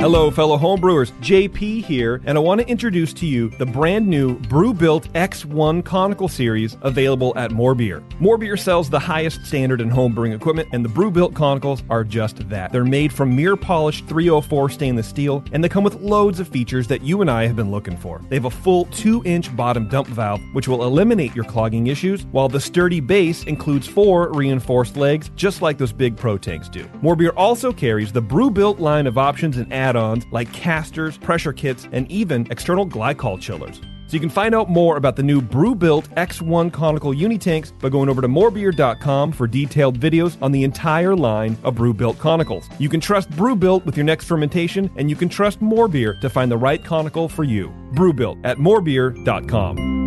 Hello, fellow homebrewers. JP here, and I want to introduce to you the brand new Brew-Built X1 Conical Series available at More Beer. More Beer sells the highest standard in homebrewing equipment, and the Brew-Built Conicals are just that. They're made from mirror-polished 304 stainless steel, and they come with loads of features that you and I have been looking for. They have a full 2-inch bottom dump valve, which will eliminate your clogging issues, while the sturdy base includes 4 reinforced legs, just like those big Pro tanks do. More Beer also carries the Brew-Built line of options and add-ons like casters, pressure kits, and even external glycol chillers. So you can find out more about the new Brew-Built X1 Conical Unitanks by going over to morebeer.com for detailed videos on the entire line of Brew-Built Conicals. You can trust Brew-Built with your next fermentation, and you can trust More Beer to find the right conical for you. Brew-Built at morebeer.com.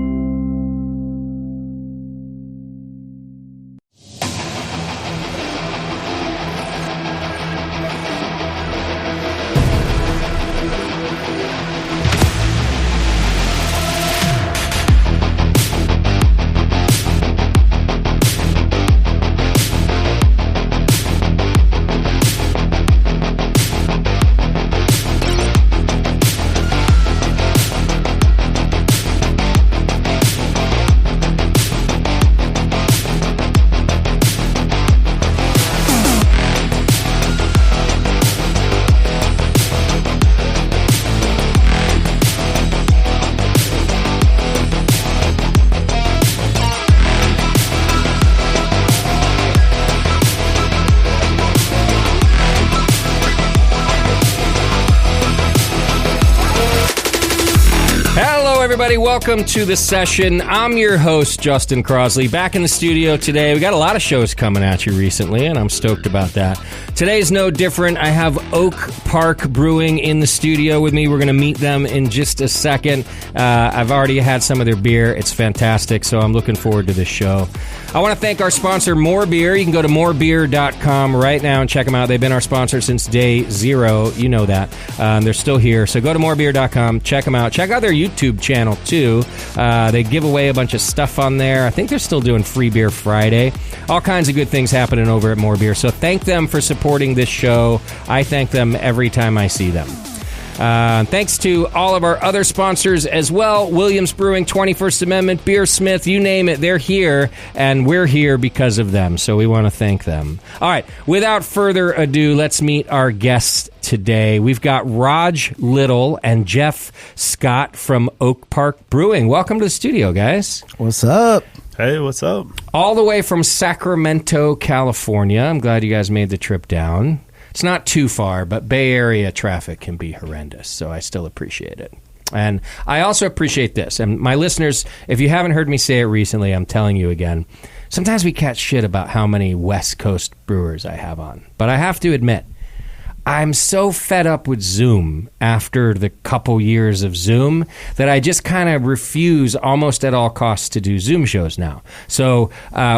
Everybody, welcome to the session. I'm your host, Justin Crosley, back in the studio today. We got a lot of shows coming at you recently, and I'm stoked about that. Today's no different. I have Oak Park Brewing in the studio with me. We're going to meet them in just a second. I've already had some of their beer. It's fantastic, so I'm looking forward to this show. I want to thank our sponsor, More Beer. You can go to morebeer.com right now and check them out. They've been our sponsor since day 0. You know that. They're still here. So go to morebeer.com, check them out. Check out their YouTube channel, too. They give away a bunch of stuff on there. I think they're still doing Free Beer Friday. All kinds of good things happening over at More Beer. So thank them for supporting this show. I thank them every time I see them. Thanks to all of our other sponsors as well. Williams Brewing, 21st Amendment, Beersmith, you name it, they're here, and we're here because of them, so we want to thank them. All right, without further ado, let's meet our guests today. We've got Raj Little and Jeff Scott from Oak Park Brewing. Welcome to the studio, guys. What's up? Hey, what's up? All the way from Sacramento, California. I'm glad you guys made the trip down. It's not too far, but Bay Area traffic can be horrendous, so I still appreciate it. And I also appreciate this. And my listeners, if you haven't heard me say it recently, I'm telling you again, sometimes we catch shit about how many West Coast brewers I have on. But I have to admit, I'm so fed up with Zoom after the couple years of Zoom that I just kind of refuse almost at all costs to do Zoom shows now. So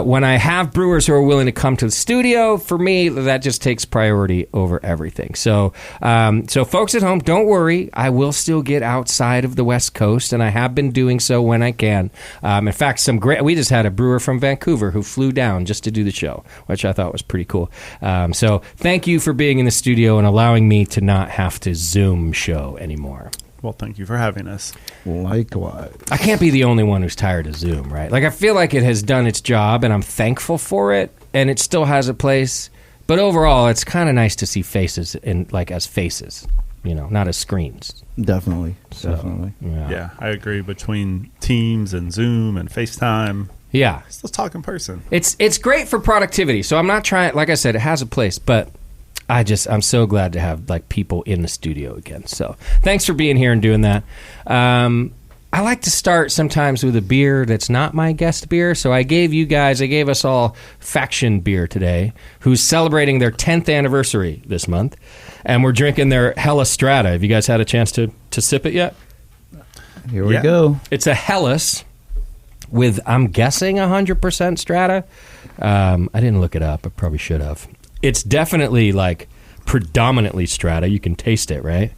when I have brewers who are willing to come to the studio, for me, that just takes priority over everything. So folks at home, don't worry. I will still get outside of the West Coast, and I have been doing so when I can. In fact, we just had a brewer from Vancouver who flew down just to do the show, which I thought was pretty cool. So thank you for being in the studio and allowing me to not have to Zoom show anymore. Well, thank you for having us. Likewise. I can't be the only one who's tired of Zoom, right? Like, I feel like it has done its job, and I'm thankful for it, and it still has a place. But overall, it's kind of nice to see faces as faces, not as screens. Definitely. Yeah, I agree. Between Teams and Zoom and FaceTime, yeah, let's talk in person. It's great for productivity. So I'm not trying. Like I said, it has a place, but I'm so glad to have people in the studio again. So thanks for being here and doing that. I like to start sometimes with a beer that's not my guest beer. So I gave us all Faction Beer today, who's celebrating their 10th anniversary this month. And we're drinking their Hella Strata. Have you guys had a chance to sip it yet? Here we go. It's a Hellas with, I'm guessing, 100% Strata. I didn't look it up. I probably should have. It's definitely predominantly Strata. You can taste it, right?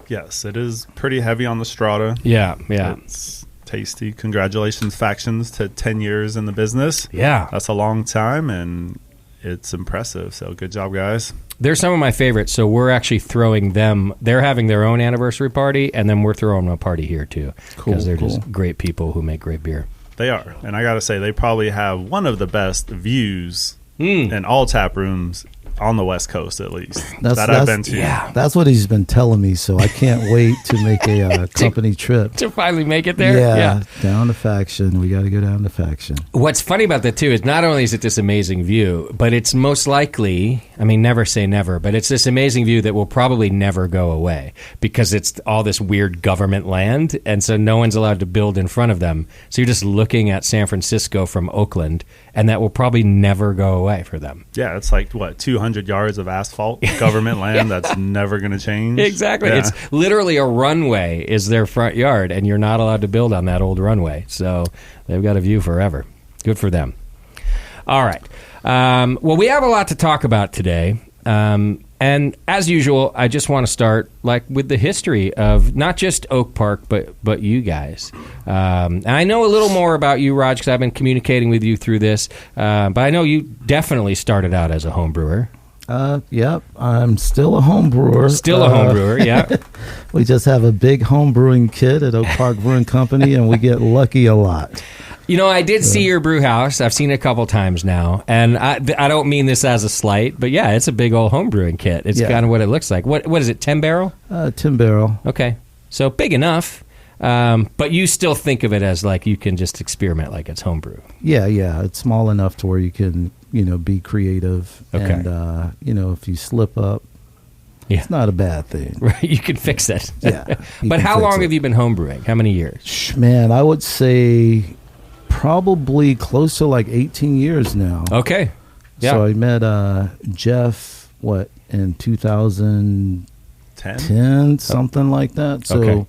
Yes, it is pretty heavy on the Strata. Yeah. It's tasty. Congratulations, Factions, to 10 years in the business. Yeah. That's a long time, and it's impressive. So good job, guys. They're some of my favorites, so we're actually throwing them. They're having their own anniversary party, and then we're throwing a party here, too. Because they're just great people who make great beer. They are. And I got to say, they probably have one of the best views in all tap rooms on the West Coast, at least, that I've been to. Yeah. That's what he's been telling me, so I can't wait to make a company trip. To finally make it there? Yeah, down to Faction. We got to go down to Faction. What's funny about that, too, is not only is it this amazing view, but it's most likely, I mean, never say never, but it's this amazing view that will probably never go away because it's all this weird government land, and so no one's allowed to build in front of them. So you're just looking at San Francisco from Oakland, and that will probably never go away for them. Yeah, it's like, 200 yards of asphalt, government land that's never going to change. Exactly. Yeah. It's literally a runway is their front yard, and you're not allowed to build on that old runway. So they've got a view forever. Good for them. All right. Well, we have a lot to talk about today. And as usual, I just want to start with the history of not just Oak Park, but you guys. And I know a little more about you, Raj, because I've been communicating with you through this. But I know you definitely started out as a home brewer. Yep, I'm still a home brewer. Still a home brewer, yeah. We just have a big home brewing kit at Oak Park Brewing Company, and we get lucky a lot. You know, I did see your brew house. I've seen it a couple times now. And I don't mean this as a slight, but yeah, it's a big old home brewing kit. It's kind of what it looks like. What is it, 10 barrel? 10 barrel. Okay. So big enough. But you still think of it as you can just experiment like it's homebrew. Yeah. It's small enough to where you can, be creative. Okay. And, if you slip up, it's not a bad thing. Right. You can fix it. Yeah. But how long have you been homebrewing? How many years? Man, I would say probably close to 18 years now. Okay. Yeah. So I met Jeff, in 2010, something like that. So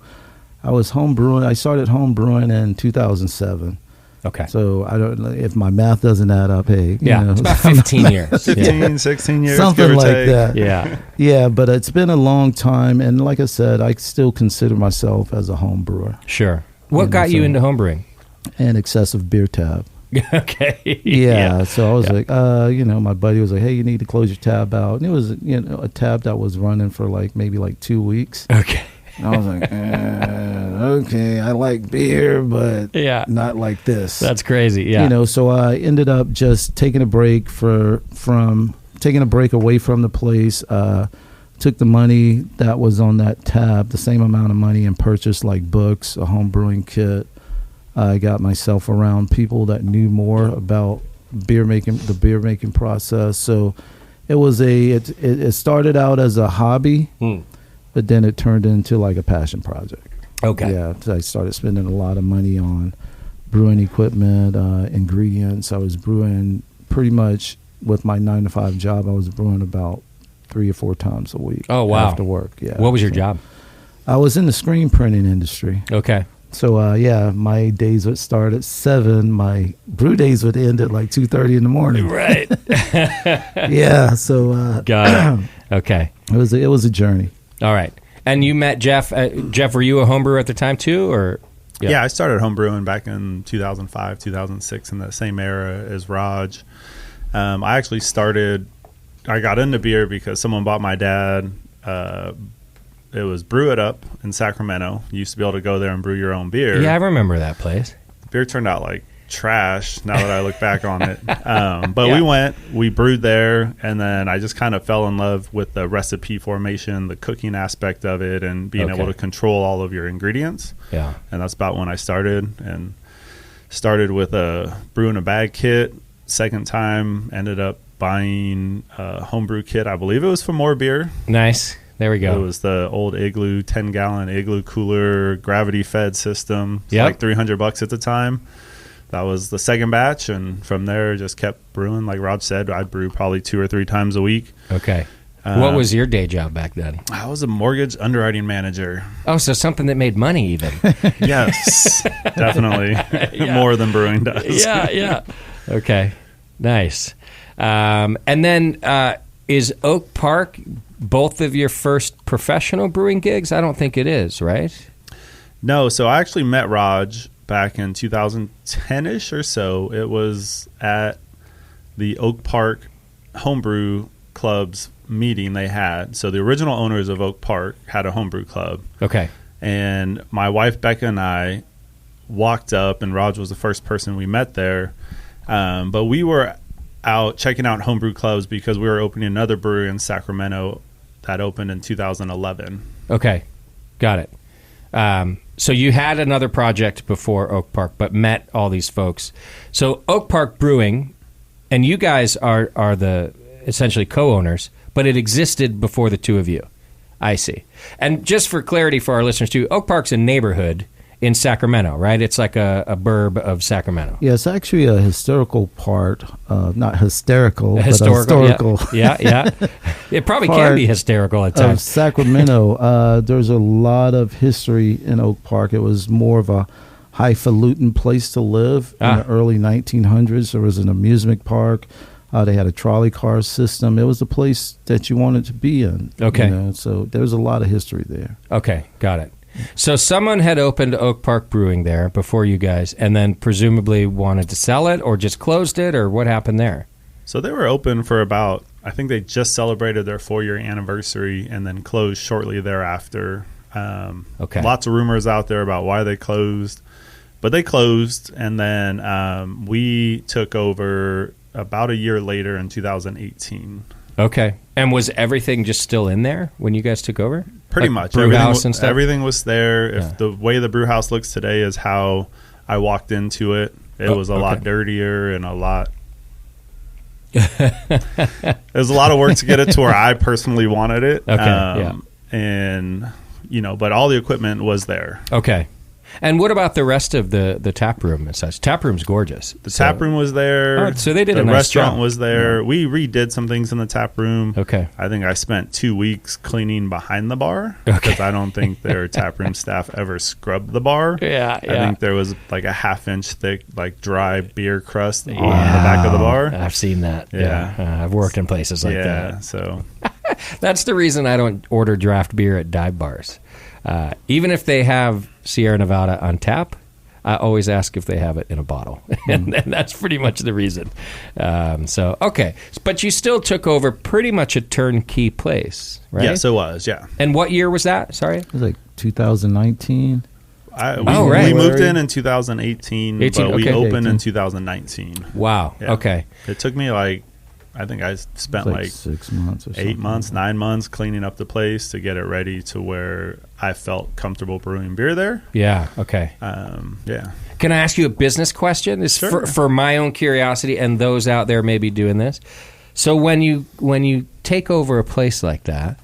I was home brewing. I started home brewing in 2007. Okay. So I don't know if my math doesn't add up. Hey, it's about 15 years. 15, 16 years. Something like that. Yeah. Yeah, but it's been a long time. And like I said, I still consider myself as a home brewer. Sure. What got you into homebrewing? And excessive beer tab. Okay. Yeah. So I was like, my buddy was like, hey, you need to close your tab out. And it was, a tab that was running for maybe 2 weeks. Okay. And I was like, okay, I like beer, but not like this. That's crazy. Yeah. So I ended up just taking a break away from the place. Took the money that was on that tab, the same amount of money, and purchased books, a home brewing kit. I got myself around people that knew more about the beer making process. So it was it started out as a hobby, but then it turned into a passion project. Okay. Yeah. So I started spending a lot of money on brewing equipment, ingredients. I was brewing pretty much with my 9-to-5 job. I was brewing about 3 or 4 times a week. Oh, wow. After work. Yeah. What was your job? I was in the screen printing industry. Okay. So, my days would start at 7. My brew days would end at 2:30 in the morning. Right. Yeah. So, got it. Okay. It was a journey. All right. And you met Jeff. Jeff, were you a home brewer at the time too, or? Yeah, I started home brewing back in 2005, 2006 in that same era as Raj. I actually I got into beer because someone bought my dad. It was Brew It Up in Sacramento. You used to be able to go there and brew your own beer. Yeah, I remember that place. Beer turned out like trash now that I look back on it. But we brewed there, and then I just kind of fell in love with the recipe formation, the cooking aspect of it, and being able to control all of your ingredients. Yeah. And that's about when I started with a brew in a bag kit. Second time, ended up buying a homebrew kit. I believe it was for more beer. Nice. There we go. It was the old Igloo 10-gallon Igloo cooler gravity-fed system. It's Yep. $300 at the time. That was the second batch, and from there just kept brewing. Like Rod said, I'd brew probably 2 or 3 times a week. Okay. What was your day job back then? I was a mortgage underwriting manager. Oh, so something that made money even. Yes, definitely. More than brewing does. Yeah. Okay. Nice. And then is Oak Park both of your first professional brewing gigs? I don't think it is, right? No, so I actually met Raj back in 2010-ish or so. It was at the Oak Park homebrew club's meeting they had. So the original owners of Oak Park had a homebrew club. Okay. And my wife, Becca, and I walked up, and Raj was the first person we met there. But we were out checking out homebrew clubs because we were opening another brewery in Sacramento that opened in 2011. Okay. Got it. So you had another project before Oak Park, but met all these folks. So Oak Park Brewing, and you guys are the essentially co-owners, but it existed before the two of you. I see. And just for clarity for our listeners too, Oak Park's a neighborhood in Sacramento, right? It's like a burb of Sacramento. Yeah, it's actually a historical part, not hysterical, but historical. Yeah. It probably can be hysterical at times. Sacramento, there's a lot of history in Oak Park. It was more of a highfalutin place to live in the early 1900s. There was an amusement park. They had a trolley car system. It was a place that you wanted to be in. Okay. So there's a lot of history there. Okay, got it. So someone had opened Oak Park Brewing there before you guys, and then presumably wanted to sell it or just closed it, or what happened there? So they were open for about, I think they just celebrated their 4-year anniversary and then closed shortly thereafter. Okay. Lots of rumors out there about why they closed, but they closed, and then we took over about a year later in 2018. Okay. And was everything just still in there when you guys took over? Pretty like much. Brew house and stuff? Everything was there. Yeah. If the way the brew house looks today is how I walked into it, it was a lot dirtier and a lot... There's a lot of work to get it to where I personally wanted it. Okay, And, but all the equipment was there. Okay. And what about the rest of the tap room and such? Tap room's gorgeous. The tap room was there. Oh, so they did the a nice restaurant job. was there. Yeah. We redid some things in the tap room. Okay. I think I spent 2 weeks cleaning behind the bar because I don't think their tap room staff ever scrubbed the bar. Yeah. I think there was like a half-inch thick, like dry beer crust on the back of the bar. I've seen that. Yeah. I've worked in places like that. Yeah, so... That's the reason I don't order draft beer at dive bars. Even if they have Sierra Nevada on tap, I always ask if they have it in a bottle. And that's pretty much the reason. Okay. But you still took over pretty much a turnkey place, right? Yes, it was, yeah. And what year was that? Sorry? It was like 2019. We moved in 2018, but we opened 18. in 2019. Wow. Yeah. Okay. It took me I think I spent like 6 months or 8 months, 9 months cleaning up the place to get it ready to where I felt comfortable brewing beer there. Yeah. Okay. Yeah. Can I ask you a business question? This Sure. for my own curiosity and those out there maybe doing this. So when you take over a place like that,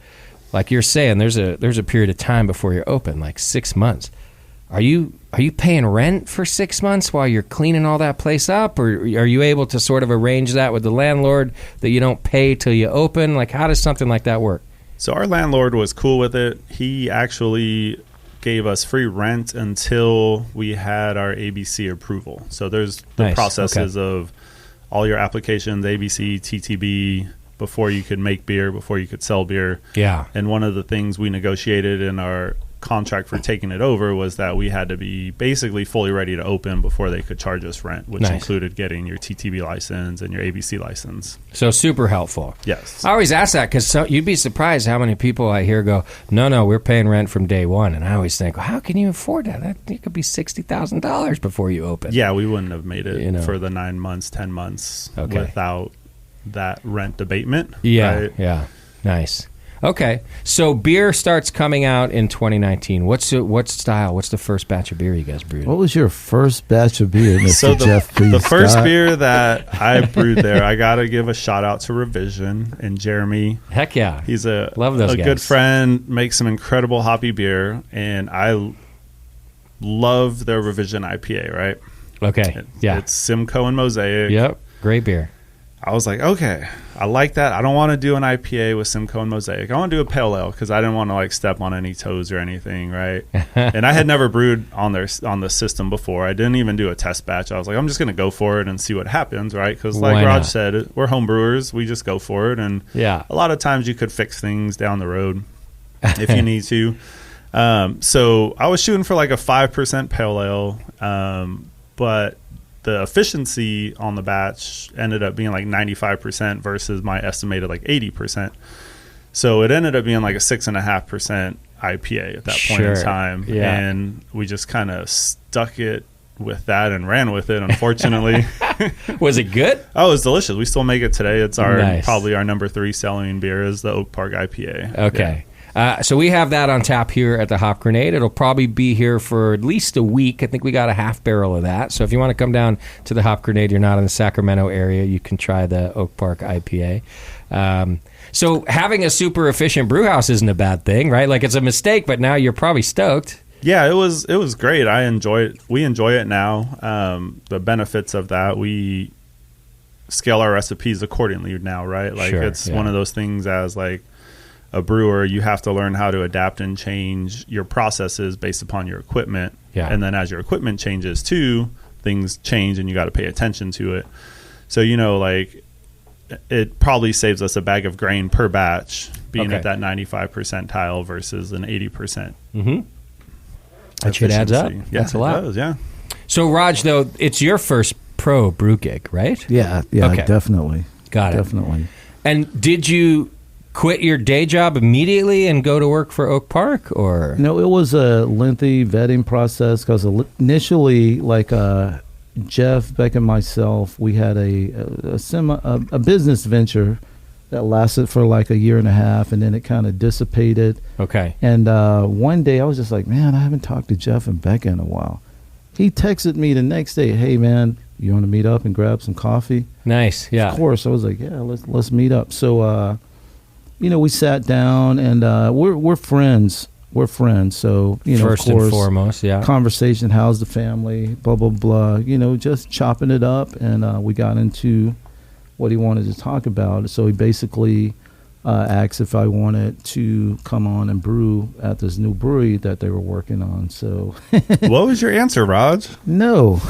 like you're saying, there's a period of time before you're open, like 6 months. Are you paying rent for 6 months while you're cleaning all that place up, or are you able to sort of arrange that with the landlord that you don't pay till you open? Like, how does something like that work? So our landlord was cool with it. He actually gave us free rent until we had our ABC approval. So there's the processes of all your applications, ABC, TTB, before you could make beer, before you could sell beer. Yeah. And one of the things we negotiated in our contract for taking it over was that we had to be basically fully ready to open before they could charge us rent, which included getting your TTB license and your ABC license. So super helpful. Yes. I always ask that because you'd be surprised how many people I hear go, no, we're paying rent from day one. And I always think, well, how can you afford that? It could be $60,000 before you open. Yeah, we wouldn't have made it for the 9 months, 10 months without that rent abatement. Yeah, right? yeah. Nice. Okay, so beer starts coming out in 2019. What style? What's the first batch of beer you guys brewed? What was your first batch of beer, Mr. So Jeff? Please, the first Scott? beer that I brewed there, I got to give a shout out to Revision and Jeremy. Heck yeah. He's Love those guys. good friend, makes some incredible hoppy beer, and I love their Revision IPA, right? Okay, It's Simcoe and Mosaic. Yep, great beer. I was like, okay, I like that. I don't want to do an IPA with Simcoe and Mosaic. I want to do a pale ale because I didn't want to like step on any toes or anything, right? And I had never brewed on the system before. I didn't even do a test batch. I was like, I'm just going to go for it and see what happens, right? Because like Raj said, we're home brewers. We just go for it. And a lot of times you could fix things down the road if you need to. So I was shooting for like a 5% pale ale, but the efficiency on the batch ended up being like 95% versus my estimated like 80%. So it ended up being like a 6.5% IPA at that point in time. Yeah. And we just kind of stuck it with that and ran with it, unfortunately. Was it good? Oh, it was delicious. We still make it today. It's Nice. probably our number 3 selling beer is the Oak Park IPA. Okay. So we have that on tap here at the Hop Grenade. It'll probably be here for at least a week. I think we got a half barrel of that. So if you want to come down to the Hop Grenade, you're not in the Sacramento area, you can try the Oak Park IPA. So having a super efficient brew house isn't a bad thing, right? Like it's a mistake, but now you're probably stoked. Yeah, it was great. I enjoy it. We enjoy it now. The benefits of that, we scale our recipes accordingly now, right? Like it's one of those things as like a brewer, you have to learn how to adapt and change your processes based upon your equipment. Yeah. And then as your equipment changes too, things change and you got to pay attention to it. So, you know, like it probably saves us a bag of grain per batch being at that 95 percentile versus an 80%. Mm-hmm. That shit adds up. Yeah, that's a lot. It does, yeah. So Raj, though, it's your first pro brew gig, right? Yeah, Okay. definitely. Got it. Definitely. And did you quit your day job immediately and go to work for Oak Park, or No, it was a lengthy vetting process because initially, like Jeff, Beck, and myself, we had a business venture that lasted for like a year and a half, and then it kind of dissipated. Okay. And one day I was just like, man, I haven't talked to Jeff and Becca in a while. He texted me the next day, hey, man, you want to meet up and grab some coffee? Nice. Yeah. Of course. I was like, yeah, let's meet up. So, we sat down, and we're friends. We're friends. So, First of course, and foremost, yeah. conversation, how's the family, blah, blah, blah. Just chopping it up, and we got into what he wanted to talk about. So he basically asked if I wanted to come on and brew at this new brewery that they were working on. So What was your answer, Raj? no,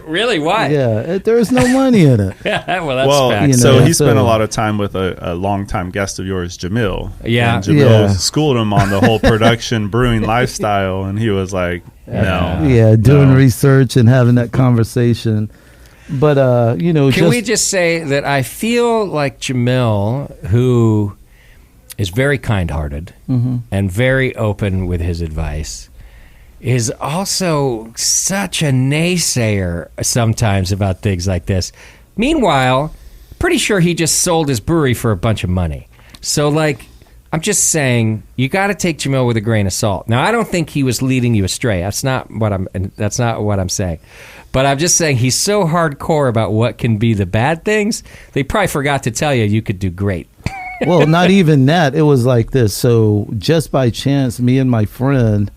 Really? Why? yeah, there's no money in it. Well, that's fact. So he spent so- a lot of time with a longtime guest of yours, Jamil. Yeah. And Jamil Yeah. schooled him on the whole production brewing lifestyle, and he was like, no. Yeah, doing no. research and having that conversation. But Can we just say that I feel like Jamil, who is very kind-hearted and very open with his advice, is also such a naysayer sometimes about things like this. Meanwhile, pretty sure he just sold his brewery for a bunch of money. So, like, I'm just saying, you got to take Jamil with a grain of salt. Now, I don't think he was leading you astray. That's not what I'm saying. But I'm just saying he's so hardcore about what can be the bad things. They probably forgot to tell you could do great. well, not even that. It was like this. So just by chance, me and my friend,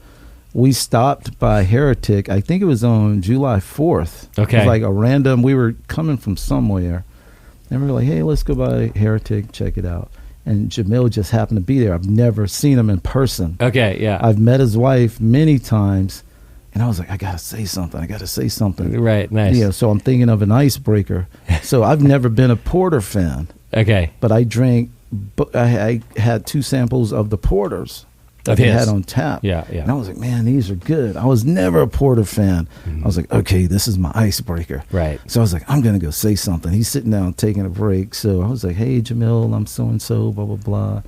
we stopped by Heretic. I think it was on July 4th. Okay. It was like a random, we were coming from somewhere. And we were like, hey, let's go by Heretic, check it out. And Jamil just happened to be there. I've never seen him in person. Okay, yeah. I've met his wife many times. And I was like, I got to say something. Right, nice. Yeah, so I'm thinking of an icebreaker. So I've never been a porter fan. Okay. But I had 2 samples of the porters that they had on tap. Yeah. And I was like, man, these are good. I was never a porter fan. I was like, okay, this is my icebreaker. Right. So I was like, I'm going to go say something. He's sitting down taking a break. So I was like, hey, Jamil, I'm so-and-so, blah, blah, blah.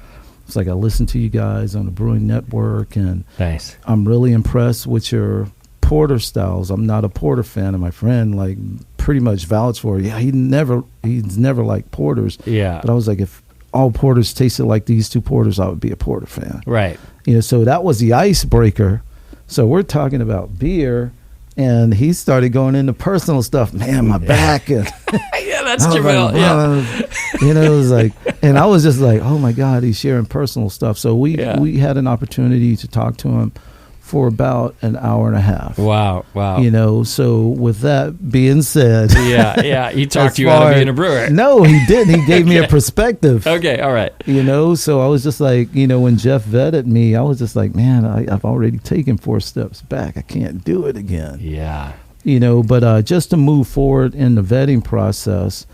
It's like, I listen to you guys on the Brewing Network, and Nice. I'm really impressed with your porter styles. I'm not a porter fan, and my friend like pretty much vouched for it. Yeah, he's never liked porters. Yeah. But I was like, if all porters tasted like these 2 porters, I would be a porter fan. Right. So that was the icebreaker. So we're talking about beer, and he started going into personal stuff. Man, my back. And Yeah, that's I was Jamil. like, Yeah. it was like, and I was just like, oh my God, he's sharing personal stuff. So we had an opportunity to talk to him for about an hour and a half. Wow. So with that being said, Yeah. He talked to you out of being a brewer. No, he didn't. He gave me a perspective. Okay, all right. So I was just like, when Jeff vetted me, I was just like, man, I've already taken 4 steps back. I can't do it again. Yeah. But just to move forward in the vetting process,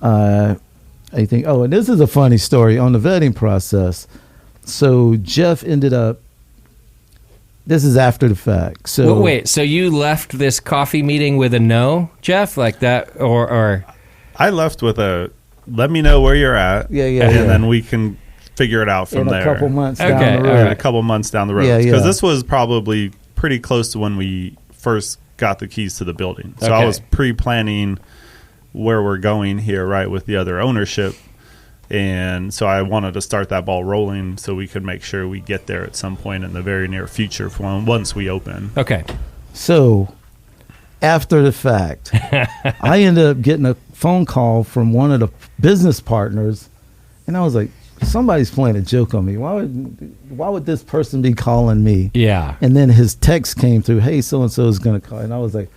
I think, and this is a funny story on the vetting process. So Jeff ended up This is after the fact. So Well, wait, so you left this coffee meeting with a no, Jeff, like that, or I left with a, let me know where you're at. Yeah, And then we can figure it out from in there. a couple months Okay, down the all road. right. A couple months down the road. Yeah, Because yeah. this was probably pretty close to when we first got the keys to the building. So I Okay. was pre-planning where we're going here, right, with the other ownership. And so I wanted to start that ball rolling so we could make sure we get there at some point in the very near future once we open. okay. So, after the fact, I ended up getting a phone call from one of the business partners, and I was like, somebody's playing a joke on me. Why would this person be calling me? Yeah. And then his text came through, hey, so-and-so is going to call. And I was like,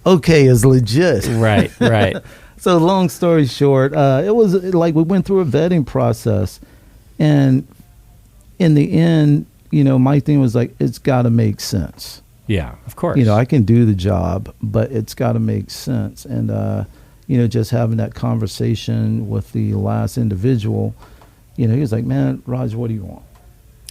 okay, it's legit. Right, right. So long story short, it was like we went through a vetting process. And in the end, my thing was like, it's got to make sense. Yeah, of course. I can do the job, but it's got to make sense. And, just having that conversation with the last individual, he was like, man, Raj, what do you want?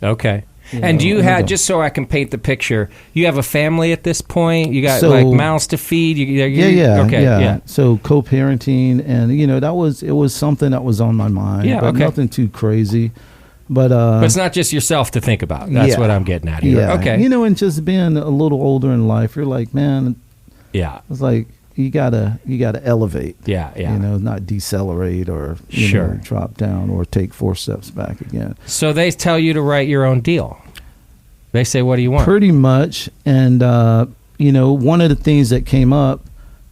Okay. You And know, do you and I have, go- just so I can paint the picture, you have a family at this point? You got So- like mouths to feed? Yeah. Okay, yeah. So co-parenting, and it was something that was on my mind. Yeah, but okay. nothing too crazy. But But it's not just yourself to think about. That's yeah. what I'm getting at here. yeah, Okay. and just being a little older in life, you're like, man, Yeah. it's like you gotta elevate. Yeah, yeah. Not decelerate or Sure. drop down or take 4 steps back again. So they tell you to write your own deal. They say, what do you want? Pretty much. And, one of the things that came up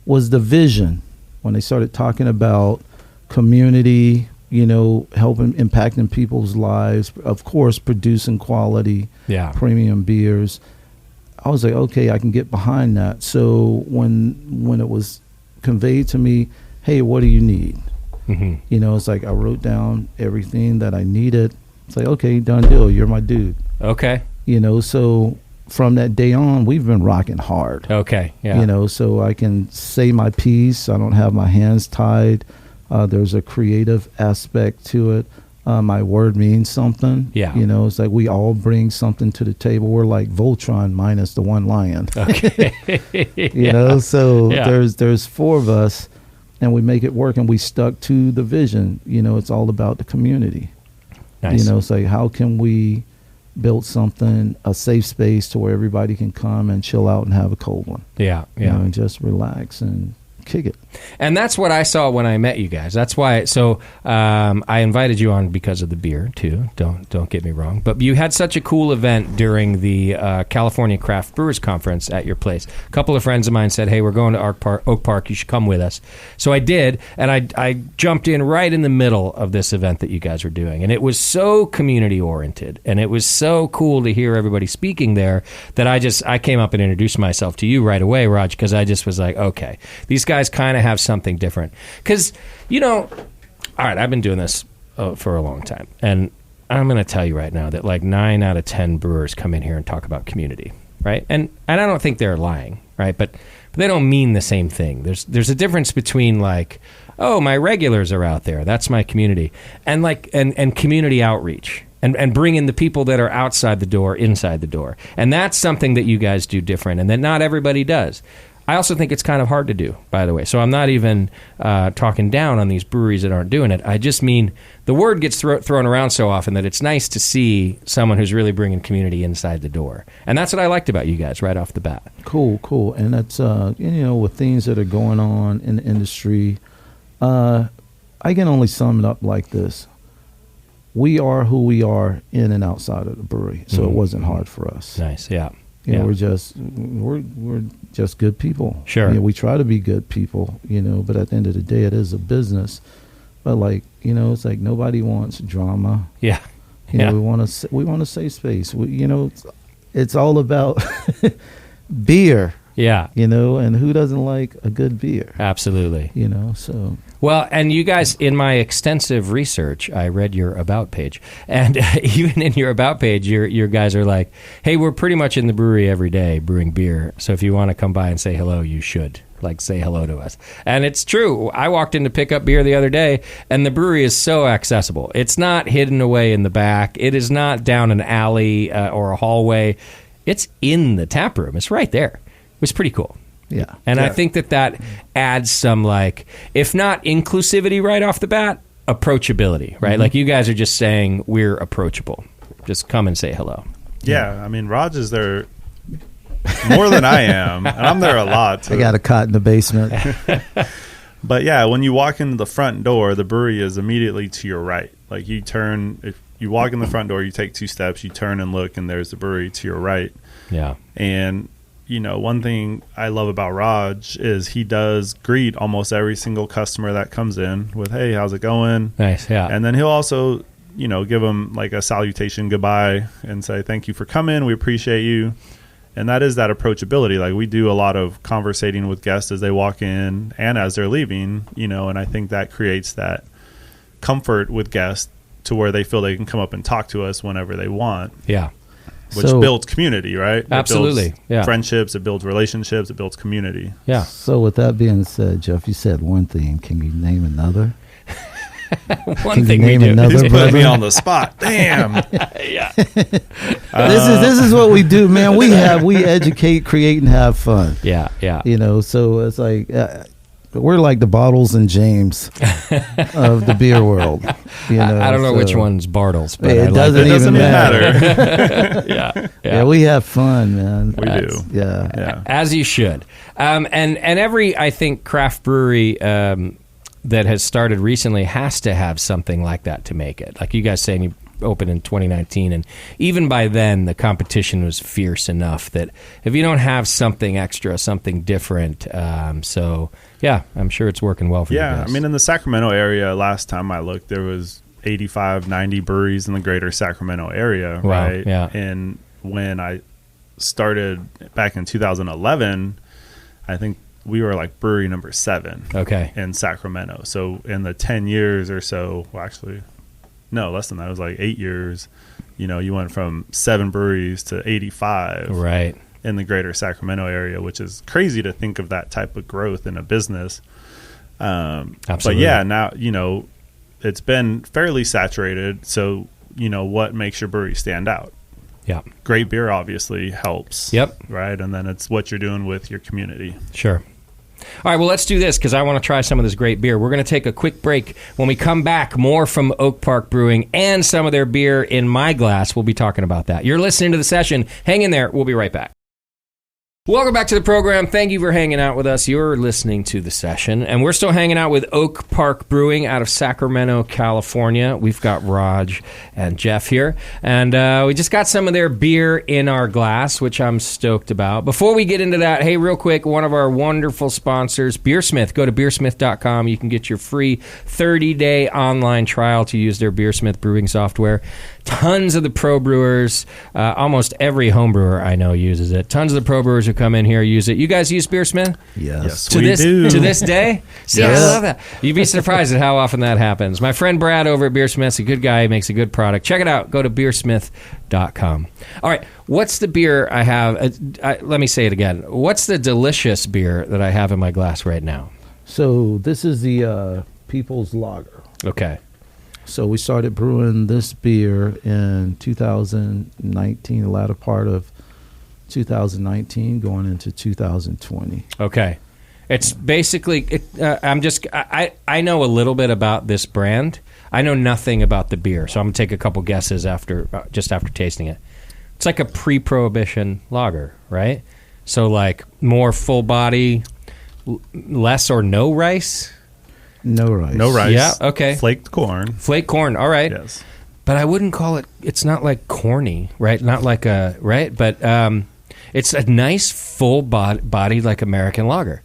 was the vision when they started talking about community, helping, impacting people's lives, of course, producing quality Yeah. premium beers. I was like, okay, I can get behind that. So when it was conveyed to me, hey, what do you need? Mm-hmm. It's like I wrote down everything that I needed. It's like, okay, done deal. You're my dude. Okay. So from that day on, we've been rocking hard. Okay. Yeah. So I can say my piece. I don't have my hands tied. There's a creative aspect to it. My word means something. Yeah. It's like we all bring something to the table. We're like Voltron minus the one lion. Okay. So Yeah. there's 4 of us, and we make it work, and we stuck to the vision. It's all about the community. Nice. It's like, how can we build something, a safe space to where everybody can come and chill out and have a cold one. Yeah. Yeah. And just relax and kick it. And that's what I saw when I met you guys. That's why. So I invited you on because of the beer too. Don't get me wrong. But you had such a cool event during the California Craft Brewers Conference at your place. A couple of friends of mine said, "Hey, we're going to Oak Park. You should come with us." So I did, and I jumped in right in the middle of this event that you guys were doing, and it was so community oriented, and it was so cool to hear everybody speaking there that I came up and introduced myself to you right away, Raj, because I just was like, okay, these guys kind of have something different. Because, all right, I've been doing this for a long time. And I'm going to tell you right now that like 9 out of 10 brewers come in here and talk about community, right? And I don't think they're lying, right? But they don't mean the same thing. There's a difference between like, oh, my regulars are out there. That's my community. And like and community outreach. And bring in the people that are outside the door, inside the door. And that's something that you guys do different and that not everybody does. I also think it's kind of hard to do, by the way. So I'm not even talking down on these breweries that aren't doing it. I just mean the word gets thrown around so often that it's nice to see someone who's really bringing community inside the door. And that's what I liked about you guys right off the bat. Cool. And that's, with things that are going on in the industry, I can only sum it up like this. We are who we are in and outside of the brewery. So it wasn't hard for us. Nice, yeah. We're just good people. Sure. We try to be good people, but at the end of the day, it is a business. But it's like nobody wants drama. Yeah. We want a safe space. It's all about beer. Yeah. And who doesn't like a good beer? Absolutely. So. Well, and you guys, in my extensive research, I read your About page. And even in your About page, your guys are like, hey, we're pretty much in the brewery every day brewing beer. So if you want to come by and say hello, you should. Like, say hello to us. And it's true. I walked in to pick up beer the other day, and the brewery is so accessible. It's not hidden away in the back. It is not down an alley or a hallway. it's in the tap room. It's right there. It was pretty cool. Yeah. And I think that adds some, like, if not inclusivity right off the bat, approachability, right? Like, you guys are just saying we're approachable. Just come and say hello. Yeah, I mean, Raj is there more than I am, and I'm there a lot, too. I got a cot in the basement. But yeah, when you walk into the front door, the brewery is immediately to your right. Like, you turn, if you walk in the front door, you take 2 steps, you turn and look, and there's the brewery to your right. Yeah. And, you know, one thing I love about Raj is he does greet almost every single customer that comes in with, hey, how's it going? Nice, yeah. And then he'll also, you know, give them like a salutation goodbye and say, thank you for coming. We appreciate you. And that is that approachability. Like, we do a lot of conversating with guests as they walk in and as they're leaving, you know, and I think that creates that comfort with guests to where they feel they can come up and talk to us whenever they want. Yeah. Which builds community, right? Absolutely. It builds friendships, it builds relationships, it builds community. Yeah. So with that being said, Jeff, you said one thing. Can you name another? One thing we do. Another He's putting me on the spot. Damn. Yeah. This is what we do, man. We educate, create, and have fun. Yeah, yeah. You know, so it's like we're like the Bottles and James of the beer world. You know, I don't know which one's Bartles, but it doesn't even matter. Yeah, we have fun, man. We do. Yeah. As you should. And every, I think, craft brewery that has started recently has to have something like that to make it. Like you guys saying, you opened in 2019, and even by then the competition was fierce enough that if you don't have something extra, something different, so yeah, I'm sure it's working well for you guys. I mean, in the Sacramento area, last time I looked, there was 85, 90 breweries in the greater Sacramento area, wow, right? Yeah. And when I started back in 2011, I think we were like brewery number 7 in Sacramento. So in the 10 years or so, well, actually, no, less than that. It was like 8 years. You know, you went from 7 breweries to 85 right in the greater Sacramento area, which is crazy to think of that type of growth in a business. Absolutely. But yeah, now, you know, it's been fairly saturated. So, you know, what makes your brewery stand out? Yeah. Great beer obviously helps. Yep. Right. And then it's what you're doing with your community. Sure. All right, well, let's do this because I want to try some of this great beer. We're going to take a quick break. When we come back, more from Oak Park Brewing and some of their beer in my glass. We'll be talking about that. You're listening to The Session. Hang in there. We'll be right back. Welcome back to the program. Thank you for hanging out with us. You're listening to The Session, and we're still hanging out with Oak Park Brewing out of Sacramento, California. We've got Raj and Jeff here, and we just got some of their beer in our glass, which I'm stoked about. Before we get into that, hey, real quick, one of our wonderful sponsors, Beersmith. Go to beersmith.com. You can get your free 30-day online trial to use their Beersmith brewing software. Tons of the pro brewers, almost every home brewer I know uses it. Tons of the pro brewers who come in here use it. You guys use Beersmith? Yes. To this day? See, yes. I love that. You'd be surprised at how often that happens. My friend Brad over at Beersmith's a good guy. He makes a good product. Check it out. Go to beersmith.com. All right. What's the beer I have? Let me say it again. What's the delicious beer that I have in my glass right now? So this is the People's Lager. Okay. So we started brewing this beer in 2019, the latter part of 2019, going into 2020. Okay. It's basically, I know a little bit about this brand. I know nothing about the beer, so I'm going to take a couple guesses after tasting it. It's like a pre-prohibition lager, right? So like more full body, less or no rice? No rice. No rice. Yeah, okay. Flaked corn. Flaked corn, all right. Yes. But I wouldn't call it, it's not like corny, right? Not like a, right? But it's a nice full body like American lager.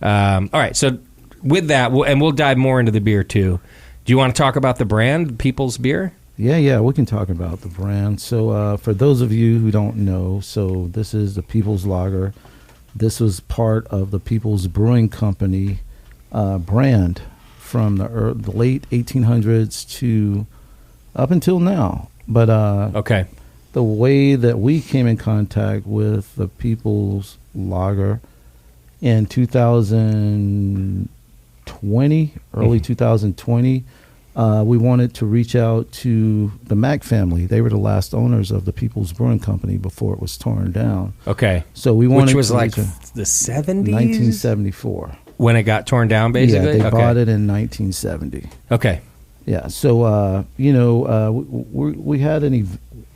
All right, so with that, we'll dive more into the beer too. Do you want to talk about the brand, People's Beer? Yeah, we can talk about the brand. So for those of you who don't know, so this is the People's Lager. This was part of the People's Brewing Company brand from the late 1800s to up until now. But okay, the way that we came in contact with the People's Lager in 2020, early 2020, we wanted to reach out to the Mack family. They were the last owners of the People's Brewing Company before it was torn down. Okay. So we wanted Which was to like reach the 70s? 1974. When it got torn down, basically? Yeah, they bought it in 1970. Okay. Yeah, so we had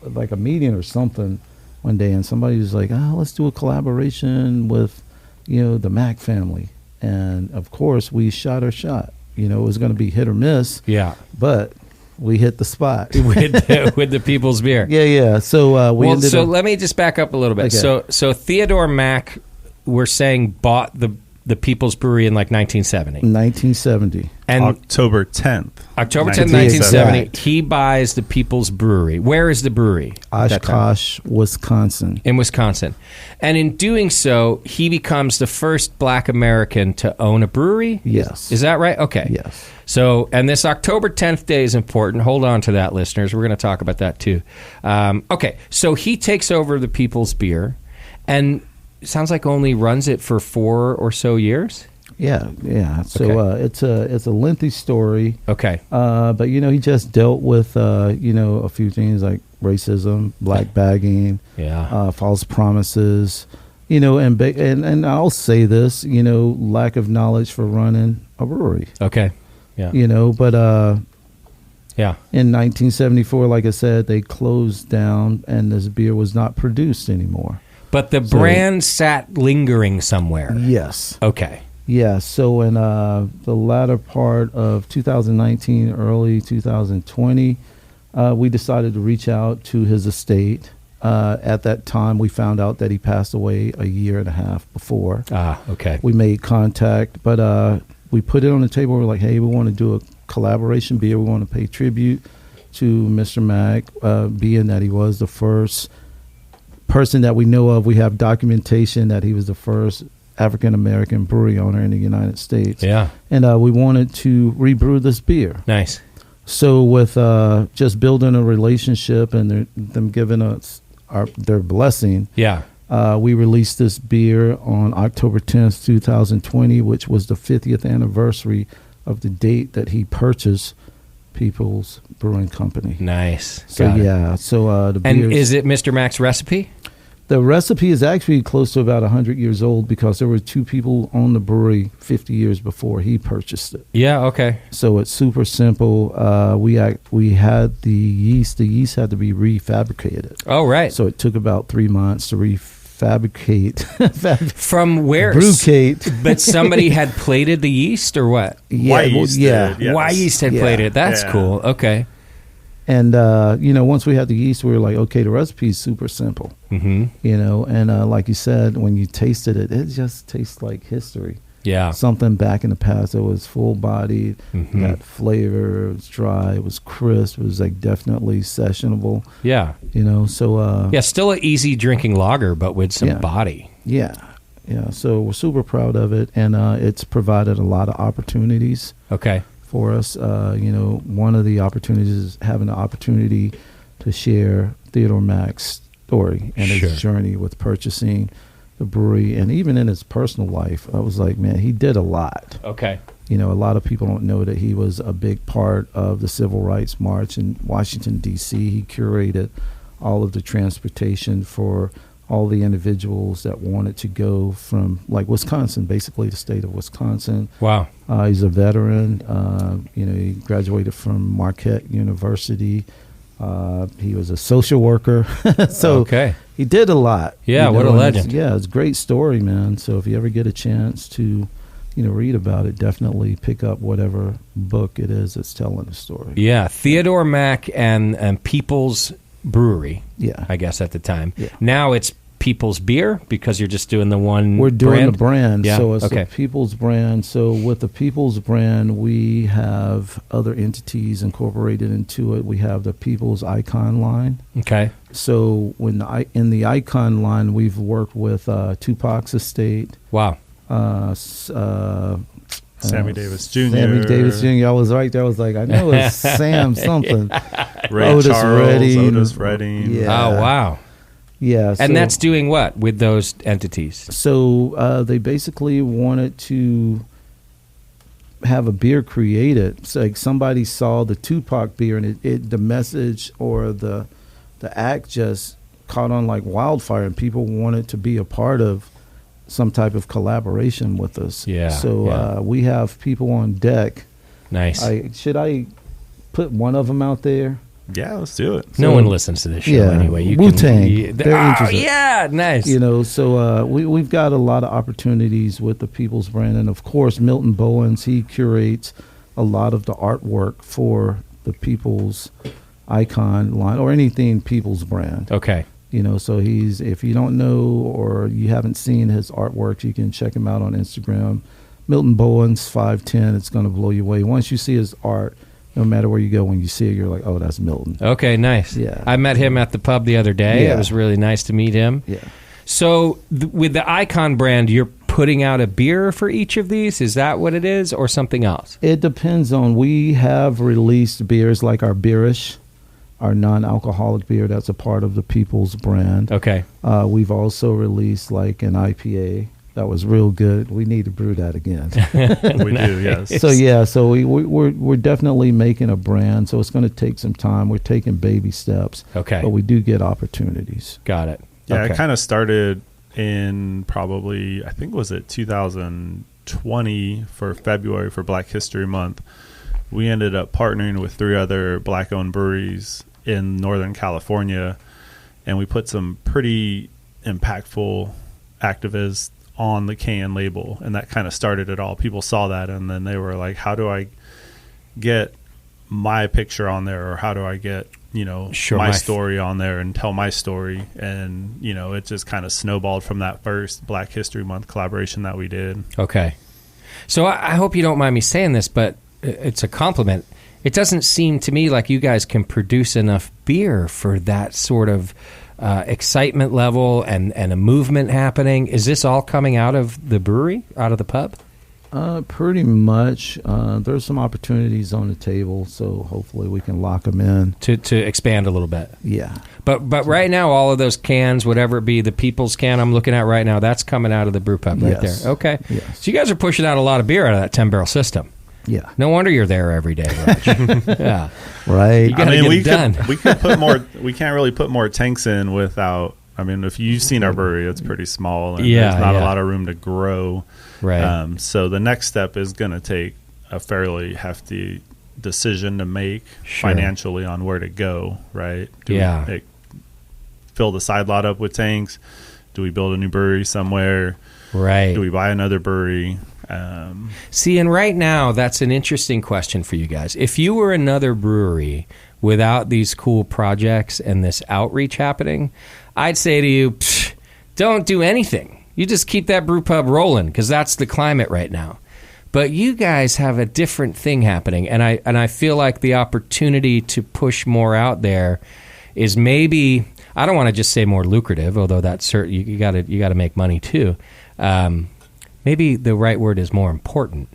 like a meeting or something one day, and somebody was like, let's do a collaboration with, the Mack family. And, of course, we shot our shot. It was going to be hit or miss. Yeah. But we hit the spot. with the People's Beer. Yeah. So so let me just back up a little bit. Okay. So Theodore Mack, we're saying, bought the People's Brewery in like 1970. 1970. And October 10th. October 10th, 1970, he buys the People's Brewery. Where is the brewery? Oshkosh, Wisconsin. In Wisconsin. And in doing so, he becomes the first black American to own a brewery? Yes. Is that right? Okay. Yes. So, and this October 10th day is important. Hold on to that, listeners. We're going to talk about that too. Okay. So he takes over the People's Beer and sounds like only runs it for 4 or so years? Yeah. So it's a lengthy story. Okay. But he just dealt with a few things like racism, black bagging, false promises, and I'll say this, lack of knowledge for running a brewery. Okay. Yeah. But yeah. In 1974, like I said, they closed down and this beer was not produced anymore. But the brand sat lingering somewhere. Yes. Okay. Yeah, so in the latter part of 2019, early 2020, we decided to reach out to his estate. At that time, we found out that he passed away a year and a half before. Ah, okay. We made contact, but we put it on the table. We're like, hey, we want to do a collaboration beer. We want to pay tribute to Mr. Mack, being that he was the first person that we know of. We have documentation that he was the first African-American brewery owner in the United States. Yeah. And we wanted to rebrew this beer. Nice. So with just building a relationship and them giving us their blessing, we released this beer on October 10th, 2020, which was the 50th anniversary of the date that he purchased People's Brewing Company. Nice. So the beer. And is it Mr. Mack's recipe? The recipe is actually close to about 100 years old because there were 2 people on the brewery 50 years before he purchased it. Yeah, okay. So it's super simple. We had the yeast. The yeast had to be refabricated. Oh, right. So it took about 3 months to refabricate. From where? Brewcate. But somebody had plated the yeast or what? Yeah, Why yeast had plated it. That's cool. Okay. And, once we had the yeast, we were like, okay, the recipe is super simple. Mm-hmm. And like you said, when you tasted it, it just tastes like history. Yeah. Something back in the past that was full-bodied, had flavor, it was dry, it was crisp, it was like definitely sessionable. Yeah. So... still an easy drinking lager, but with some body. Yeah. Yeah, so we're super proud of it, and it's provided a lot of opportunities. Okay. For us, one of the opportunities is having the opportunity to share Theodore Mack's story and his journey with purchasing the brewery, and even in his personal life. I was like, man, he did a lot. Okay. A lot of people don't know that he was a big part of the Civil Rights March in Washington, D.C. He curated all of the transportation for all the individuals that wanted to go from, like, Wisconsin, basically the state of Wisconsin. Wow. He's a veteran. He graduated from Marquette University. He was a social worker. So he did a lot. Yeah, what a legend. It's a great story, man. So if you ever get a chance to, read about it, definitely pick up whatever book it is that's telling the story. Yeah, Theodore Mack and People's Brewery. Yeah. I guess at the time. Yeah. Now it's People's Beer because you're just doing the one We're doing brand? the brand. Yeah. So it's the People's brand. So with the People's brand, we have other entities incorporated into it. We have the People's Icon line. Okay. So in the Icon line, we've worked with Tupac's estate. Wow. Sammy Davis Jr. Sammy Davis Jr. I was right there. I was like, I know it's Sam something. Otis Redding. Yeah. Oh, wow. Yeah. And that's doing what with those entities? So they basically wanted to have a beer created. So like somebody saw the Tupac beer and the message or the act just caught on like wildfire, and people wanted to be a part of some type of collaboration with us. Yeah. So we have people on deck. Nice. Should I put one of them out there? Yeah, let's do it. No one listens to this show anyway. You Wu-Tang. They're interested. Yeah, nice. You know, so we've got a lot of opportunities with the People's brand. And, of course, Milton Bowens, he curates a lot of the artwork for the People's Icon line or anything People's brand. Okay. You know, so if you don't know or you haven't seen his artwork, you can check him out on Instagram. Milton Bowens, 5'10". It's going to blow you away. Once you see his art, no matter where you go, when you see it, you're like, oh, that's Milton. Okay, nice. Yeah. I met him at the pub the other day. Yeah. It was really nice to meet him. Yeah. So with the Icon brand, you're putting out a beer for each of these? Is that what it is, or something else? It depends on. We have released beers like our Beerish, our non-alcoholic beer. That's a part of the People's brand. Okay. We've also released like an IPA. That was real good. We need to brew that again. We do, yes. So we're definitely making a brand. So it's going to take some time. We're taking baby steps. Okay. But we do get opportunities. Got it. Yeah, Okay. it kind of started in probably, I think, was it 2020 for February for Black History Month. We ended up partnering with 3 other Black-owned breweries in Northern California, and we put some pretty impactful activists on the can label, and that kind of started it all. People saw that, and then they were like, how do I get my picture on there, or how do I get, my story on there and tell my story? And, it just kind of snowballed from that first Black History Month collaboration that we did. Okay. So I hope you don't mind me saying this, but it's a compliment. It doesn't seem to me like you guys can produce enough beer for that sort of excitement level and a movement happening. Is this all coming out of the brewery, out of the pub? Pretty much. There's some opportunities on the table, so hopefully we can lock them in. To expand a little bit. Yeah. But right now, all of those cans, whatever it be, the People's can I'm looking at right now, that's coming out of the brew pub right Yes. there. Okay. Yes. So you guys are pushing out a lot of beer out of that 10-barrel system. Yeah. No wonder you're there every day, Raj. Yeah. Right. You gotta get it done. We could put more. We can't really put more tanks in without. I mean, if you've seen our brewery, it's pretty small, and there's not a lot of room to grow. Right. So the next step is going to take a fairly hefty decision to make financially on where to go. Right. Do we fill the side lot up with tanks? Do we build a new brewery somewhere? Right. Do we buy another brewery? See, and right now, that's an interesting question for you guys. If you were another brewery without these cool projects and this outreach happening, I'd say to you, don't do anything. You just keep that brew pub rolling, because that's the climate right now. But you guys have a different thing happening, and I feel like the opportunity to push more out there is maybe, I don't want to just say more lucrative, although that's certain, you got to make money too. Maybe the right word is more important,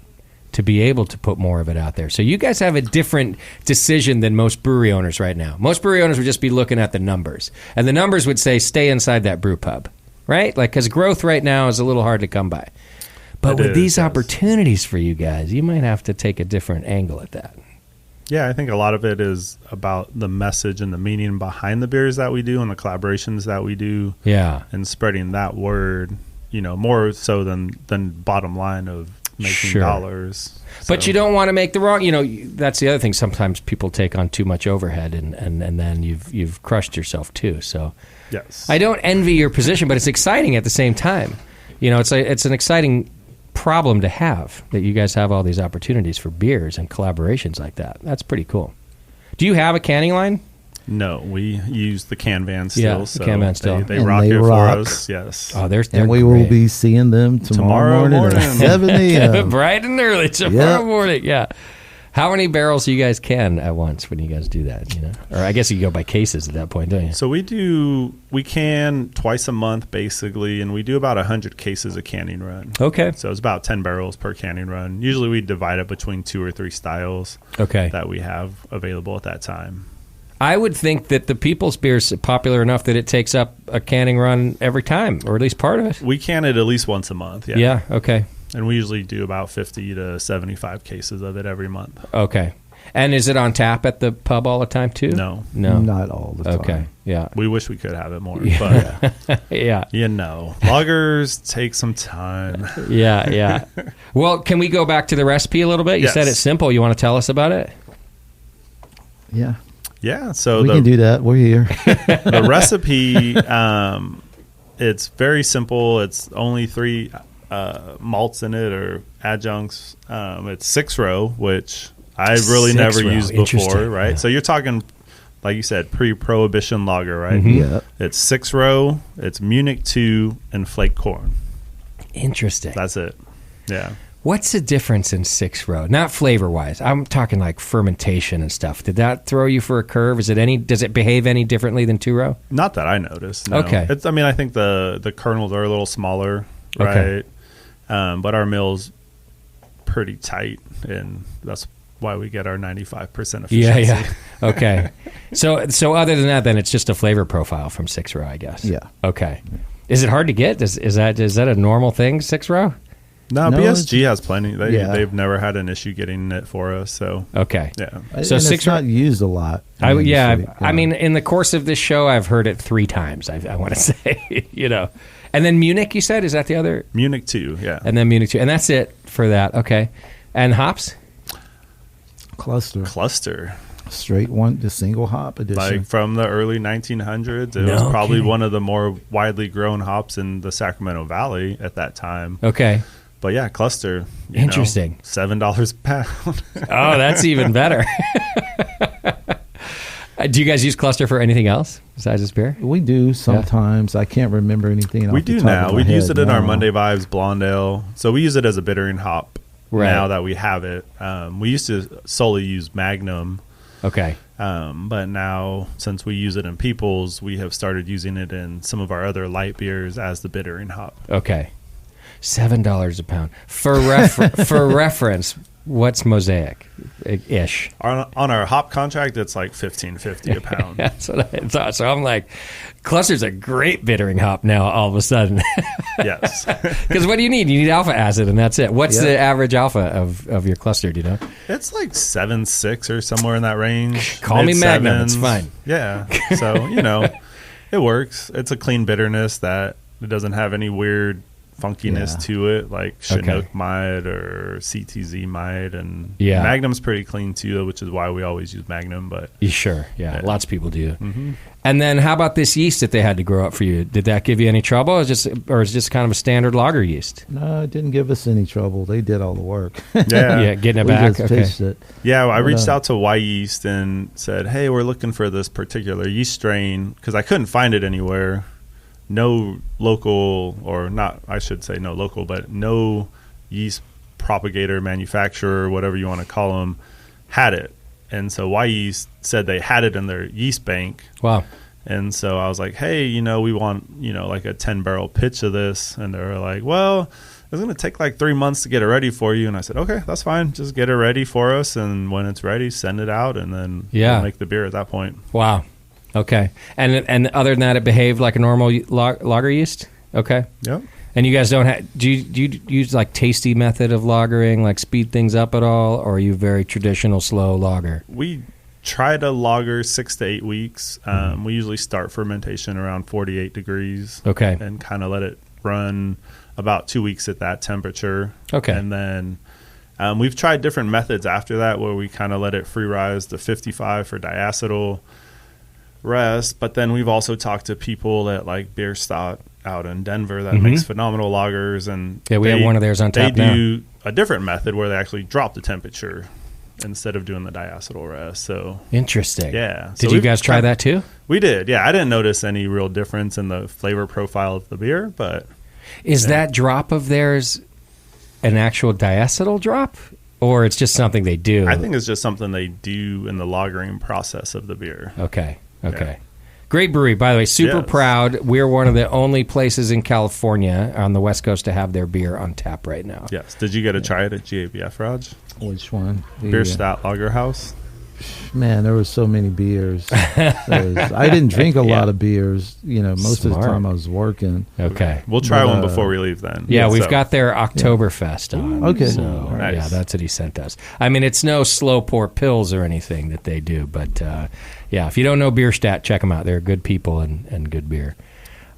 to be able to put more of it out there. So you guys have a different decision than most brewery owners right now. Most brewery owners would just be looking at the numbers, and the numbers would say stay inside that brew pub, right? Like, because growth right now is a little hard to come by. But with these opportunities for you guys, you might have to take a different angle at that. Yeah, I think a lot of it is about the message and the meaning behind the beers that we do and the collaborations that we do. Yeah. And spreading that word, more so than bottom line of making dollars. But you don't want to make the wrong, that's the other thing. Sometimes people take on too much overhead, and then you've crushed yourself too. So yes, I don't envy your position, but it's exciting at the same time. It's an exciting problem to have, that you guys have all these opportunities for beers and collaborations like that. That's pretty cool. Do you have a canning line? No, we use the can van still. Yeah, the can van still. They rock it for us. Yes. Oh, they're and we great. will be seeing them tomorrow morning at 7 a.m. Bright and early tomorrow morning. Yeah. How many barrels do you guys can at once when you guys do that? Or I guess you go by cases at that point, don't you? So we can twice a month basically, and we do about 100 cases a canning run. Okay. So it's about 10 barrels per canning run. Usually we divide it between 2 or 3 styles that we have available at that time. I would think that the People's beer is popular enough that it takes up a canning run every time, or at least part of it. We can it at least once a month. Yeah. Yeah. Okay. And we usually do about 50 to 75 cases of it every month. Okay. And is it on tap at the pub all the time too? No. Not all the time. Okay. Yeah. We wish we could have it more, but Yeah. lagers take some time. Yeah. Well, can we go back to the recipe a little bit? You Yes. said it's simple. You want to tell us about it? Yeah. Yeah, so We can do that. We're here. the recipe, it's very simple. It's only 3 malts in it or adjuncts. It's 6-row, which I really never 6-row. used Interesting. before, right? Yeah. So you're talking, like you said, pre-prohibition lager, right? Yeah. It's 6-row, it's Munich 2, and flake corn. Interesting. That's it. Yeah. What's the difference in 6-row? Not flavor-wise. I'm talking like fermentation and stuff. Did that throw you for a curve? Does it behave any differently than 2-row? Not that I noticed. No. Okay. I think the kernels are a little smaller, right? Okay. But our mill's pretty tight, and that's why we get our 95% efficiency. Yeah. Okay. So other than that, then it's just a flavor profile from 6-row, I guess. Yeah. Okay. Is it hard to get? Is that a normal thing, 6-row? No, No, BSG has plenty. Yeah. They've never had an issue getting it for us. So Okay. yeah, So and 6 it's not used a lot. I industry. mean, in the course of this show, I've heard it 3 times. I want to say, and then Munich. You said, is that the other? Munich 2, yeah. And then Munich 2, and that's it for that. Okay. And hops? Cluster. Straight one, the single hop edition. Like from the early 1900s. It No was probably kidding. one of the more widely grown hops in the Sacramento Valley at that time. Okay. But yeah, cluster. Interesting. $7 a pound. Oh, that's even better. Do you guys use cluster for anything else besides this beer? We do sometimes. I can't remember anything. We off the do top now. of my We use head it in our now. Monday Vibes Blonde Ale. So we use it as a bittering hop Right. now that we have it. We used to solely use Magnum. Okay. But now, since we use it in Peoples, we have started using it in some of our other light beers as the bittering hop. Okay. $7 a pound. For reference, what's Mosaic ish? On our hop contract, it's like $15.50 a pound. That's what I thought. So I'm like, cluster's a great bittering hop now all of a sudden. Yes. Because what do you need? You need alpha acid, and that's it. What's Yeah. the average alpha of your cluster? Do you know? It's like 7.6 or somewhere in that range. Call me Magnum. It's Mid-sevens. fine. Yeah. So, it works. It's a clean bitterness that it doesn't have any weird funkiness Yeah. to it, like Chinook Okay. might or CTZ might. And Yeah. Magnum's pretty clean too, which is why we always use Magnum. But You sure? Yeah, lots of people do. Mm-hmm. And then how about this yeast that they had to grow up for you? Did that give you any trouble? Or is it just kind of a standard lager yeast? No, it didn't give us any trouble. They did all the work. yeah. Getting it We back. just Okay. pitched it. Yeah, I reached No. out to Y Yeast and said, hey, we're looking for this particular yeast strain because I couldn't find it anywhere. No local, or not, I should say no local, but no yeast propagator, manufacturer, whatever you want to call them, had it. And so Y Yeast said they had it in their yeast bank. Wow. And so I was like, hey, we want, like a 10-barrel pitch of this. And they were like, well, it's going to take like 3 months to get it ready for you. And I said, okay, that's fine. Just get it ready for us. And when it's ready, send it out. And then we'll make the beer at that point. Wow. Okay. And other than that, it behaved like a normal lager yeast? Okay. Yep. And you guys don't have, do you use like tasty method of lagering, like speed things up at all? Or are you very traditional slow lager? We try to lager 6 to 8 weeks. We usually start fermentation around 48 degrees. Okay. And kind of let it run about 2 weeks at that temperature. Okay. And then we've tried different methods after that where we kind of let it free rise to 55 for diacetyl rest. But then we've also talked to people at like Beer Stout out in Denver that makes phenomenal lagers. And Yeah, we have one of theirs on tap They now. do a different method where they actually drop the temperature instead of doing the diacetyl rest. So Interesting. yeah. Did So you guys try that too? We did. Yeah. I didn't notice any real difference in the flavor profile of the beer, but Is that drop of theirs an actual diacetyl drop? Or it's just something they do? I think it's just something they do in the lagering process of the beer. Okay. Okay. Yeah. Great brewery, by the way. Super Yes. proud. We're one of the only places in California on the West Coast to have their beer on tap right now. Yes. Did you get to try it at GABF, Raj? Which one? Beer Stout Lager House? Man, there were so many beers. I didn't drink a lot of beers. Most of the time I was working. Okay. We'll try one before we leave then. Yeah, we've got their Oktoberfest on. Okay. So, Nice. yeah, that's what he sent us. I mean, it's no slow pour pills or anything that they do, but yeah, if you don't know Bierstadt, check them out. They're good people and good beer.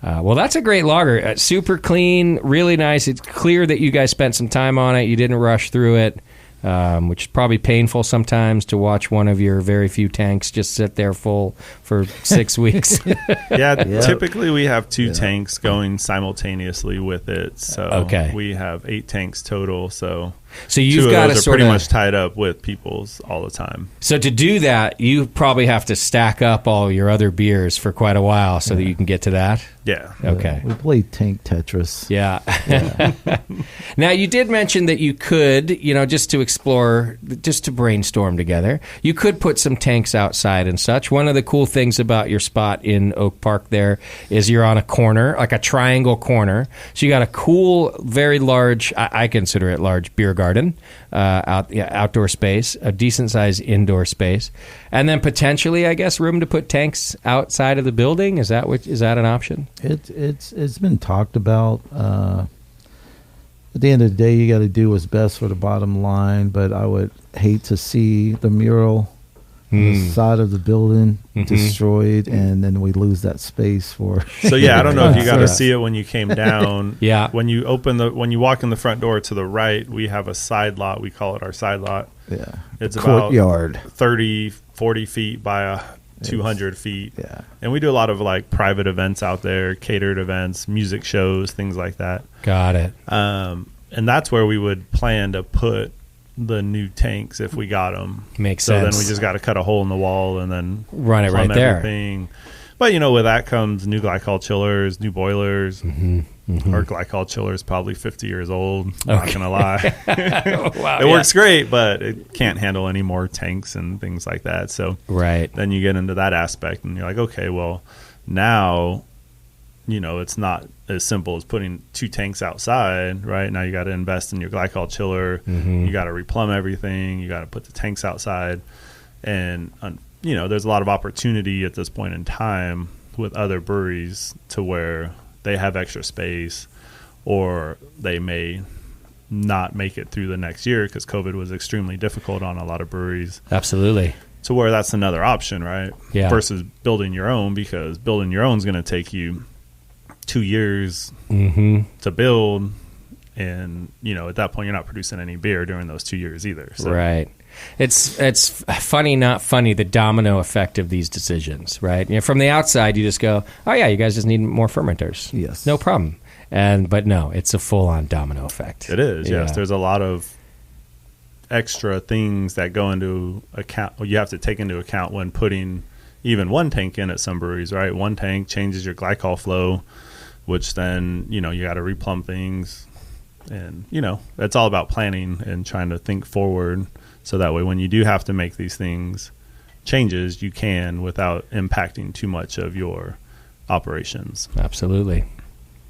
Well, that's a great lager. Super clean, really nice. It's clear that you guys spent some time on it. You didn't rush through it. Which is probably painful sometimes to watch one of your very few tanks just sit there full for 6 weeks. Typically we have 2 tanks going simultaneously with it. So we have 8 tanks total. So you've got to pretty much tied up with people's all the time. So to do that, you probably have to stack up all your other beers for quite a while so that you can get to that. Yeah. Okay. We played tank Tetris. Yeah. Now, you did mention that you could, just to explore, just to brainstorm together, you could put some tanks outside and such. One of the cool things about your spot in Oak Park there is you're on a corner, like a triangle corner. So you got a cool, very large, I consider it large, beer garden, outdoor space, a decent-sized indoor space, and then potentially, I guess, room to put tanks outside of the building. Is that an option? It's been talked about. At the end of the day, you got to do what's best for the bottom line. But I would hate to see the mural on the side of the building destroyed, and then we lose that space for. So I don't know if you got to see it when you came down. Yeah. When you walk in the front door to the right, we have a side lot. We call it our side lot. Yeah. It's courtyard. About 30, 40 feet by 200 feet. Yeah. And we do a lot of like private events out there, catered events, music shows, things like that. Got it. And that's where we would plan to put the new tanks if we got them. Makes sense. sense. So then we just got to cut a hole in the wall and then run it right there. Everything. But with that comes new glycol chillers, new boilers. Our glycol chiller is probably 50 years old. Not gonna lie. Wow, it works great, but it can't handle any more tanks and things like that. So then you get into that aspect, and you're like, okay, well, now it's not as simple as putting 2 tanks outside, right? Now you got to invest in your glycol chiller. You got to replumb everything. You got to put the tanks outside, and there's a lot of opportunity at this point in time with other breweries to where they have extra space, or they may not make it through the next year because COVID was extremely difficult on a lot of breweries. Absolutely. To where that's another option, right? Yeah. Versus building your own, because building your own is going to take you 2 years to build, and at that point you're not producing any beer during those 2 years either. So. Right. It's funny, not funny, the domino effect of these decisions, right? From the outside, you just go, oh, yeah, you guys just need more fermenters. Yes. No problem. But no, it's a full-on domino effect. It is, yes. There's a lot of extra things that go into account. You have to take into account when putting even one tank in at some breweries, right? One tank changes your glycol flow, which then, you got to replumb things. And, it's all about planning and trying to think forward. So that way, when you do have to make these changes, you can without impacting too much of your operations. Absolutely.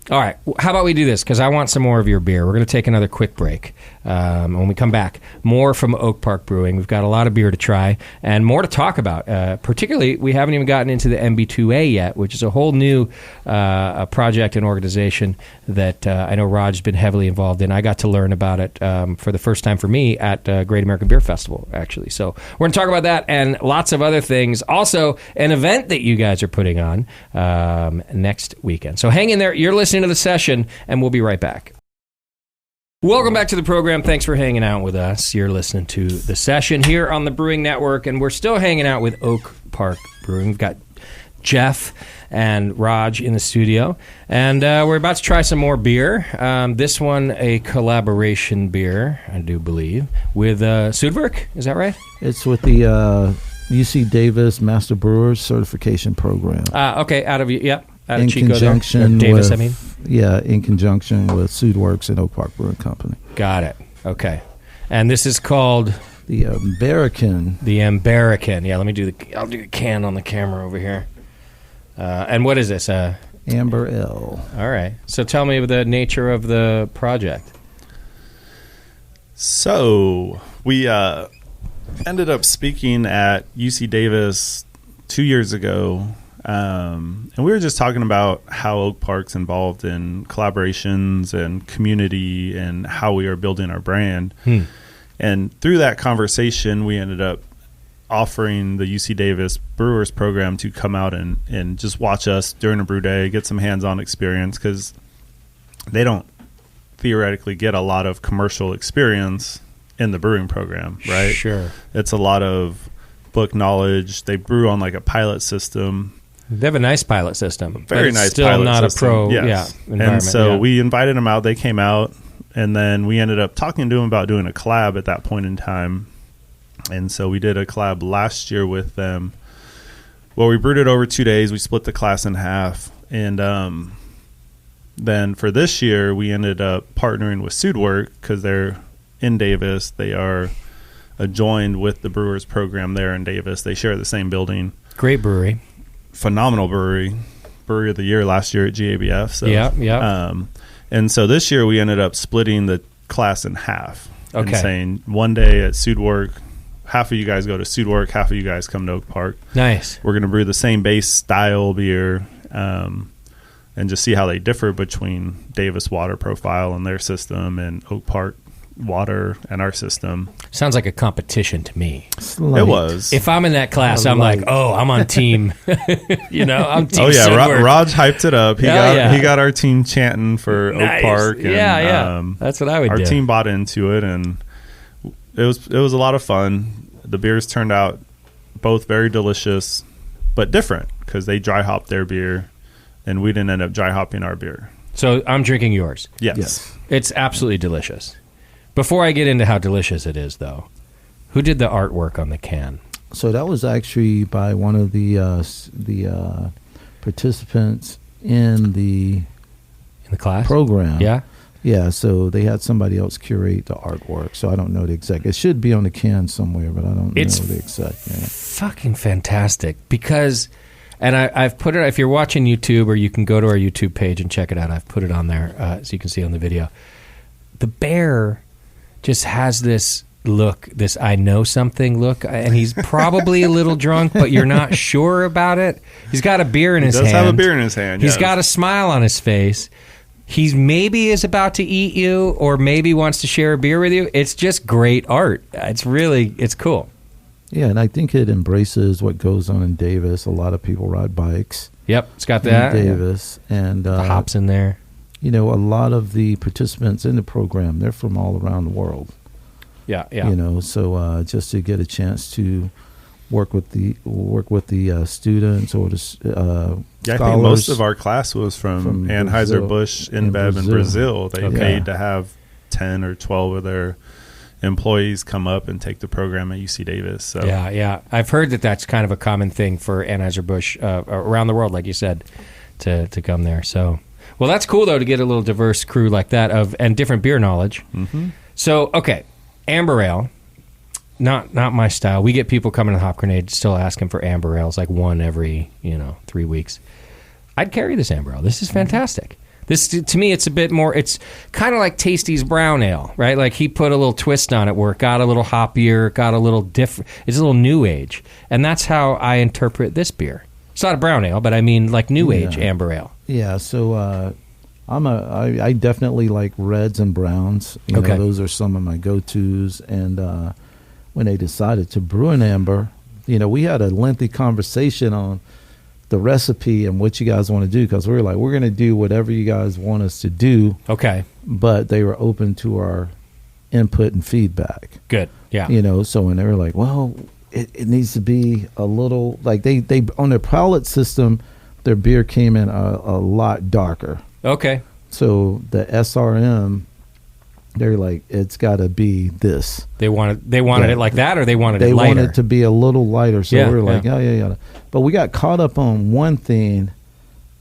All right. How about we do this? Because I want some more of your beer. We're going to take another quick break. When we come back, more from Oak Park Brewing. We've got a lot of beer to try and more to talk about. Particularly, we haven't even gotten into the MB2A yet, which is a whole new project and organization that I know Raj's been heavily involved in. I got to learn about it for the first time for me at Great American Beer Festival, actually. So we're going to talk about that and lots of other things. Also, an event that you guys are putting on next weekend. So hang in there. You're listening to The Session, and we'll be right back. Welcome back to the program. Thanks for hanging out with us. You're listening to The Session here on the Brewing Network, and we're still hanging out with Oak Park Brewing. We've got Jeff and Raj in the studio, and we're about to try some more beer. This one, a collaboration beer, I do believe, with Sudwerk. Is that right? It's with the UC Davis Master Brewers Certification Program. Okay, In conjunction Davis, with, in conjunction with Sudwerks and Oak Park Brewing Company. Got it. Okay. And this is called? The American. The American. Yeah, I'll do the can on the camera over here. And what is this? Amber Ale. All right. So tell me the nature of the project. So we ended up speaking at UC Davis 2 years ago, and we were just talking about how Oak Park's involved in collaborations and community and how we are building our brand. And through that conversation, we ended up offering the UC Davis Brewers program to come out and just watch us during a brew day, get some hands-on experience, because they don't theoretically get a lot of commercial experience in the brewing program, right? Sure. It's a lot of book knowledge. They brew on like a pilot system. They have a nice pilot system. Very but nice still pilot not system. a pro environment. environment. And so we invited them out. They came out, and then we ended up talking to them about doing a collab at that point in time. And so we did a collab last year with them. Well, we brewed it over 2 days. We split the class in half. And then for this year, we ended up partnering with Sudwork because they're in Davis. They are adjoined with the Brewers program there in Davis. They share the same building. Great brewery. Phenomenal brewery. Brewery of the year last year at GABF. So, yeah. And so this year we ended up splitting the class in half. Okay. And saying one day at Sudwork, half of you guys go to Sudwork, half of you guys come to Oak Park. Nice. We're going to brew the same base style beer, and just see how they differ between Davis water profile and their system and Oak Park water and our system. Sounds like a competition to me. It was. If I'm in that class, I'm like, oh, I'm on team. I'm team. Oh yeah, Sudwork. Raj hyped it up. He got our team chanting for Nice. Oak Park. And, Yeah. That's what I would our do. Our team bought into it, and it was a lot of fun. The beers turned out both very delicious, but different because they dry hopped their beer, and we didn't end up dry hopping our beer. So I'm drinking yours. Yes. It's absolutely delicious. Before I get into how delicious it is, though, who did the artwork on the can? So that was actually by one of the participants in the class program. Yeah. Yeah, so they had somebody else curate the artwork. So I don't know the exact. It should be on the can somewhere, but I don't know the exact. Yeah. Fucking fantastic because, and I've put it. If you're watching YouTube, or you can go to our YouTube page and check it out. I've put it on there so you can see on the video. The bear just has this look, this I know something look, and he's probably a little drunk, but you're not sure about it. He's got a beer in his hand. He does have a beer in his hand. He's got a smile on his face. He's maybe is about to eat you, or maybe wants to share a beer with you. It's just great art. It's cool. Yeah, and I think it embraces what goes on in Davis. A lot of people ride bikes. Yep, it's got that. In Davis. And the hops in there. A lot of the participants in the program, they're from all around the world. Yeah. So just to get a chance to work with the students or the scholars. I think most of our class was from Anheuser-Busch InBev in Brazil. They paid to have 10 or 12 of their employees come up and take the program at UC Davis. So. Yeah. I've heard that that's kind of a common thing for Anheuser-Busch around the world, like you said, to come there. So, well, that's cool, though, to get a little diverse crew like that and different beer knowledge. Mm-hmm. So, okay, Amber Ale. Not my style. We get people coming to Hop Grenade still asking for amber ales, like one every 3 weeks. I'd carry this amber ale. This is fantastic. This to me, it's a bit more. It's kind of like Tasty's brown ale, right? Like he put a little twist on it, where it got a little hoppier, got a little different. It's a little new age, and that's how I interpret this beer. It's not a brown ale, but I mean like new age amber ale. Yeah. So I definitely like reds and browns. Those are some of my go-tos, and. When they decided to brew an amber, we had a lengthy conversation on the recipe and what you guys want to do, because we were like, we're going to do whatever you guys want us to do. Okay. But they were open to our input and feedback. Good. Yeah. So when they were like, well, it needs to be a little, like they on their palate system, their beer came in a lot darker. Okay. So the SRM, they're like, it's got to be this. They wanted it like that, or they wanted it lighter? They wanted it to be a little lighter. So we were like, yeah. But we got caught up on one thing,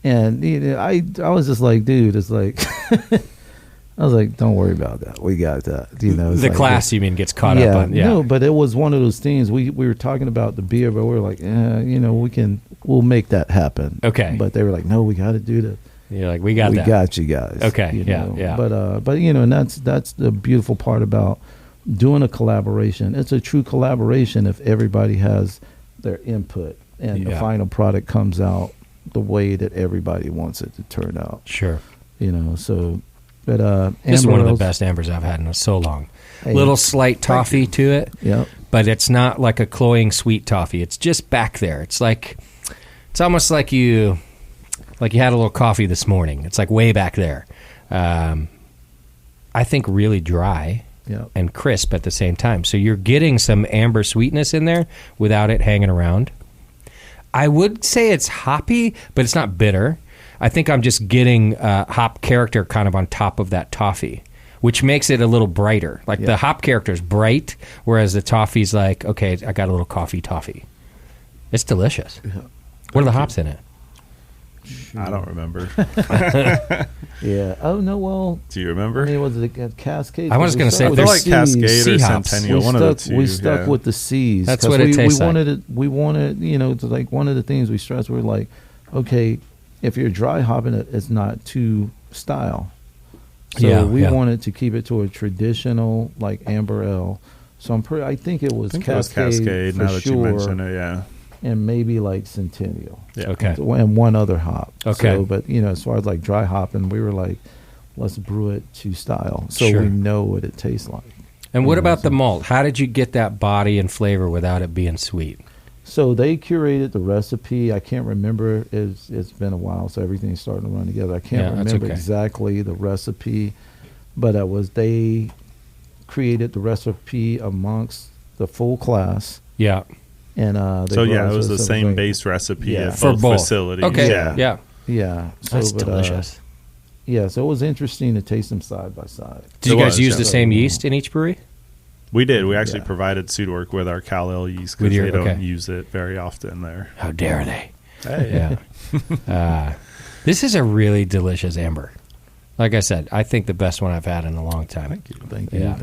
and I was just like, dude, it's like, I was like, don't worry about that. We got that. The class, you mean, gets caught up on? Yeah. No, but it was one of those things. We were talking about the beer, but we were like, we'll make that happen. Okay. But they were like, no, we got to do that. You're like, we got you guys. Okay, yeah. But and that's the beautiful part about doing a collaboration, it's a true collaboration if everybody has their input and the final product comes out the way that everybody wants it to turn out. Sure. So, but this is one of the best ambers I've had in so long. Little slight toffee to it, but it's not like a cloying sweet toffee. It's just back there. It's almost like you had a little coffee this morning. It's like way back there. I think really dry and crisp at the same time. So you're getting some amber sweetness in there without it hanging around. I would say it's hoppy, but it's not bitter. I think I'm just getting hop character kind of on top of that toffee, which makes it a little brighter. Like the hop character is bright, whereas the toffee's like, okay, I got a little coffee toffee. It's delicious. Yeah. What are the hops in it? I don't remember. Oh, no, well. Do you remember? I mean, was it Cascade? I was going to say, they're like Cascade or hops. Centennial, one of the two. We stuck with the C's. That's what it tastes like. We wanted, to like one of the things we stressed, we're like, okay, if you're dry hopping it, it's not too style. So we wanted to keep it to a traditional, like, amber ale. So I think it was Cascade, now that you mention it, and maybe like Centennial. Yeah. Okay. And one other hop. Okay. So, but, as far as like dry hopping, we were like, let's brew it to style so we know what it tastes like. And what about the malt? How did you get that body and flavor without it being sweet? So they curated the recipe. I can't remember. It's been a while, so everything's starting to run together. I can't remember exactly the recipe, but they created the recipe amongst the full class. Yeah. And it was the same base recipe at for both facilities. Okay. Yeah. So, that's delicious. So it was interesting to taste them side by side. Did you guys use the same yeast in each brewery? We did. We actually provided Sudwork with our Cal Ale yeast because they don't use it very often there. How dare they? Hey. Yeah. This is a really delicious amber. Like I said, I think the best one I've had in a long time. Thank you.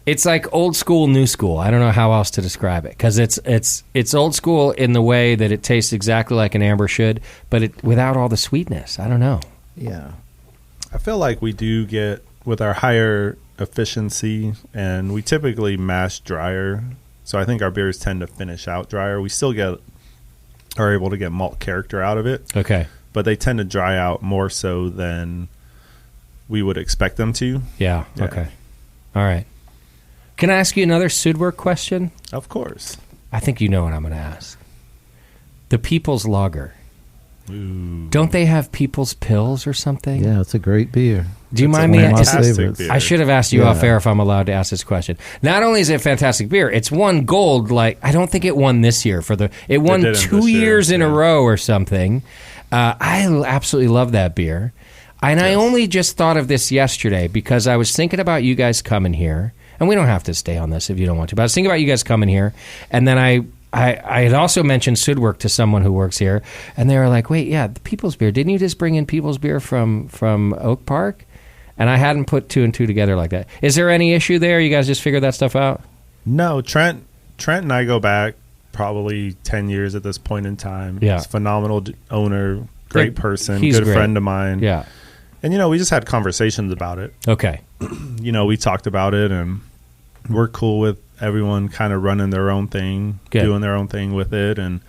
It's like old school, new school. I don't know how else to describe it because it's old school in the way that it tastes exactly like an amber should, but without all the sweetness. I don't know. Yeah. I feel like we do get, with our higher efficiency, and we typically mash drier, so I think our beers tend to finish out drier. We still are able to get malt character out of it. Okay. But they tend to dry out more so than we would expect them to. Yeah. Okay. All right. Can I ask you another Sudwork question? Of course. I think you know what I'm going to ask. The People's Lager. Ooh. Don't they have People's Pills or something? Yeah, it's a great beer. Do you mind me? Beer. I should have asked you off air if I'm allowed to ask this question. Not only is it a fantastic beer, it's won gold. Like, I don't think it won this year it won 2 years in a row or something. I absolutely love that beer. And I only just thought of this yesterday because I was thinking about you guys coming here. And we don't have to stay on this if you don't want to. But I was thinking about you guys coming here. And then I had also mentioned Sudwork to someone who works here. And they were like, wait, the People's Beer. Didn't you just bring in People's Beer from Oak Park? And I hadn't put two and two together like that. Is there any issue there? You guys just figured that stuff out? No. Trent and I go back probably 10 years at this point in time. Yeah. He's a phenomenal owner, great person, He's good great. friend of mine. Yeah. And, we just had conversations about it. Okay. We talked about it, and we're cool with everyone kind of running their own thing, doing their own thing with it, and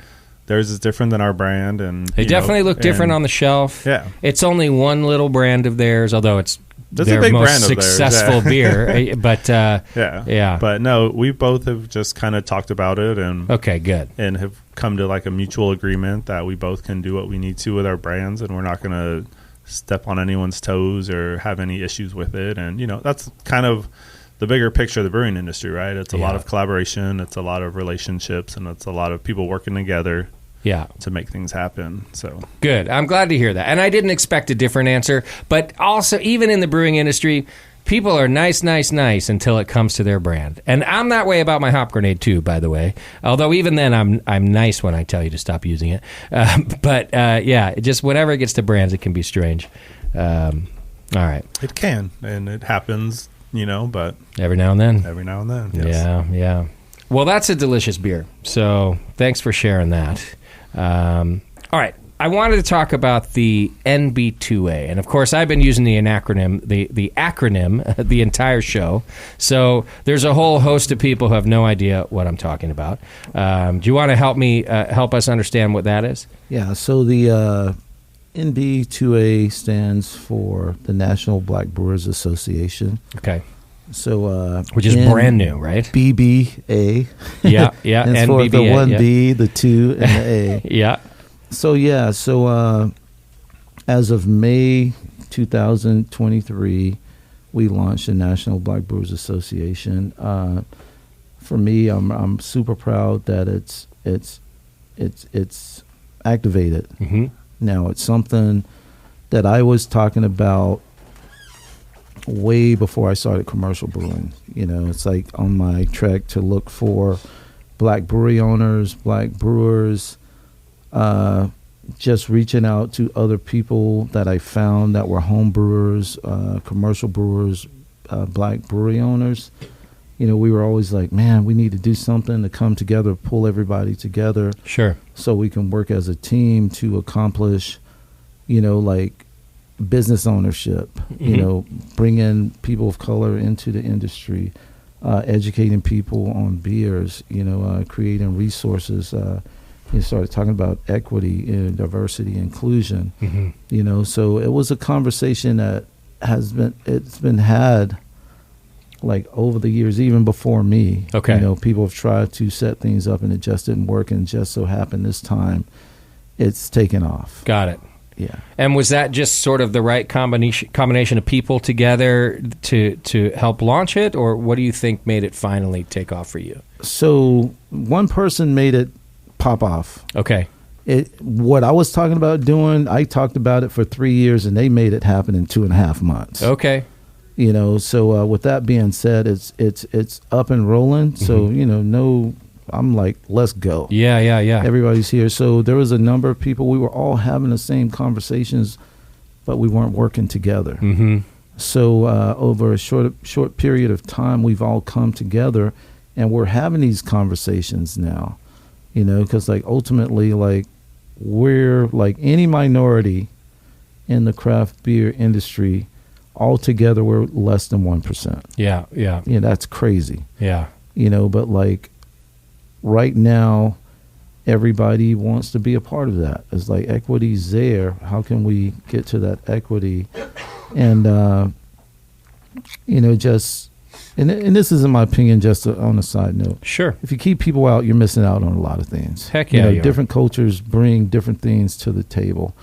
theirs is different than our brand. And they definitely look different on the shelf. Yeah. It's only one little brand of theirs, although it's their a big most brand successful of theirs. beer. But, yeah. But, no, we both have just kind of talked about it. And okay, good. And have come to like a mutual agreement that we both can do what we need to with our brands, and we're not going to step on anyone's toes or have any issues with it. And, that's kind of the bigger picture of the brewing industry, right? It's a lot of collaboration, it's a lot of relationships, and it's a lot of people working together to make things happen. So good. I'm glad to hear that. And I didn't expect a different answer, but also even in the brewing industry, people are nice until it comes to their brand. And I'm that way about my hop grenade too, by the way. Although even then I'm nice when I tell you to stop using it. But just whenever it gets to brands, it can be strange. All right. It can, and it happens. But every now and then. Yes. Yeah. Well, that's a delicious beer. So thanks for sharing that. All right. I wanted to talk about the NB2A, and of course, I've been using the acronym, the acronym, the entire show. So there's a whole host of people who have no idea what I'm talking about. Do you want to help us understand what that is? Yeah. So the NB2A stands for the National Black Brewers Association. Okay. So which is brand new, right? BBA. Yeah. And for the 1B, the 2, and the A. Yeah. So as of May 2023, we launched the National Black Brewers Association. For me, I'm super proud that it's activated. Mm-hmm. Now it's something that I was talking about way before I started commercial brewing. It's like on my trek to look for black brewery owners, black brewers. Just reaching out to other people that I found that were home brewers, commercial brewers, black brewery owners. We were always like, man, we need to do something to come together, pull everybody together. Sure. So we can work as a team to accomplish, like business ownership, bring in people of color into the industry, educating people on beers, creating resources, started talking about equity and diversity, inclusion, so it was a conversation that it's been had like over the years, even before me. Okay. People have tried to set things up and it just didn't work, and just so happened this time it's taken off. Got it. Yeah. And was that just sort of the right combination of people together to help launch it, or what do you think made it finally take off for you? So one person made it pop off. Okay. What I was talking about doing, I talked about it for 3 years, and they made it happen in 2.5 months. Okay. So with that being said, it's up and rolling. So I'm like, let's go. Yeah. Everybody's here. So there was a number of people. We were all having the same conversations, but we weren't working together. Mm-hmm. So over a short period of time, we've all come together, and we're having these conversations now. Because like ultimately, like we're like any minority in the craft beer industry, altogether we're less than 1%. Yeah. That's crazy. Yeah. But like right now, everybody wants to be a part of that. It's like equity's there. How can we get to that equity? And And this is, in my opinion, just on a side note. Sure. If you keep people out, you're missing out on a lot of things. Heck yeah, different cultures bring different things to the table.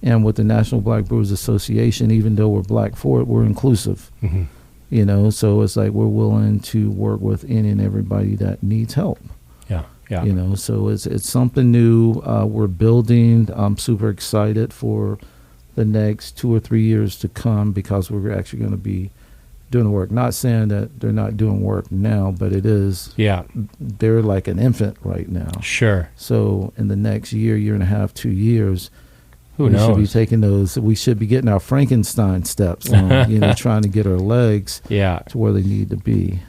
And with the National Black Brewers Association, even though we're black for it, we're inclusive. Mm-hmm. So it's like we're willing to work with any and everybody that needs help. Yeah. So it's something new. We're building. I'm super excited for the next 2 or 3 years to come, because we're actually going to be doing the work. Not saying that they're not doing work now, but it is. Yeah. They're like an infant right now. Sure. So in the next year and a half, 2 years, we should be taking those. We should be getting our Frankenstein steps on, trying to get our legs to where they need to be.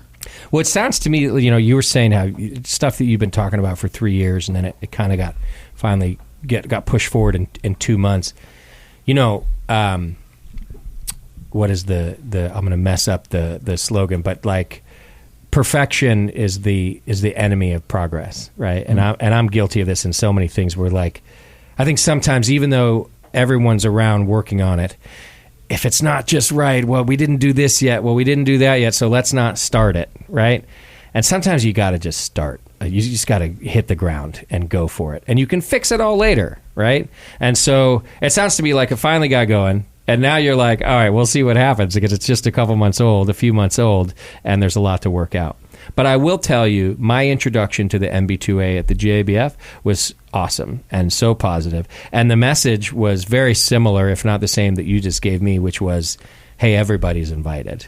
Well, it sounds to me, you were saying how stuff that you've been talking about for 3 years, and then it kind of got pushed forward in 2 months. What is the I'm going to mess up the slogan, but like perfection is the enemy of progress, right? And I'm guilty of this in so many things where, like, I think sometimes even though everyone's around working on it, if it's not just right, well, we didn't do this yet, well, we didn't do that yet, so let's not start it, right? And sometimes you got to just start. You just got to hit the ground and go for it. And you can fix it all later, right? And so it sounds to me like it finally got going, and now you're like, all right, we'll see what happens, because it's just a few months old, and there's a lot to work out. But I will tell you, my introduction to the MB2A at the GABF was awesome and so positive. And the message was very similar, if not the same, that you just gave me, which was, hey, everybody's invited.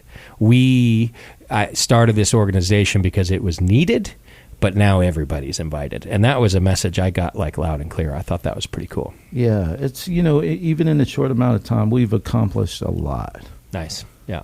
I started this organization because it was needed, but now everybody's invited. And that was a message I got like loud and clear. I thought that was pretty cool. Yeah, it's, even in a short amount of time, we've accomplished a lot. Nice. Yeah.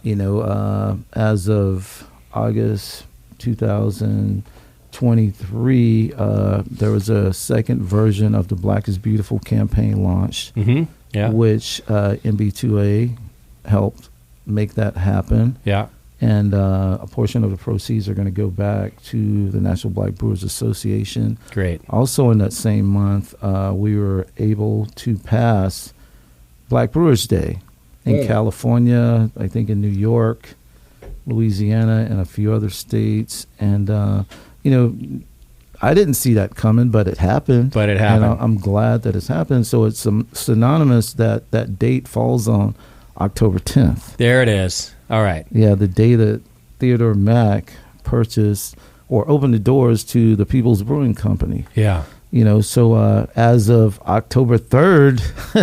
As of August 2023, 23, there was a second version of the Black is Beautiful campaign launched, which MB2A helped make that happen. Yeah. And a portion of the proceeds are going to go back to the National Black Brewers Association. Great. Also in that same month, we were able to pass Black Brewers Day in California, I think in New York, Louisiana, and a few other states. And, I didn't see that coming, but it happened. And I'm glad that it's happened. So it's synonymous that that date falls on October 10th. There it is. All right. Yeah, the day that Theodore Mack purchased or opened the doors to the People's Brewing Company. Yeah. So as of October 3rd,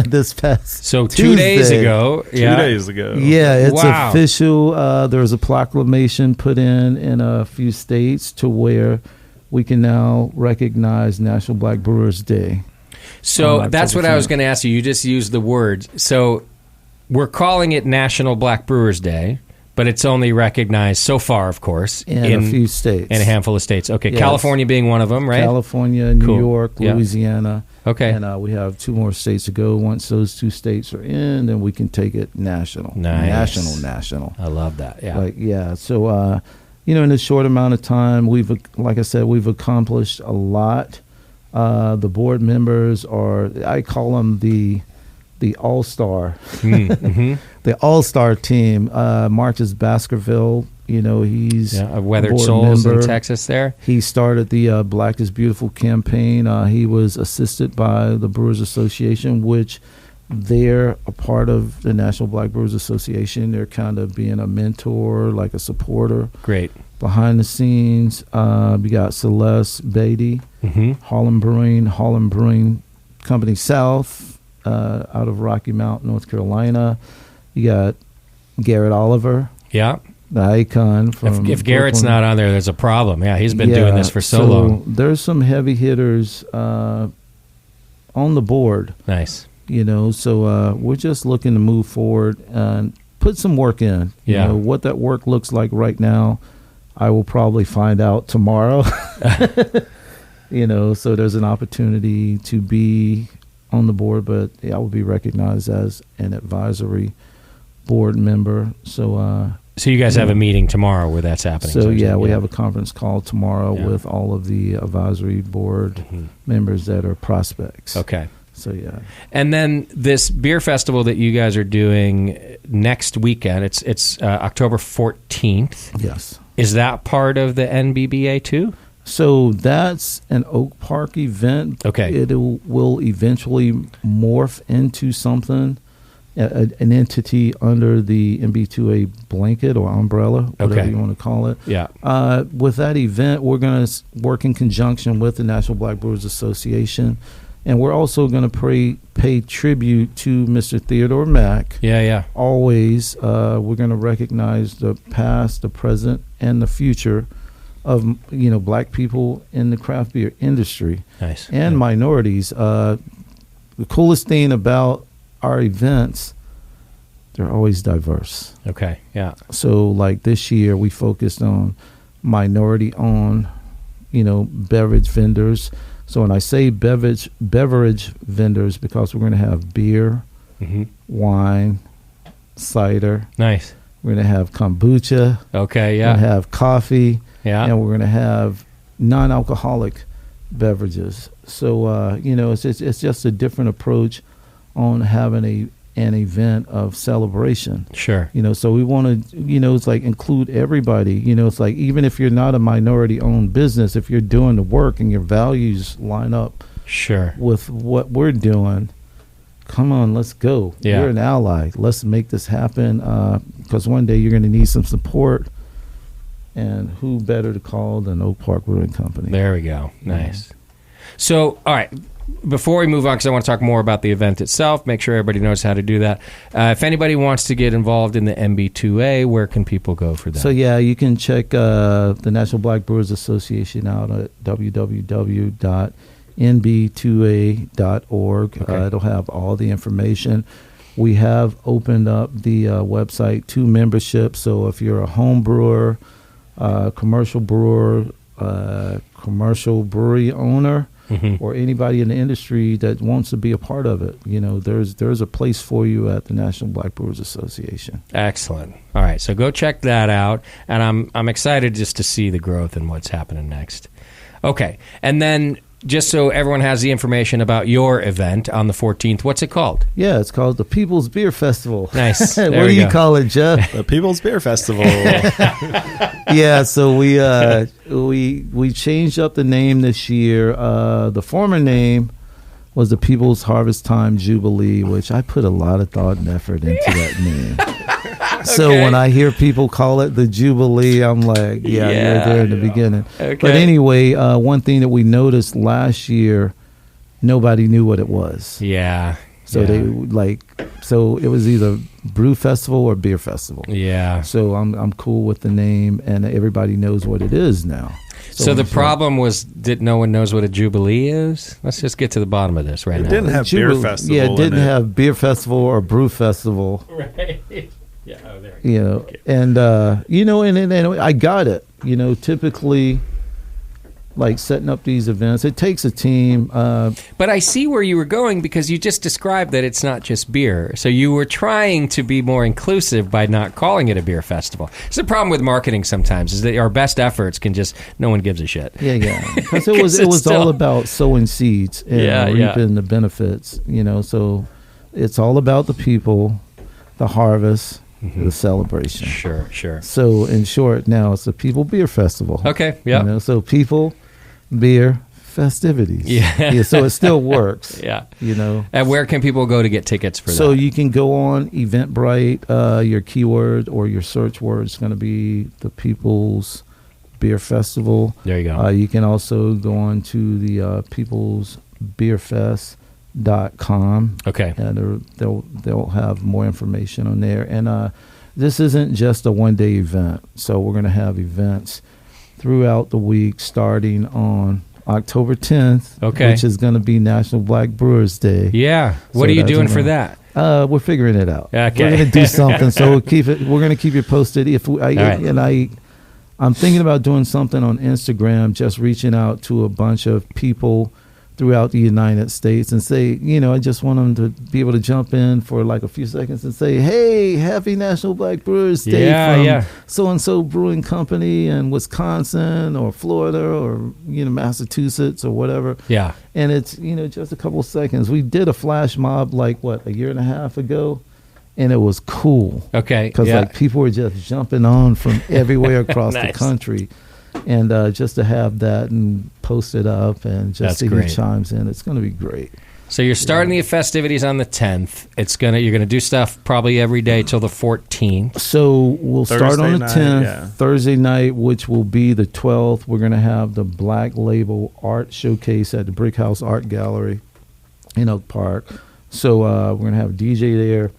this past So 2 Tuesday, days ago. 2 days ago. Yeah, it's Wow. official. There was a proclamation put in a few states to where we can now recognize National Black Brewers Day. So that's what I was 10th. going to ask you. You just used the word. So we're calling it National Black Brewers Day, but it's only recognized so far, of course, In a few states. In a handful of states. Okay, Yes. California being one of them, right? California, New Cool. York, Yeah. Louisiana. Okay. And we have 2 more states to go. Once those 2 states are in, then we can take it national. Nice. National. I love that. Yeah. So, in a short amount of time, like I said, we've accomplished a lot. The board members I call them the all-star, the all-star team. Marcus Baskerville, he's of Weathered board Souls member. in Texas there. He started the Black is Beautiful campaign. He was assisted by the Brewers Association, which they're a part of the National Black Brewers Association. They're kind of being a mentor, like a supporter. Great. Behind the scenes, we got Celeste Beatty, Holland Brewing Company South, out of Rocky Mount, North Carolina. You got Garrett Oliver, Yeah. the icon from If Garrett's Brooklyn. not on there, there's a problem. Yeah, he's been doing this for so long. There's some heavy hitters on the board. Nice. So we're just looking to move forward and put some work in. Yeah. What that work looks like right now, I will probably find out tomorrow. So there's an opportunity to be on the board, but I will be recognized as an advisory board member. So you guys have a meeting tomorrow where that's happening. So we have a conference call tomorrow with all of the advisory board members that are prospects. Okay. So yeah. And then this beer festival that you guys are doing next weekend, it's October 14th. Yes. Is that part of the NBBA too? So that's an Oak Park event. Okay. It will eventually morph into something, an entity under the MB2A blanket or umbrella, whatever you want to call it. Yeah. With that event, we're going to work in conjunction with the National Black Brewers Association, and we're also going to pay tribute to Mr. Theodore Mack. Yeah. Always, we're going to recognize the past, the present, and the future of black people in the craft beer industry. Nice. And minorities. The coolest thing about our events, they're always diverse. Okay. Yeah. So like this year we focused on minority owned, beverage vendors. So when I say beverage vendors, because we're going to have beer, wine, cider. Nice. We're going to have kombucha. Okay. We're Yeah. going to have coffee. Yeah. And we're going to have non-alcoholic beverages. So, it's just a different approach on having an event of celebration. Sure. So we want to, it's like include everybody. It's like even if you're not a minority-owned business, if you're doing the work and your values line up Sure. with what we're doing, come on, let's go. Yeah. You're an ally. Let's make this happen because one day you're going to need some support. And who better to call than Oak Park Brewing Company? There we go. Nice. So, all right. Before we move on, because I want to talk more about the event itself, make sure everybody knows how to do that. If anybody wants to get involved in the MB2A, where can people go for that? So, you can check the National Black Brewers Association out at www.nb2a.org. Okay. It'll have all the information. We have opened up the website to membership. So if you're a home brewer, commercial brewer, commercial brewery owner, or anybody in the industry that wants to be a part of it, there's a place for you at the National Black Brewers Association. Excellent. All right, so go check that out, and I'm excited just to see the growth and what's happening next. Okay, and then just so everyone has the information about your event on the 14th, what's it called? Yeah, it's called the People's Beer Festival. Nice. What do you call it, Jeff? The People's Beer Festival. Yeah, so we changed up the name this year. The former name was the People's Harvest Time Jubilee, which I put a lot of thought and effort into that name. So when I hear people call it the Jubilee, I'm like, you're there in the beginning. Okay. But anyway, one thing that we noticed last year, nobody knew what it was. Yeah. So so it was either Brew Festival or Beer Festival. Yeah. So I'm cool with the name, and everybody knows what it is now. So the problem was that no one knows what a Jubilee is? Let's just get to the bottom of this right now. It didn't have Beer Festival. Yeah, it didn't have Beer Festival or Brew Festival. Right. Yeah, there you go. Okay. And and I got it. Typically, like setting up these events, it takes a team. But I see where you were going, because you just described that it's not just beer. So you were trying to be more inclusive by not calling it a beer festival. It's the problem with marketing sometimes, is that our best efforts can just, no one gives a shit. Yeah. Because it was all about sowing seeds and reaping the benefits. So it's all about the people, the harvest, the celebration. Sure. So in short, now it's the People Beer Festival. Okay, yeah. So people, beer, festivities. Yeah. So it still works. Yeah. And where can people go to get tickets for that? So you can go on Eventbrite. Your keyword or your search word is going to be the People's Beer Festival. There you go. You can also go on to the People's Beer Fest.com. Okay. And they'll have more information on there. And this isn't just a one-day event. So we're going to have events throughout the week, starting on October 10th, which is going to be National Black Brewers Day. Yeah. What are you doing for that? We're figuring it out. Okay. We're going to do something. So we're going to keep you posted. I'm thinking about doing something on Instagram, just reaching out to a bunch of people throughout the United States and say, I just want them to be able to jump in for like a few seconds and say, hey, happy National Black Brewers Day from so-and-so brewing company in Wisconsin or Florida or, Massachusetts or whatever. Yeah. And it's, just a couple seconds. We did a flash mob a year and a half ago, and it was cool. Okay. Because people were just jumping on from everywhere across the country. And just to have that and post it up and just see who chimes in, it's going to be great. So you're starting the festivities on the 10th. You're going to do stuff probably every day till the 14th. So we'll start on the 10th, Thursday night, which will be the 12th. We're going to have the Black Label Art Showcase at the Brick House Art Gallery in Oak Park. So we're going to have a DJ there.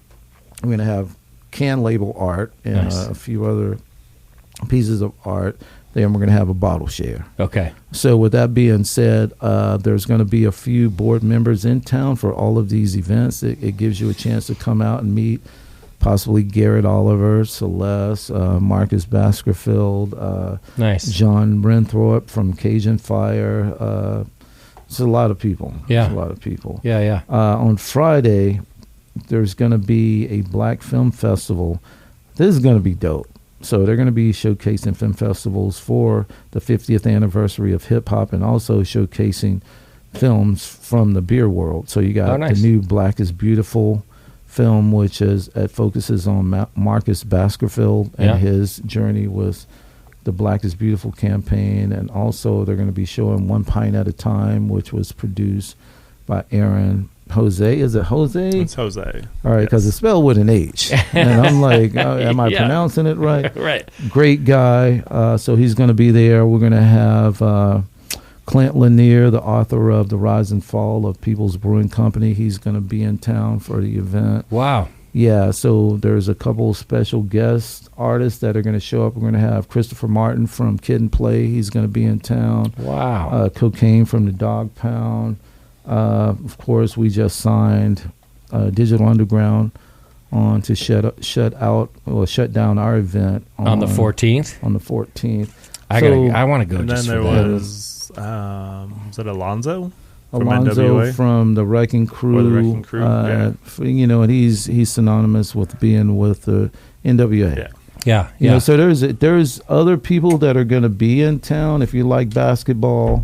We're going to have can label art and a few other pieces of art. Then we're going to have a bottle share. Okay. So with that being said, there's going to be a few board members in town for all of these events. It gives you a chance to come out and meet possibly Garrett Oliver, Celeste, Marcus Baskerville, John Renthorpe from Cajun Fire. It's a lot of people. Yeah. It's a lot of people. Yeah. On Friday, there's going to be a Black Film Festival. This is going to be dope. So they're going to be showcasing film festivals for the 50th anniversary of hip-hop and also showcasing films from the beer world. So you got the new Black is Beautiful film, which focuses on Marcus Baskerville and his journey with the Black is Beautiful campaign. And also they're going to be showing One Pint at a Time, which was produced by Aaron Jose. Is it Jose? It's Jose. All right, because it's spelled with an H. And I'm like, am I pronouncing it right? Right. Great guy. So he's going to be there. We're going to have Clint Lanier, the author of The Rise and Fall of People's Brewing Company. He's going to be in town for the event. Wow. Yeah, so there's a couple special guest artists that are going to show up. We're going to have Christopher Martin from Kid and Play. He's going to be in town. Wow. Cocaine from the Dog Pound. Of course, we just signed Digital Underground on to shut down our event on the 14th. On the 14th. I want to go. And just then for there that. was it Alonzo? From Alonzo NWA? from the Wrecking Crew. Or the Wrecking Crew, yeah. You know, and he's synonymous with being with the NWA. Yeah. Yeah, You yeah. know, so there's other people that are going to be in town. If you like basketball,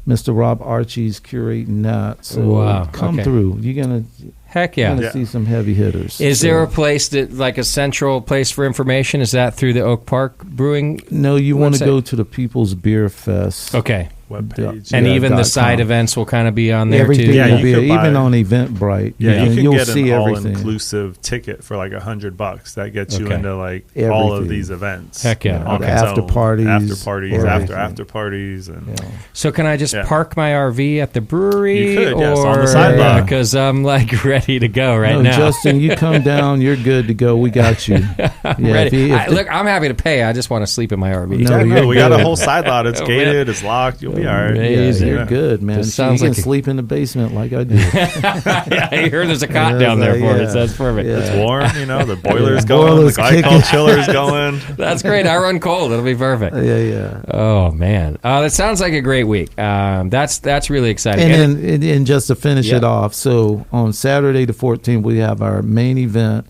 Mr. Rob Archie's curating that. So Wow, come okay. through. You're gonna Heck yeah. gonna see some heavy hitters. Is So- there a place that, like a central place for information? Is that through the Oak Park Brewing? No, you want to website? go to the People's Beer Fest. Okay. Webpage. And Yeah, even the .com. side events will kind of be on there Everything too. Yeah, will you be could buy- even on Eventbrite. Yeah, you can you'll get see an everything. all-inclusive ticket for like $100. That gets you Okay. into like all of Everything. these events. Heck yeah. on The its after own. parties, after parties, everything. after parties, and Yeah. So can I just Yeah. park my RV at the brewery? You could, yes, or, on the side lot. Because I'm like ready to go right no, now. Justin, you come down. You're good to go. We got you. Yeah, Ready. if Look, I'm happy to pay. I just want to sleep in my RV. No, yeah, you're we got a good. whole side lot. It's Oh, gated. It's locked. You'll be all right. Amazing. you're Yeah. good, man. This So sounds you like can a- sleep in the basement like I do. I heard there's a cot Yeah, down there for yeah. us. That's perfect. Yeah. It's warm, you know. The boiler's Yeah. going. Boiler's the glycol kicking. chiller's going. That's great. I run cold. It'll be perfect. Yeah. Oh man, that sounds like a great week. That's really exciting. And just to finish Yeah. it off, so on Saturday the 14th, we have our main event.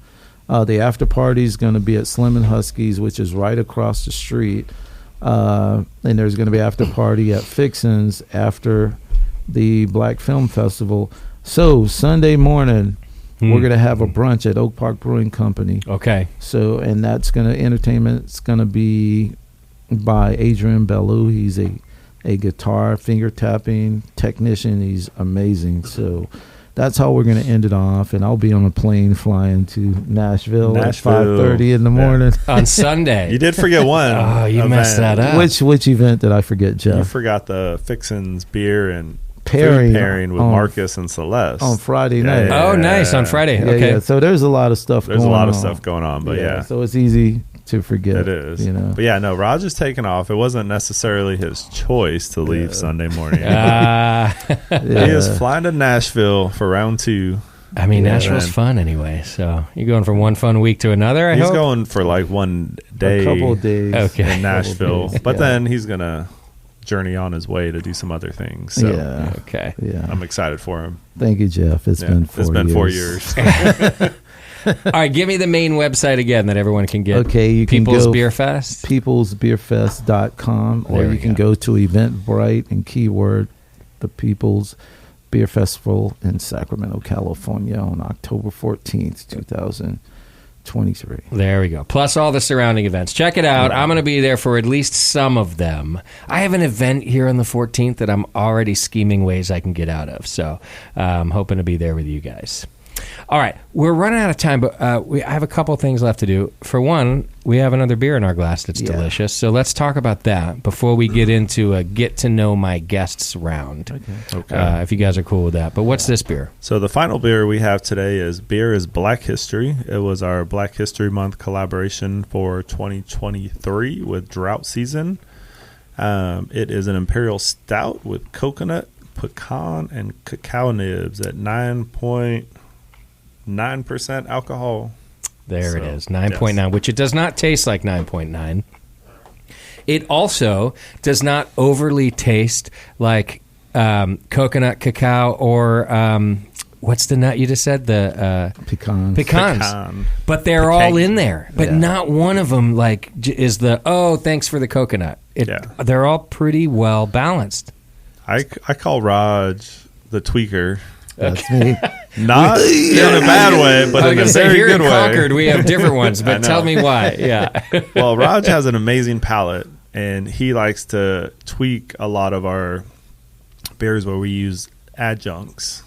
The after party is going to be at Slim and Huskies, which is right across the street. And there's going to be after party at Fixin's after the Black Film Festival. So Sunday morning, we're going to have a brunch at Oak Park Brewing Company. Okay. So, and that's going to, entertainment's going to be by Adrian Bellou. He's a guitar finger tapping technician. He's amazing. So that's how we're going to end it off. And I'll be on a plane flying to Nashville at 5:30 in the morning. On Sunday. You did forget one. Oh, you messed that up. Which event did I forget, You Jeff? forgot the Fixin's beer and Pairing food pairing with on- Marcus and Celeste on Friday Yeah, night. yeah, Oh, nice. On Friday. Yeah, Okay. yeah. So there's a lot of stuff There's going a on. lot of stuff going on, but yeah. So it's easy to forget. It is. You know. But yeah, no, Raj is taking off. It wasn't necessarily his choice to leave Sunday morning. He is flying to Nashville for round 2. I mean, Yeah, Nashville's man. fun anyway. So you're going from one fun week to another, I He's hope? going for like one day A couple of days. Okay. in Nashville. days, But yeah. then he's going to journey on his way to do some other things. So Yeah. Okay. Yeah. I'm excited for him. Thank you, Jeff. It's Yeah, been 4 years. It's been 4 years. All right, give me the main website again that everyone can get. Okay, you can People's go Beer Fest. peoplesbeerfest.com, or There you we can go to Eventbrite and keyword the People's Beer Festival in Sacramento, California on October 14th, 2023. There we go. Plus all the surrounding events. Check it out. I'm going to be there for at least some of them. I have an event here on the 14th that I'm already scheming ways I can get out of. So I'm hoping to be there with you guys. All right. We're running out of time, but I have a couple things left to do. For one, we have another beer in our glass that's delicious. So let's talk about that before we get into a get to know my guests round. Okay. If you guys are cool with that. But what's this beer? So the final beer we have today is Black History. It was our Black History Month collaboration for 2023 with Drought Season. It is an imperial stout with coconut, pecan, and cacao nibs at 9.9% alcohol. There it So, is, 9.9, which it does not taste like 9.9. It also does not overly taste like coconut, cacao, or what's the nut you just said? The Pecans. pecans. Pecan. But they're all Pecan. in there. But Yeah. not one of them like is the, oh, thanks for the coconut. Yeah. They're all pretty well balanced. I call Raj the tweaker. That's me. Not in a bad way, but I was in going a to say, very here good in Concord, way. we have different ones, I but know. tell me why. Yeah. Well, Raj has an amazing palate, and he likes to tweak a lot of our beers where we use adjuncts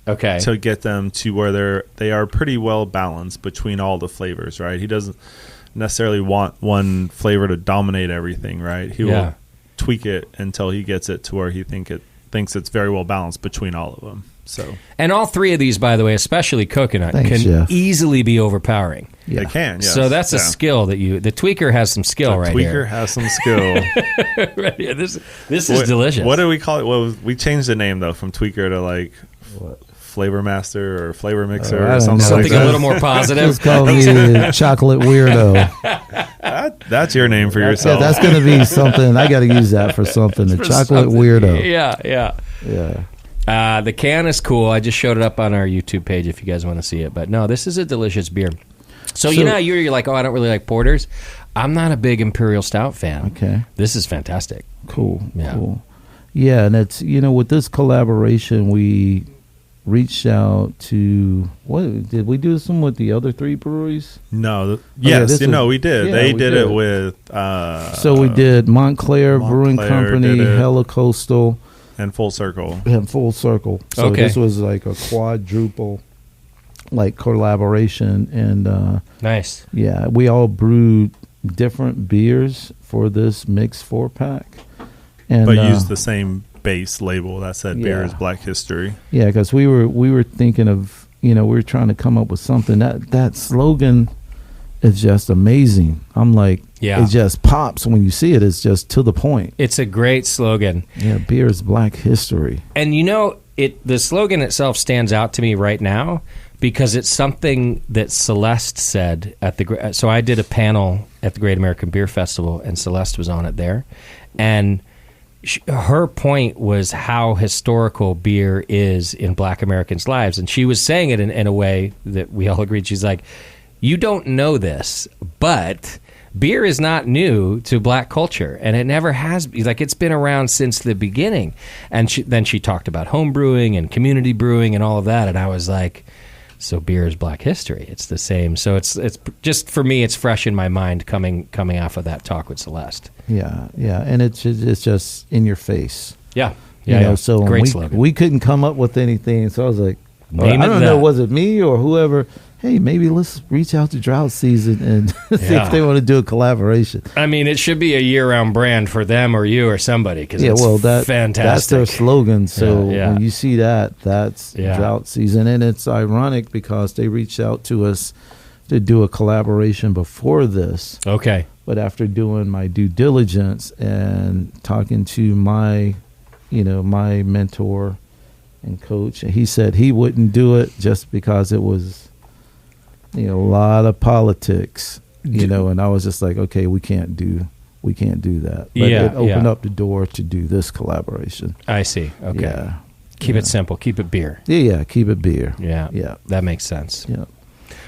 Okay. to get them to where they are pretty well balanced between all the flavors, right? He doesn't necessarily want one flavor to dominate everything, right? He Yeah. will tweak it until he gets it to where he thinks it's very well balanced between all of them. So And all three of these, by the way, especially coconut, Thanks, can Jeff. easily be overpowering. Yeah. they can, yes. So that's a Yeah. skill that the tweaker has some skill The right tweaker here. has some skill. Right here. This is delicious. What do we call it? Well, we changed the name though from tweaker to like Flavor Master or Flavor Mixer I or don't something know. Something like a that. little more positive. Just call me Chocolate Weirdo. That's your name for Yeah, yourself. that's going to be something. I got to use that for something. The For Chocolate something. Weirdo. Yeah. The can is cool. I just showed it up on our YouTube page if you guys want to see it. But no, this is a delicious beer. So you know how you're like, oh, I don't really like porters. I'm not a big Imperial Stout fan. Okay. This is fantastic. Cool. Yeah. Cool. Yeah, and it's, with this collaboration, we reached out to, what did we do some with the other 3 breweries? No. this We did. Yeah, they we did did. it with So we did Montclair Brewing Montclair Company, did it. Hella Coastal, and Full Circle. and Full Circle. So Okay. this was like a quadruple collaboration, and Nice. yeah, we all brewed different beers for this mix 4-pack, and But used the same base label that said beer Yeah. is Black History. yeah, because we were thinking of, we were trying to come up with something that slogan is just amazing. I'm like, Yeah. it just pops when you see it. It's just to the point. It's a great slogan. Yeah, beer is Black History. And the slogan itself stands out to me right now because it's something that Celeste said at the. So I did a panel at the Great American Beer Festival, and Celeste was on it there, and her point was how historical beer is in Black Americans' lives, and she was saying it in a way that we all agreed. She's like, "You don't know this, but." Beer is not new to Black culture, and it never has. Like, it's been around since the beginning. And then she talked about home brewing and community brewing and all of that, and I was like, so beer is Black history. It's the same. So it's just, for me, it's fresh in my mind coming off of that talk with Celeste. Yeah, and it's just in your face. Yeah, So great we slogan. couldn't come up with anything, so I was like, Name I it don't that. know, was it me or whoever? Hey, maybe let's reach out to Drought Season and see Yeah. if they want to do a collaboration. I mean, it should be a year-round brand for them or you or somebody because it's fantastic. That's their slogan. So Yeah. when you see that, that's Yeah. Drought Season. And it's ironic because they reached out to us to do a collaboration before this. Okay. But after doing my due diligence and talking to my mentor and coach, he said he wouldn't do it just because it was, a lot of politics, and I was just like, okay, we can't do that. But Yeah, it opened yeah. up the door to do this collaboration. I see. Okay. Yeah. Keep it simple. Keep it beer. Yeah, keep it beer. Yeah. Yeah. That makes sense. Yeah.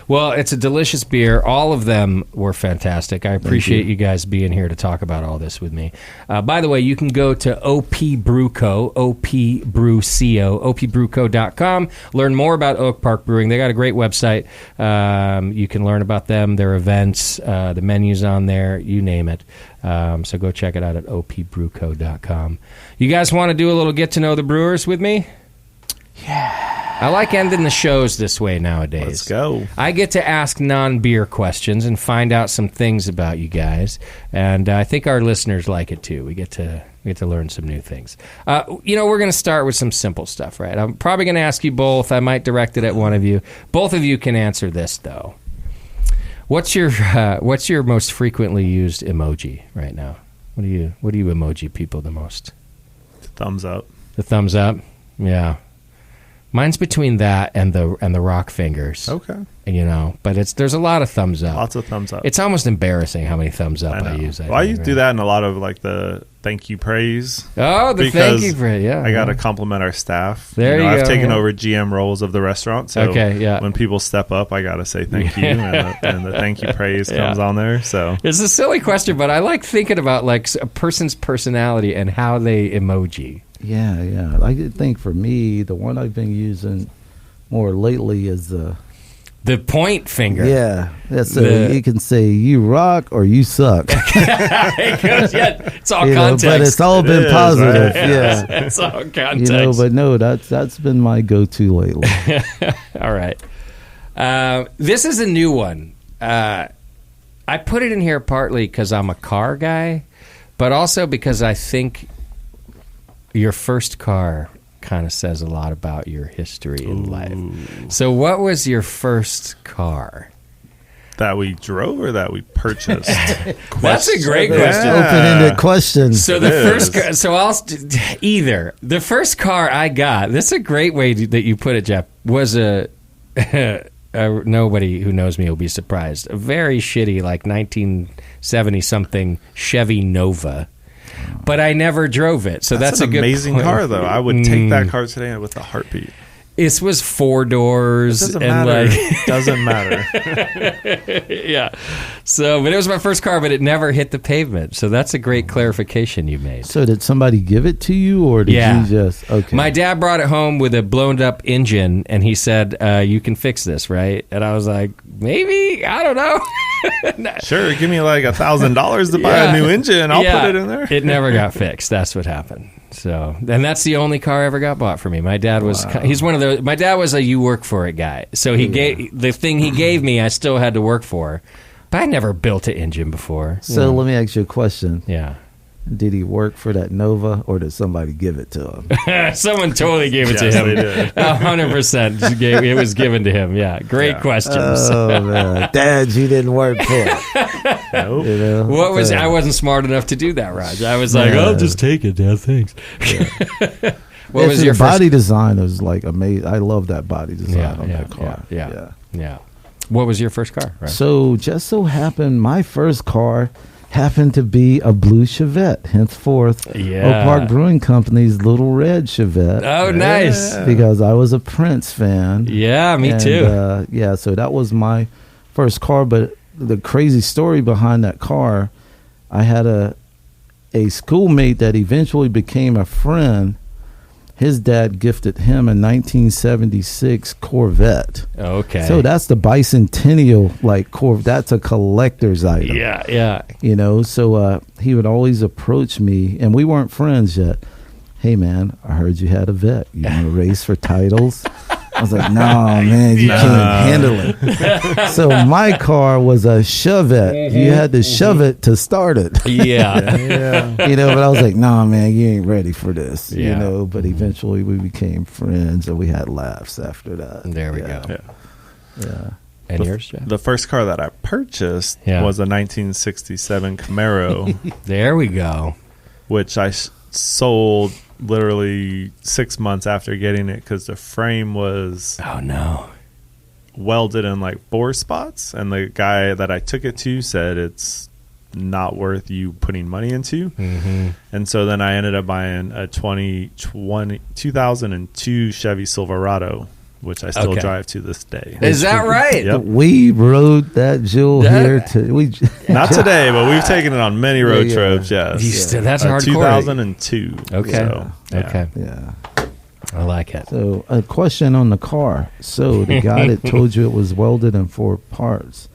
Well, it's a delicious beer. All of them were fantastic. I appreciate you guys being here to talk about all this with me. By the way, you can go to OP Brew Co., opbrewco.com. Learn more about Oak Park Brewing. They got a great website. You can learn about them, their events, the menus on there, you name it. So go check it out at opbrewco.com. You guys want to do a little get to know the brewers with me? Yeah. I like ending the shows this way nowadays. Let's go. I get to ask non-beer questions and find out some things about you guys, and I think our listeners like it too. We get to learn some new things. We're going to start with some simple stuff, right? I'm probably going to ask you both. I might direct it at one of you. Both of you can answer this though. What's your most frequently used emoji right now? What do you emoji people the most? Thumbs up. The thumbs up. Yeah. Mine's between that and the rock fingers. Okay. But there's a lot of thumbs up. Lots of thumbs up. It's almost embarrassing how many thumbs up I use. I used to do that in a lot of like the thank you praise. Oh, the because thank you praise. Yeah. I got to compliment our staff. There you go, I've taken yeah. over GM roles of the restaurant. So Okay, yeah. when people step up, I got to say thank you. And the thank you praise comes on there. So It's a silly question, but I like thinking about like a person's personality and how they emoji. Yeah. I think for me, the one I've been using more lately is the point finger. Yeah, that's you can say you rock or you suck. It's all context. But it's all been positive. Right? Yeah, It's all context. But no, that's been my go-to lately. All right. This is a new one. I put it in here partly because I'm a car guy, but also because I think your first car kind of says a lot about your history in life. So what was your first car? That we drove or that we purchased? That's a great question. Open-ended question. So the first car, either. The first car I got, this is a great way that you put it, Jeff, was nobody who knows me will be surprised. A very shitty, like 1970-something Chevy Nova. But I never drove it, so that's a good amazing point. car, though. I would take that car today with a heartbeat. This was 4 doors. It doesn't and matter. Like, Doesn't matter. yeah. So, but it was my first car, but it never hit the pavement. So that's a great clarification you made. So did somebody give it to you, or did you just... Okay. My dad brought it home with a blown up engine, and he said, you can fix this, right? And I was like, maybe? I don't know. Sure, give me like $1,000 to buy a new engine. I'll put it in there. It never got fixed. That's what happened. So, and that's the only car I ever got bought for me. My dad was, he's one of those, my dad was a you work for it guy. So he gave, the thing he gave me, I still had to work for. But I never built an engine before. So let me ask you a question. Yeah. Did he work for that Nova, or did somebody give it to him? Someone totally gave it to him. They did. 100%. It was given to him. Yeah. Great questions. Oh, man. Dad, you didn't work for it. Nope. You know? I wasn't smart enough to do that, Raj. I was like, I'll just take it, Dad. Thanks. What was your the body design? Was like amazing. I love that body design on that car. Yeah. What was your first car? Right? So just so happened, my first car happened to be a blue Chevette, henceforth Oak Park Brewing Company's Little Red Chevette. Oh, nice. Because I was a Prince fan. Yeah, me too. So that was my first car. But the crazy story behind that car, I had a schoolmate that eventually became a friend. His dad gifted him a 1976 Corvette. Okay. So that's the bicentennial Corvette. That's a collector's item. Yeah. You know, so he would always approach me, and we weren't friends yet. Hey, man, I heard you had a vet. You want to race for titles? I was like, no, man, you can't handle it. So my car was a Chevette. You had to shove it to start it. Yeah. You know, but I was like, no, man, you ain't ready for this. You know, but eventually we became friends, and we had laughs after that. There we go. Yeah. And yours, Jeff? The first car that I purchased was a 1967 Camaro. There we go. Which I sold literally 6 months after getting it because the frame was welded in like bore spots, and the guy that I took it to said it's not worth you putting money into. And so then I ended up buying a 2002 Chevy Silverado, which I still drive to this day. Is that right? Yep. We rode that jewel here not today, but we've taken it on many road trips. Yes, that's hardcore. 2002. Okay. So, Okay. Yeah. I like it. So a question on the car. So the guy that told you it was welded in 4 parts,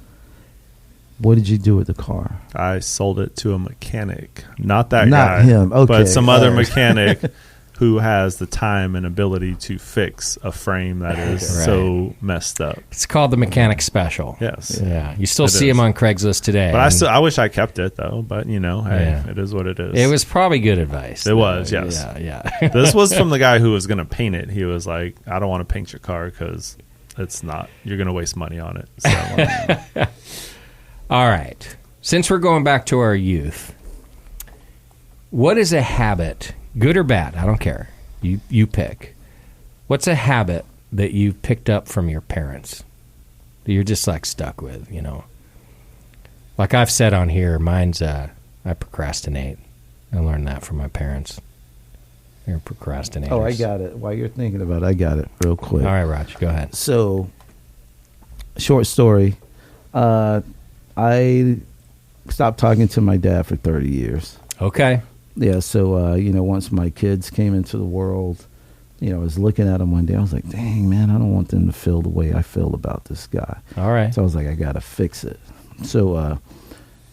what did you do with the car? I sold it to a mechanic. Not that Not guy. him. Okay. But some other mechanic who has the time and ability to fix a frame that is so messed up. It's called the mechanic special. Yes. Yeah. You still see them on Craigslist today. But I wish I kept it, though. But, hey, it is what it is. It was probably good advice. It was, yes. Yeah. This was from the guy who was going to paint it. He was like, I don't want to paint your car because it's not, you're going to waste money on it. So, all right. Since we're going back to our youth, what is a habit, good or bad? I don't care. You pick. What's a habit that you picked up from your parents that you're just like stuck with, Like I've said on here, mine's I procrastinate. I learned that from my parents. They're procrastinators. Oh, I got it. While you're thinking about it, I got it real quick. All right, Raj, go ahead. So, short story. I stopped talking to my dad for 30 years. Okay. Yeah, so, once my kids came into the world, I was looking at them one day. I was like, dang, man, I don't want them to feel the way I feel about this guy. All right. So I was like, I got to fix it. So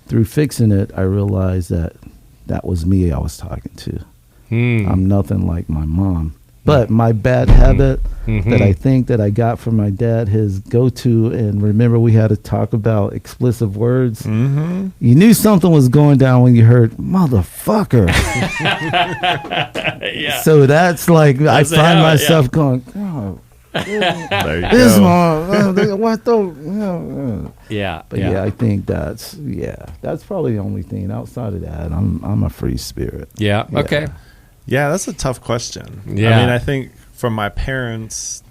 through fixing it, I realized that was me I was talking to. I'm nothing like my mom. But my bad habit that I think that I got from my dad, his go-to, and remember we had to talk about explicit words. You knew something was going down when you heard motherfucker. Yeah. So that's like, I find myself going, oh, There you This go. one, what the? Yeah. But yeah, I think that's probably the only thing. Outside of that, I'm a free spirit. Yeah. Okay. Yeah, that's a tough question. Yeah. I mean, I think from my parents,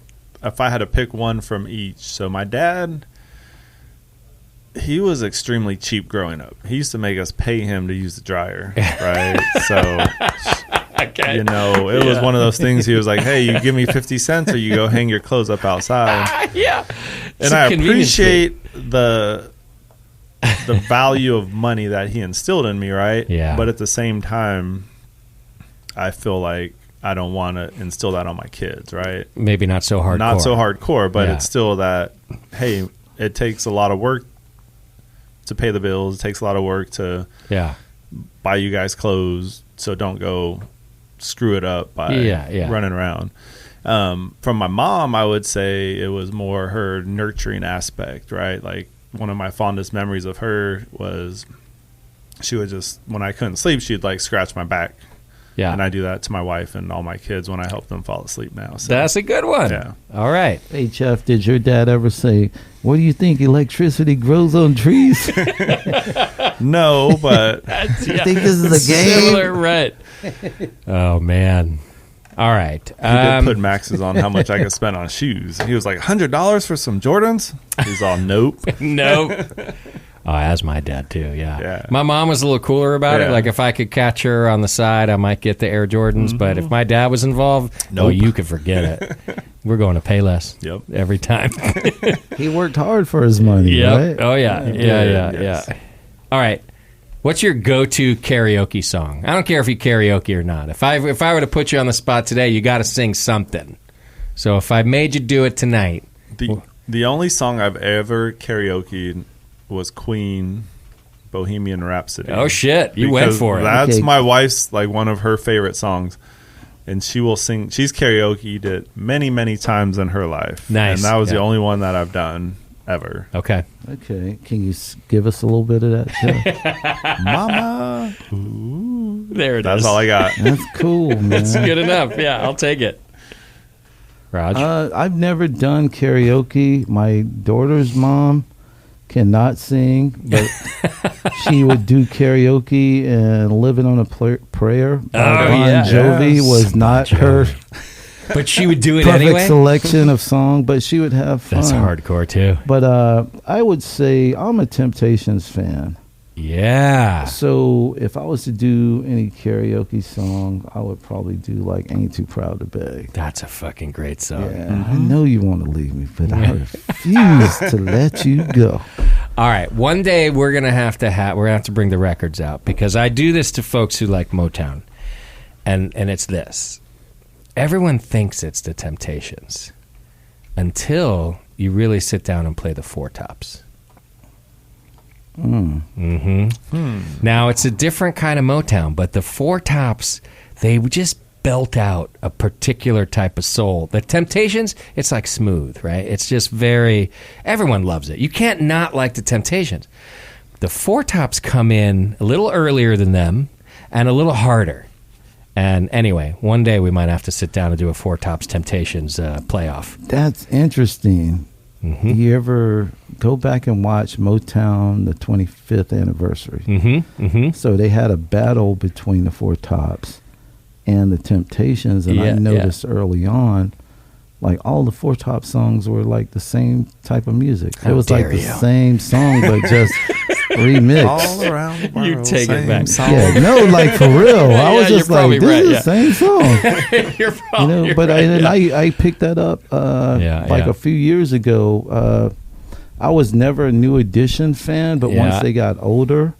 if I had to pick one from each, so my dad, he was extremely cheap growing up. He used to make us pay him to use the dryer, right? So, Okay. you know, it was one of those things. He was like, hey, you give me 50 cents or you go hang your clothes up outside. Yeah. It's And a I convenience fee. appreciate the value of money that he instilled in me, right? Yeah. But at the same time, I feel like I don't want to instill that on my kids, right? Maybe not so hardcore. Not so hardcore, but Yeah. it's still that, hey, it takes a lot of work to pay the bills. It takes a lot of work to Yeah. buy you guys clothes, so don't go screw it up by running around. From my mom, I would say it was more her nurturing aspect, right? Like one of my fondest memories of her was she would just, when I couldn't sleep, she'd like scratch my back. Yeah. And I do that to my wife and all my kids when I help them fall asleep now. So, That's a good one. Yeah. All right. Hey, Jeff, did your dad ever say, what do you think, electricity grows on trees? no, but You think this is a game? Similar, right. Oh, man. All right. he did put maxes on how much I could spend on shoes. He was like, $100 for some Jordans? He's all, nope. Nope. Oh, that's my dad too. Yeah. Yeah. My mom was a little cooler about it. Yeah. Like if I could catch her on the side, I might get the Air Jordans. But if my dad was involved, no, Nope. you could forget it. We're going to Payless. Yep. Every time. He worked hard for his money, Yep. right? Oh yeah. Yeah. Yes. All right. What's your go-to karaoke song? I don't care if you karaoke or not. If I were to put you on the spot today, you got to sing something. So if I made you do it tonight, The only song I've ever karaoke'd was Queen, Bohemian Rhapsody. oh shit, you went Because for it. That's Okay. my wife's, like, one of her favorite songs. And she will sing. She's karaoke'd it many, many times in her life. Nice. And that was the Yeah. only one that I've done ever. Okay. Okay. Can you give us a little bit of that, Jeff? Mama. There it is. That's all I got. That's cool, man. It's good enough. Yeah, I'll take it. Raj? I've never done karaoke. My daughter's mom cannot sing, but she would do karaoke, and Living on a Prayer by Bon yeah. Jovi Yes. was not her But she would do it perfect anyway? selection of song, but she would have fun. That's hardcore, too. But I would say I'm a Temptations fan. Yeah. So if I was to do any karaoke song, I would probably do like Ain't Too Proud to Beg. That's a fucking great song. Yeah, I know you want to leave me, but I refuse to let you go. All right. One day we're gonna have to bring the records out because I do this to folks who like Motown. And it's this. Everyone thinks it's the Temptations until you really sit down and play the Four Tops. Now, it's a different kind of Motown, but the Four Tops, they just belt out a particular type of soul. The Temptations, it's like smooth, right? It's just everyone loves it. You can't not like the Temptations. The Four Tops come in a little earlier than them and a little harder. And anyway, one day we might have to sit down and do a Four Tops Temptations playoff. That's interesting. You ever go back and watch Motown, the 25th anniversary? So they had a battle between the Four Tops and the Temptations, and I noticed early on, like all the Four Top songs were like the same type of music. It was like the same song, but just remixed. All around the world. You take it same back. song. Yeah, no, like for real. I was you're just like, probably this right, is yeah. the same song. You're probably But right, I picked that up a few years ago. I was never a New Edition fan, but once they got older,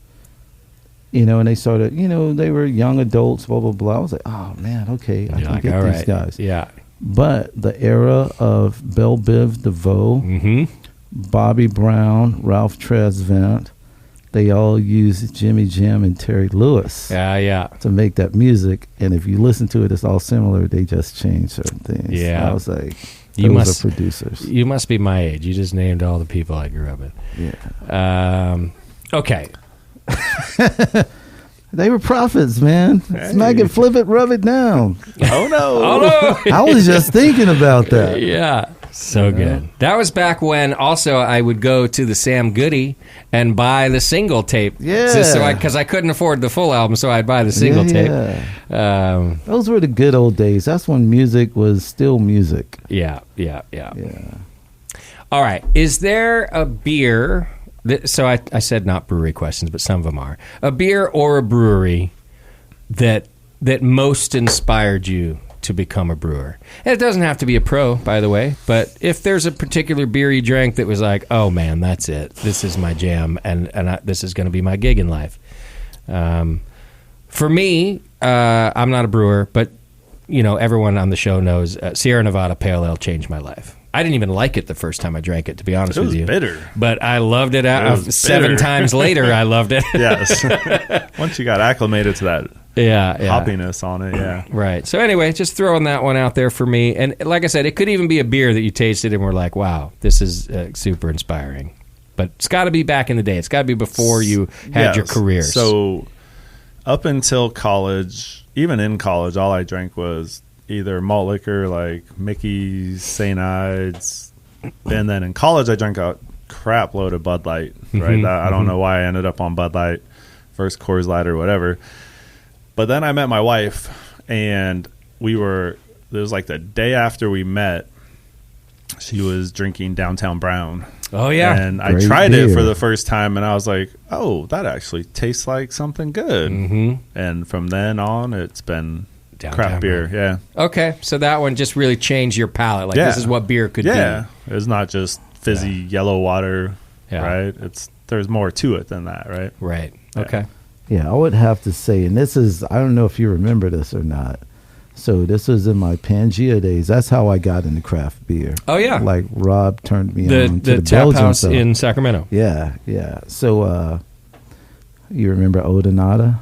and they started, they were young adults, blah, blah, blah. I was like, oh, man, okay, I can get these guys. Yeah. But the era of Belle Biv DeVoe, Bobby Brown, Ralph Tresvant, they all used Jimmy Jam and Terry Lewis to make that music. And if you listen to it, it's all similar. They just changed certain things. Yeah. I was like, You those are producers. You must be my age. You just named all the people I grew up with. Yeah. Okay. They were prophets, man. Hey. Smack it, flip it, rub it down. Oh no! Oh no! I was just thinking about that. Yeah. So good. That was back when also I would go to the Sam Goody and buy the single tape. Yeah. Because I couldn't afford the full album, so I'd buy the single tape. Those were the good old days. That's when music was still music. Yeah. All right. Is there a beer... So I said not brewery questions, but some of them are. A beer or a brewery that most inspired you to become a brewer? And it doesn't have to be a pro, by the way, but if there's a particular beer you drank that was like, oh man, that's it. This is my jam, and this is going to be my gig in life. For me, I'm not a brewer, but everyone on the show knows Sierra Nevada Pale Ale changed my life. I didn't even like it the first time I drank it, to be honest with you. It was bitter. But I loved it. Seven times later, I loved it. Yes. Once you got acclimated to that hoppiness on it, yeah. Right. So anyway, just throwing that one out there for me. And like I said, it could even be a beer that you tasted and were like, wow, this is super inspiring. But it's got to be back in the day. It's got to be before you had your careers. So up until college, even in college, all I drank was either malt liquor like Mickey's, St. Ides, and then in college I drank a crap load of Bud Light. Right, I don't know why I ended up on Bud Light, first Coors Light or whatever. But then I met my wife, and it was like the day after we met. She was drinking Downtown Brown. Oh yeah, and I tried it for the first time, and I was like, "Oh, that actually tastes like something good." And from then on, it's been craft beer, yeah. Okay, so that one just really changed your palate. Like this is what beer could be. Yeah, it's not just fizzy yellow water, right? There's more to it than that, right? Right. Okay. Yeah, I would have to say, and this is, I don't know if you remember this or not. So this was in my Pangea days. That's how I got into craft beer. Oh yeah, like Rob turned me on to the tap Belgian house stuff. in Sacramento. Yeah. So you remember Odonata?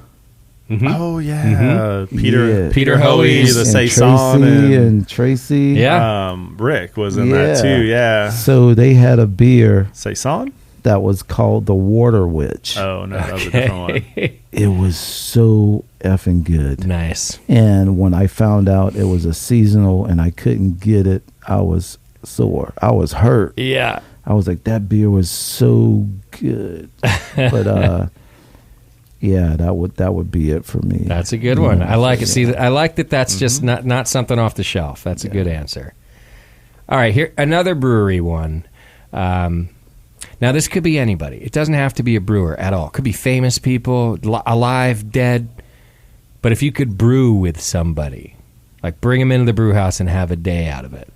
Oh yeah, Peter Hoey, the Saison, and Tracy. Yeah, Rick was in that too. Yeah. So they had a beer Saison that was called the Water Witch. Oh no, that was a different one. It was so effing good. Nice. And when I found out it was a seasonal and I couldn't get it, I was sore. I was hurt. Yeah. I was like, that beer was so good. But yeah, that would be it for me. That's a good one. I like it. See, I like that. That's just not something off the shelf. That's a good answer. All right, here another brewery one. Now this could be anybody. It doesn't have to be a brewer at all. It could be famous people, alive, dead. But if you could brew with somebody, like bring them into the brew house and have a day out of it.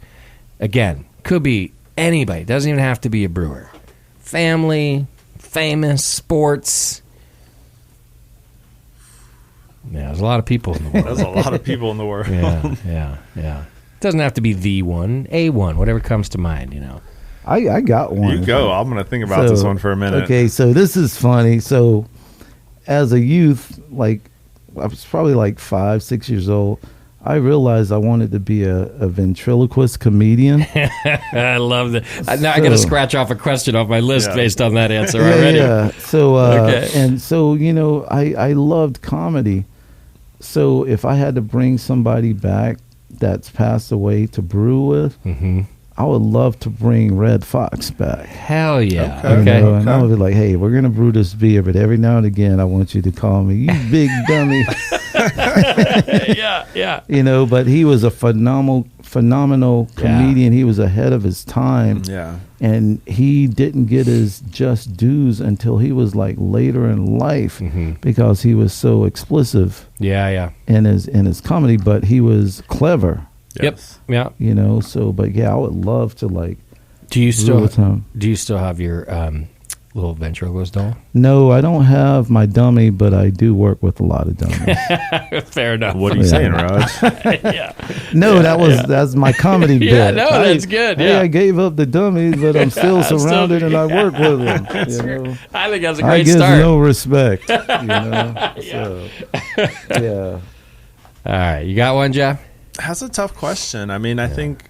Again, could be anybody. It doesn't even have to be a brewer. Family, famous, sports. Yeah, there's a lot of people in the world. There's a lot of people in the world. Yeah. It doesn't have to be the one, a one, whatever comes to mind, I got one. You go. I'm going to think about this one for a minute. Okay, so this is funny. So as a youth, like I was probably like 5-6 years old, I realized I wanted to be a ventriloquist comedian. I love that. Now I got to scratch off a question off my list based on that answer already. Yeah. So and so I loved comedy. So if I had to bring somebody back that's passed away to brew with, I would love to bring Red Fox back. Hell yeah. Okay. And I would be like, hey, we're going to brew this beer, but every now and again, I want you to call me, you big dummy. Yeah. But he was a phenomenal comedian. He was ahead of his time. Yeah. And he didn't get his just dues until he was like later in life because he was so explicit. Yeah. In his comedy, but he was clever. Yes. Yep. Yeah. But yeah, I would love to like. Do you still have your little ventriloquist doll? No, I don't have my dummy, but I do work with a lot of dummies. Fair enough. What are you saying, Raj? No, that's my comedy bit. Yeah, no, that's good. I gave up the dummies, but I'm still surrounded and I work with them. I think that's a great start. I give no respect. So, yeah. All right, you got one, Jeff? That's a tough question. I mean, I think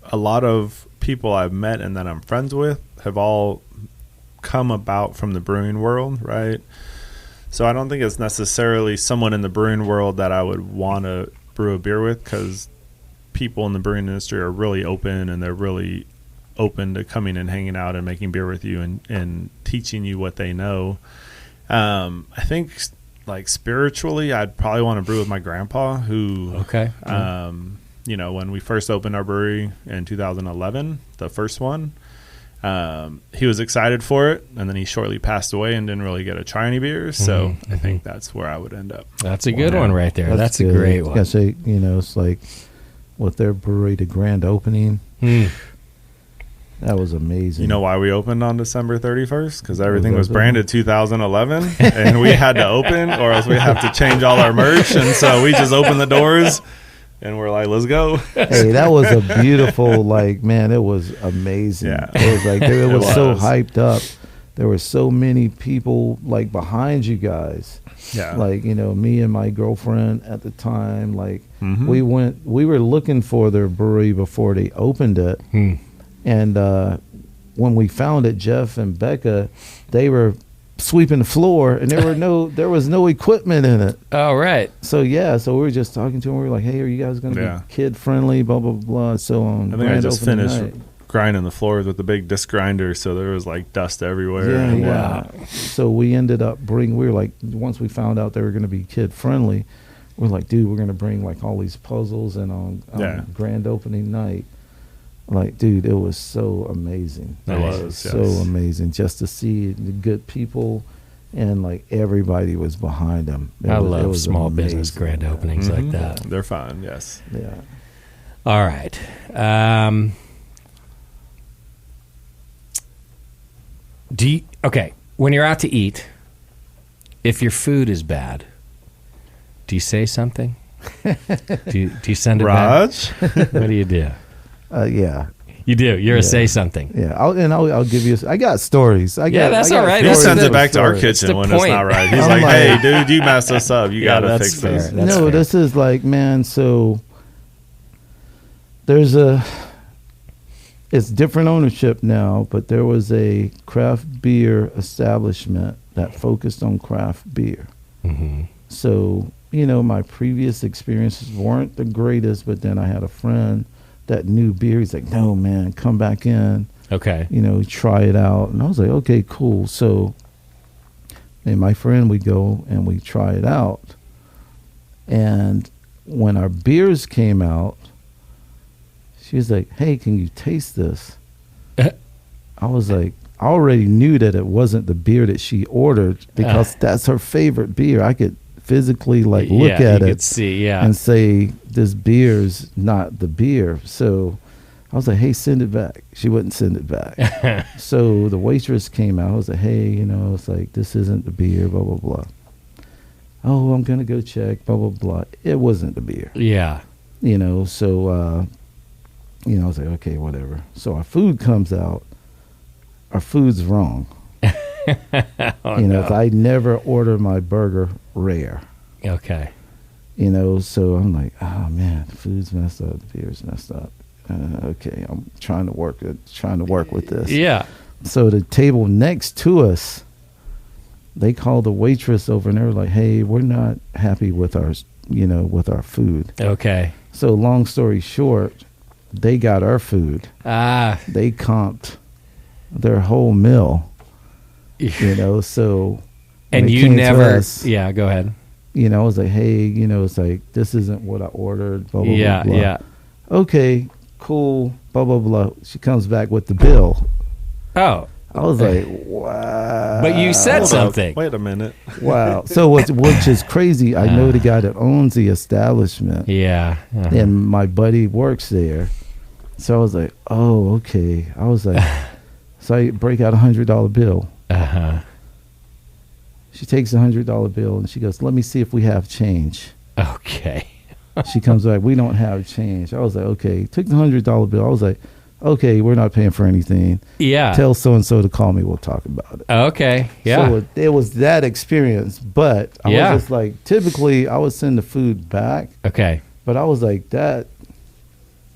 a lot of people I've met and that I'm friends with have all come about from the brewing world, right? So I don't think it's necessarily someone in the brewing world that I would want to brew a beer with, because people in the brewing industry are really open, and they're really open to coming and hanging out and making beer with you and teaching you what they know. I think like spiritually, I'd probably want to brew with my grandpa, who, you know, when we first opened our brewery in 2011, the first one, he was excited for it, and then he shortly passed away and didn't really get to try any beers. So I think that's where I would end up. That's a good one right there. That's a good. great one. I say, you know, it's like with their brewery, the grand opening. That was amazing. You know why we opened on December 31st? Because everything was branded 2011, and we had to open, or else we have to change all our merch. And so we just opened the doors, and we're like, let's go. Hey, that was a beautiful, like, man, it was amazing. Yeah. It was like, it was so hyped up. There were so many people, like, behind you guys. Yeah. Like, you know, me and my girlfriend at the time, like, we were looking for their brewery before they opened it. And when we found it, Jeff and Becca, they were sweeping the floor, and there was no equipment in it. Oh, right. So so we were just talking to them. We were like, "Hey, are you guys going to be kid friendly?" Blah blah blah. So on. I think I just finished grinding the floors with the big disc grinder, so there was like dust everywhere. Yeah. So we ended up we were like, once we found out they were going to be kid friendly, we're like, dude, we're going to bring like all these puzzles, and on grand opening night. Like, dude, it was so amazing. It was so amazing just to see the good people, and like everybody was behind them. I love small business grand openings like that. They're fun, yes. Yeah. All right. When you're out to eat, if your food is bad, do you say something? do you send it Raj? back? What do you do? Yeah. You do. You're a say something. Yeah. I'll give you. I got stories. That's all right. He sends it back to our kitchen when it's not right. He's like, "Hey, dude, you messed this up. You got to fix this." That's fair. This is like, man. So it's different ownership now, but there was a craft beer establishment that focused on craft beer. So, you know, my previous experiences weren't the greatest, but then I had a friend that knew beer. He's like, "No, man, come back in. Okay. You know, try it out." And I was like, "Okay, cool." So, me and my friend, we go and we try it out. And when our beers came out, she was like, "Hey, can you taste this?" I was like, I already knew that it wasn't the beer that she ordered, because that's her favorite beer. I could physically like look at it see, and say, this beer's not the beer. So I was like, "Hey, send it back." She wouldn't send it back. So the waitress came out. I was like, "Hey, you know, it's like, this isn't the beer, blah blah blah." "Oh, I'm gonna go check, blah blah blah." It wasn't the beer. Yeah. You know, so you know, I was like, okay, whatever. So our food comes out. Our food's wrong. You know, I never order my burger rare. Okay. You know, so I'm like, oh man, the food's messed up, the beer's messed up. Okay, I'm trying to work with this. Yeah. So the table next to us, they called the waitress over, and they were like, "Hey, we're not happy with our food." Okay. So long story short, they got our food. They comped their whole meal. You know, so and you never. Yeah, go ahead. You know, I was like, "Hey, you know, it's like, this isn't what I ordered." Blah blah blah. Blah. Yeah. Okay, cool. Blah blah blah. She comes back with the bill. Oh. I was like, wow. But you said something. Wait a minute. Wow. So which is crazy. I know the guy that owns the establishment. Yeah. And my buddy works there. So I was like, oh, okay. I was like, so I break out $100 bill. She takes $100 bill and she goes, "Let me see if we have change." Okay. She comes back, "We don't have change." I was like, okay. Took the $100 bill. I was like, okay, we're not paying for anything. Yeah. Tell so-and-so to call me. We'll talk about it. Okay. Yeah. So it was that experience. But I was just like, typically I would send the food back. Okay. But I was like, that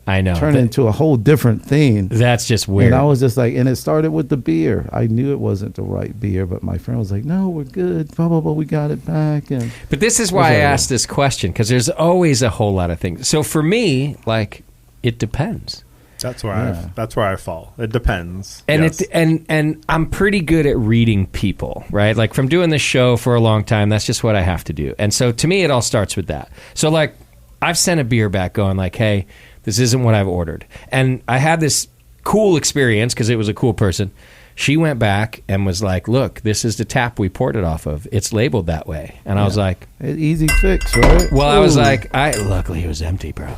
I know. turn into a whole different thing. That's just weird. And I was just like, and it started with the beer. I knew it wasn't the right beer, but my friend was like, no, we're good. Blah, blah, blah. We got it back. But this is why I asked this question, because there's always a whole lot of things. So for me, like, it depends. That's where I fall. It depends. And yes. and I'm pretty good at reading people, right? Like from doing this show for a long time, that's just what I have to do. And so to me, it all starts with that. So like I've sent a beer back going like, hey, this isn't what I've ordered. And I had this cool experience because it was a cool person. She went back and was like, look, this is the tap we poured it off of. It's labeled that way. And I was like... Easy fix, right? Well, I was like... luckily, it was empty, bro.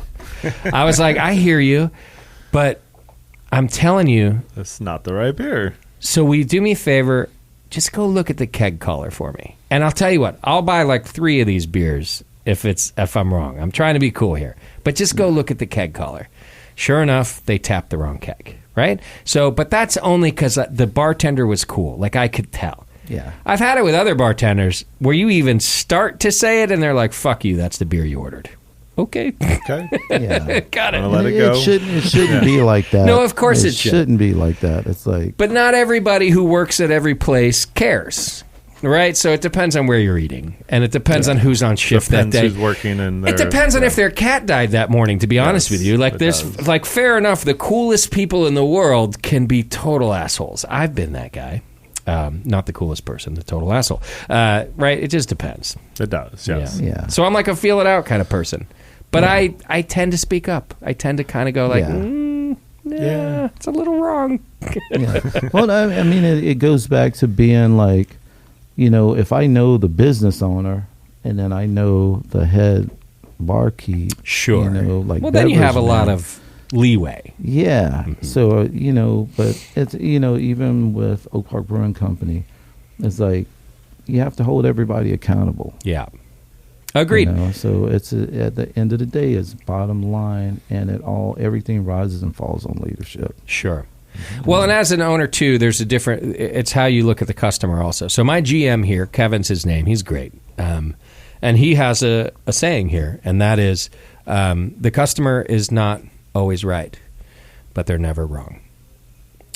I was like, I hear you, but I'm telling you... That's not the right beer. So will you do me a favor? Just go look at the keg collar for me. And I'll tell you what, I'll buy like 3 of these beers if I'm wrong. I'm trying to be cool here. But just go look at the keg collar. Sure enough, they tapped the wrong keg. Right? So, but that's only because the bartender was cool. Like, I could tell. Yeah. I've had it with other bartenders where you even start to say it and they're like, fuck you, that's the beer you ordered. Okay. Okay. Yeah. Got it. Let it go. It shouldn't be like that. No, of course it shouldn't be like that. It's like... But not everybody who works at every place cares. Right? So it depends on where you're eating. And it depends on who's on shift that day. Who's working in It depends on if their cat died that morning, to be honest with you. Like, does. like, fair enough, the coolest people in the world can be total assholes. I've been that guy. Not the coolest person, the total asshole. Right? It just depends. It does, yes. Yeah. So I'm like a feel it out kind of person. But I tend to speak up. I tend to kind of go like, it's a little wrong. Yeah. Well, I mean, it goes back to being like, you know, if I know the business owner and then I know the head barkeep, sure. You know, like well, then you have a lot of leeway. Yeah. Mm-hmm. So, you know, but it's, you know, even with Oak Park Brewing Company, it's like you have to hold everybody accountable. Yeah. Agreed. You know? So it's at the end of the day, it's bottom line, and everything rises and falls on leadership. Sure. Well, and as an owner, too, there's it's how you look at the customer also. So my GM here, Kevin's his name, he's great. And he has a saying here, and that is, the customer is not always right, but they're never wrong.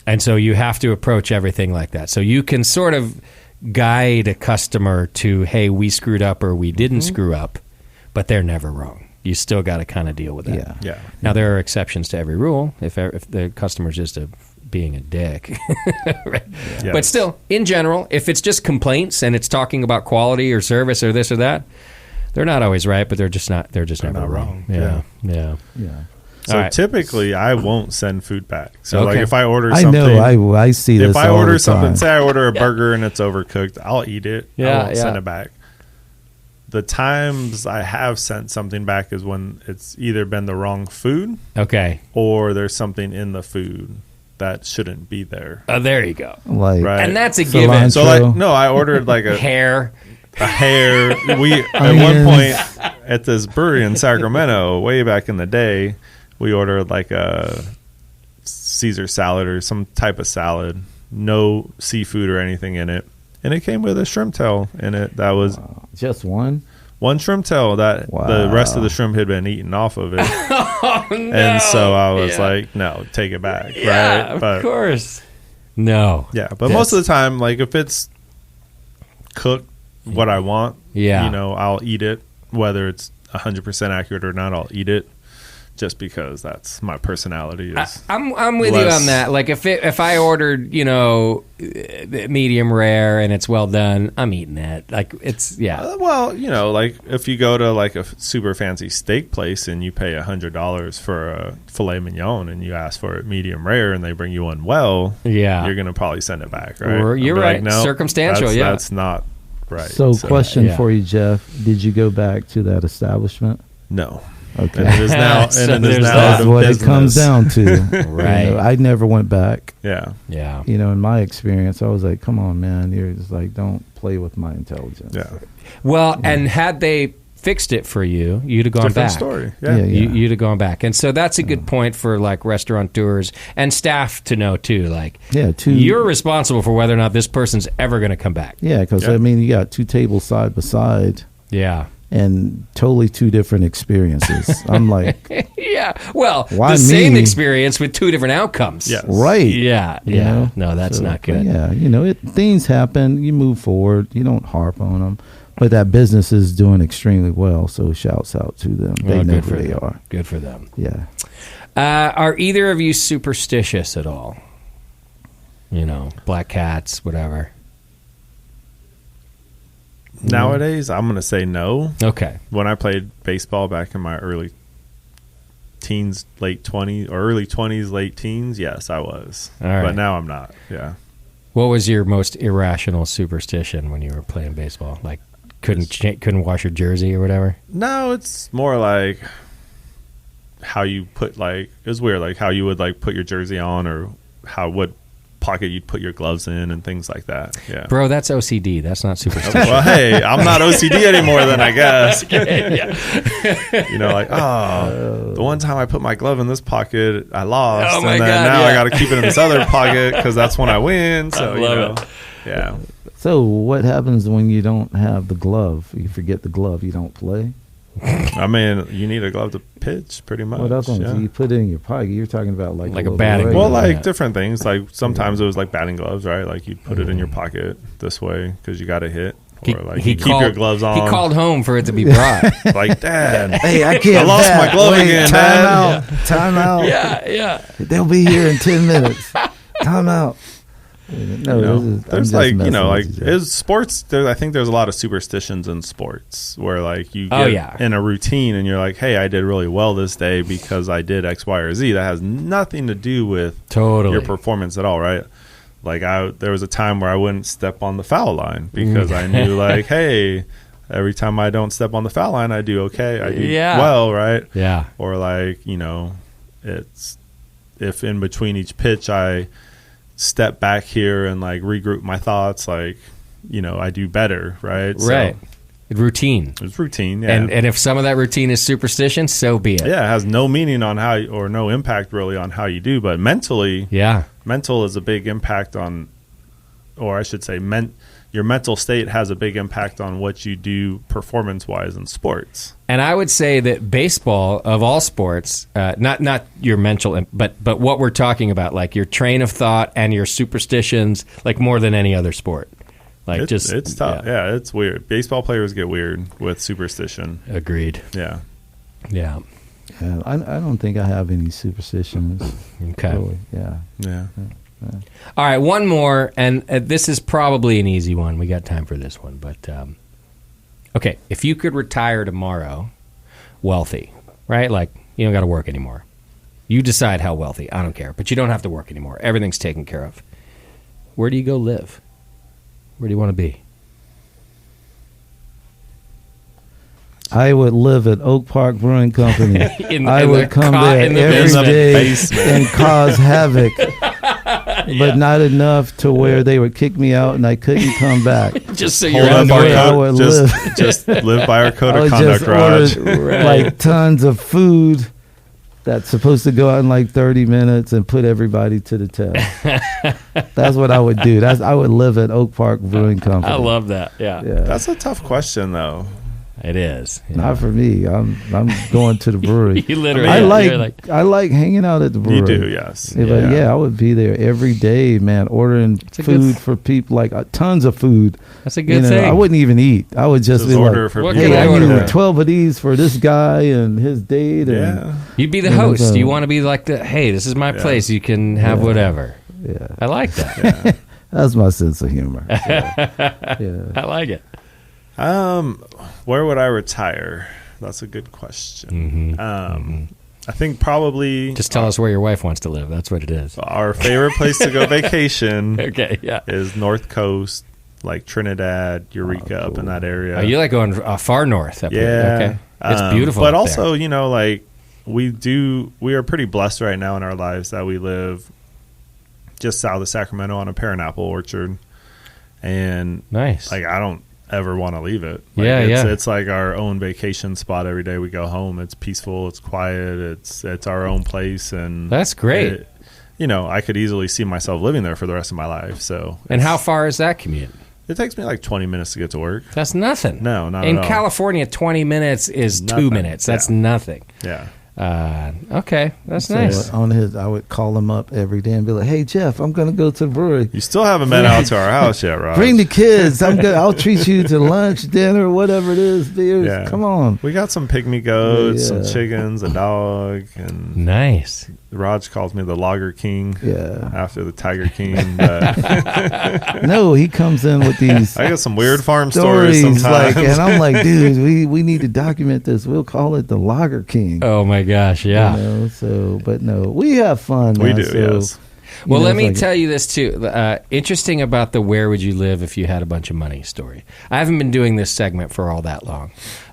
And so you have to approach everything like that. So you can sort of guide a customer to, hey, we screwed up or we didn't screw up, but they're never wrong. You still got to kind of deal with that. Yeah. Now, there are exceptions to every rule if the customer's just being a dick. Right? Yes. But still, in general, if it's just complaints and it's talking about quality or service or this or that, they're not always right, but they're just never wrong. Yeah. So typically, I won't send food back. So like if I order something, I know I see this. If I all order the time. something, say I order a burger and it's overcooked, I'll eat it. I won't send it back. The times I have sent something back is when it's either been the wrong food, or there's something in the food that shouldn't be there. Oh, there you go. Like, right? And that's a given. Cilantro. So like, no, I ordered like a hair. We at one point at this brewery in Sacramento, way back in the day, we ordered like a Caesar salad or some type of salad, no seafood or anything in it. And it came with a shrimp tail in it. That was just one shrimp tail. That the rest of the shrimp had been eaten off of it. Oh, no. And so I was like, "No, take it back." Yeah, right? Of course. No. Yeah, but most of the time, like if it's cooked what I want, you know, I'll eat it. Whether it's 100% accurate or not, I'll eat it. Just because that's my personality. I'm with you on that. Like if I ordered, you know, medium rare and it's well done, I'm eating it. Like it's well, you know, like if you go to like a super fancy steak place and you pay $100 for a filet mignon and you ask for it medium rare and they bring you one you're gonna probably send it back, right? Or you're right. Like, no, circumstantial. That's not right. So question for you, Jeff: did you go back to that establishment? No. Okay. And it is now. That's what it comes down to. Right. You know, I never went back. Yeah. You know, in my experience, I was like, "Come on, man! You're just like, don't play with my intelligence." Yeah. Well, and had they fixed it for you, you'd have gone back. Story. Yeah. You'd have gone back, and so that's a good point for like restaurateurs and staff to know too. Like, you're responsible for whether or not this person's ever going to come back. Yeah, because I mean, you got 2 tables side by side. Yeah. and totally two different experiences. I'm like, Yeah. Well, Why the same me? experience with two different outcomes. Yes. right. Yeah. You Yeah. know? No, that's So, not good. Yeah, things happen. You move forward. You don't harp on them. But that business is doing extremely well, so shouts out to them. They Well, know good who for they them. are. Good for them. Yeah. Are either of you superstitious at all? Black cats, whatever. Nowadays, I'm going to say no. Okay. When I played baseball back in my early teens, late 20s, or early 20s, late teens, yes, I was. All right. But now I'm not. Yeah. What was your most irrational superstition when you were playing baseball? Like couldn't wash your jersey or whatever? No, it's more like how you put it was weird, like how you would put your jersey on, or what pocket you'd put your gloves in and things like that. Yeah. Bro, that's OCD. That's not superstition. Well, hey, I'm not OCD anymore then, I guess. The one time I put my glove in this pocket, I lost. Oh, my and then God, now yeah. I got to keep it in this other pocket because that's when I win. So, I love it. Yeah. So what happens when you don't have the glove? You forget the glove. You don't play? I mean, you need a glove to pitch, pretty much. Well, that's what yeah. you put it in your pocket. You're talking about like a little batting regular- glove. Well, Yeah. different things. Like sometimes it was like batting gloves, right? Like you'd put it in your pocket this way because you got to hit. Or you keep your gloves on. He called home for it to be brought. Like, Dad, Hey, I can't. I lost bat. my glove Wait, again, Time Dad. out. Time out. yeah. They'll be here in 10 minutes. Time out. No, I'm there's just messing with you, Jeff. is sports. I think there's a lot of superstitions in sports where you Oh, get yeah. in a routine and you're like, hey, I did really well this day because I did X, Y, or Z. That has nothing to do with Totally. your performance at all, right? There was a time where I wouldn't step on the foul line because I knew hey, every time I don't step on the foul line, I do okay. I do well, right? Yeah. Or it's if in between each pitch I step back here and regroup my thoughts, I do better, right? Right. Routine. It's routine, yeah. And if some of that routine is superstition, so be it. Yeah, it has no meaning on how or no impact really on how you do, but mentally, Yeah. mental is a big impact on, or I should say, your mental state has a big impact on what you do performance-wise in sports. And I would say that baseball, of all sports, not your mental, but what we're talking about, your train of thought and your superstitions, more than any other sport. It's tough. Yeah, it's weird. Baseball players get weird with superstition. Agreed. Yeah. Yeah. Yeah, I don't think I have any superstitions. Okay. Really. Yeah. Yeah. All right, one more, and this is probably an easy one. We got time for this one, but okay. If you could retire tomorrow, wealthy, right? You don't got to work anymore. You decide how wealthy. I don't care, but you don't have to work anymore. Everything's taken care of. Where do you go live? Where do you want to be? I would live at Oak Park Brewing Company. I would come there in the every basement. day and cause havoc, but not enough to where they would kick me out and I couldn't come back. Just so Hold you're on, where I code. would live. Just live by our code I of would conduct, just Raj. order tons of food that's supposed to go out in 30 minutes and put everybody to the test. That's what I would do. I would live at Oak Park Brewing Company. I love that. Yeah, Yeah. That's a tough question, though. it is. Yeah. Not for me. I'm going to the brewery. You literally. I like hanging out at the brewery. You do, yes. Yeah, I would be there every day, man, ordering a good food for people, tons of food. That's a good thing. I wouldn't even eat. I would just be order like, for What people. can hey, I I order? need 12 of these for this guy and his date. And, Yeah. You'd be the You know, host. so- You want to be hey, this is my place. You can have whatever. yeah. I like that. That's my sense of humor. Yeah. I like it. Where would I retire? That's a good question. I think probably Just tell us where your wife wants to live. That's what it is. our favorite place to go vacation Okay, yeah. is North Coast, like Trinidad, Eureka, up in that area. Oh, you like going far north up Yeah. here. Okay. It's beautiful. But up also, there. we are pretty blessed right now in our lives that we live just south of Sacramento on a pineapple orchard. And Nice. I don't ever want to leave it. It's like our own vacation spot every day we go home. It's peaceful, it's quiet, it's our own place, and That's great. I could easily see myself living there for the rest of my life. So And how far is that commute? It takes me like 20 minutes to get to work. That's nothing. No, not in at all. California, 20 minutes is Nothing. 2 minutes. That's Yeah. nothing. Yeah. Okay, that's So nice. I would call him up every day and be like, "Hey Jeff, I'm gonna go to the brewery. You still haven't been out to our house yet, Rob. Bring the kids. I'll treat you to lunch, dinner, whatever it is. Beers. Yeah. Come on." We got some pygmy goats, some Yeah. chickens, a dog, and Nice. Raj calls me the Lager King Yeah. after the Tiger King. But No, he comes in with these I got some weird farm stories stories, sometimes. and I'm like, dude, we need to document this. We'll call it the Lager King. Oh my gosh, yeah. You know, so, but no, we have fun. We man, do, so, yes. Well, you know, let it's me like- tell you this too. Interesting about the where would you live if you had a bunch of money story. I haven't been doing this segment for all that long,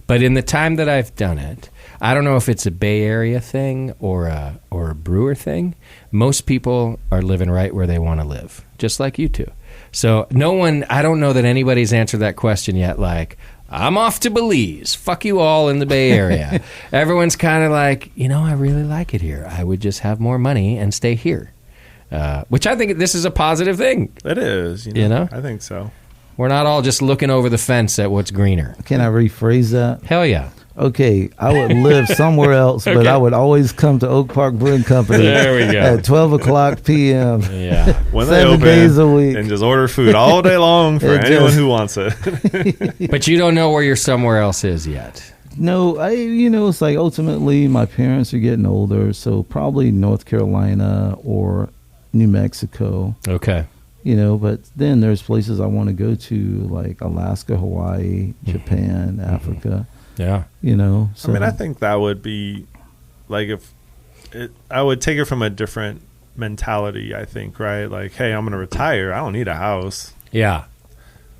but in the time that I've done it, I don't know if it's a Bay Area thing or a brewer thing. Most people are living right where they want to live, just like you two. So I don't know that anybody's answered that question yet. Like, I'm off to Belize. Fuck you all in the Bay Area. Everyone's kind of like, I really like it here. I would just have more money and stay here. Which I think this is a positive thing. It is. You know? I think so. We're not all just looking over the fence at what's greener. Can I rephrase that? Hell yeah. Okay, I would live somewhere else, but I would always come to Oak Park Brewing Company There we go. at 12 o'clock p.m. Yeah. When they 7 open days a week. and just order food all day long for It anyone just- who wants it. But you don't know where your somewhere else is yet. No, it's like ultimately my parents are getting older, so probably North Carolina or New Mexico. Okay. But then there's places I want to go to, like Alaska, Hawaii, Japan, Africa. Yeah. So, I think that would be like I would take it from a different mentality, I think, right? Like, hey, I'm going to retire. I don't need a house. Yeah.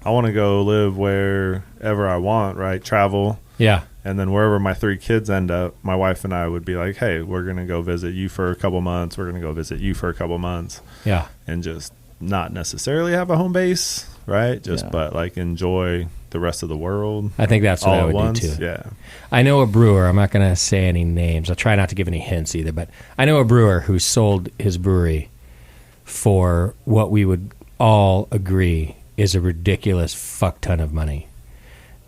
I want to go live wherever I want, right? Travel. Yeah. And then wherever my 3 kids end up, my wife and I would be like, hey, we're going to go visit you for a couple months. We're going to go visit you for a couple months. Yeah. And just not necessarily have a home base, right? But like enjoy the rest of the world. I think that's what all I at would once. do too. Yeah. I know a brewer. I'm not going to say any names. I'll try not to give any hints either. But I know a brewer who sold his brewery for what we would all agree is a ridiculous fuck ton of money.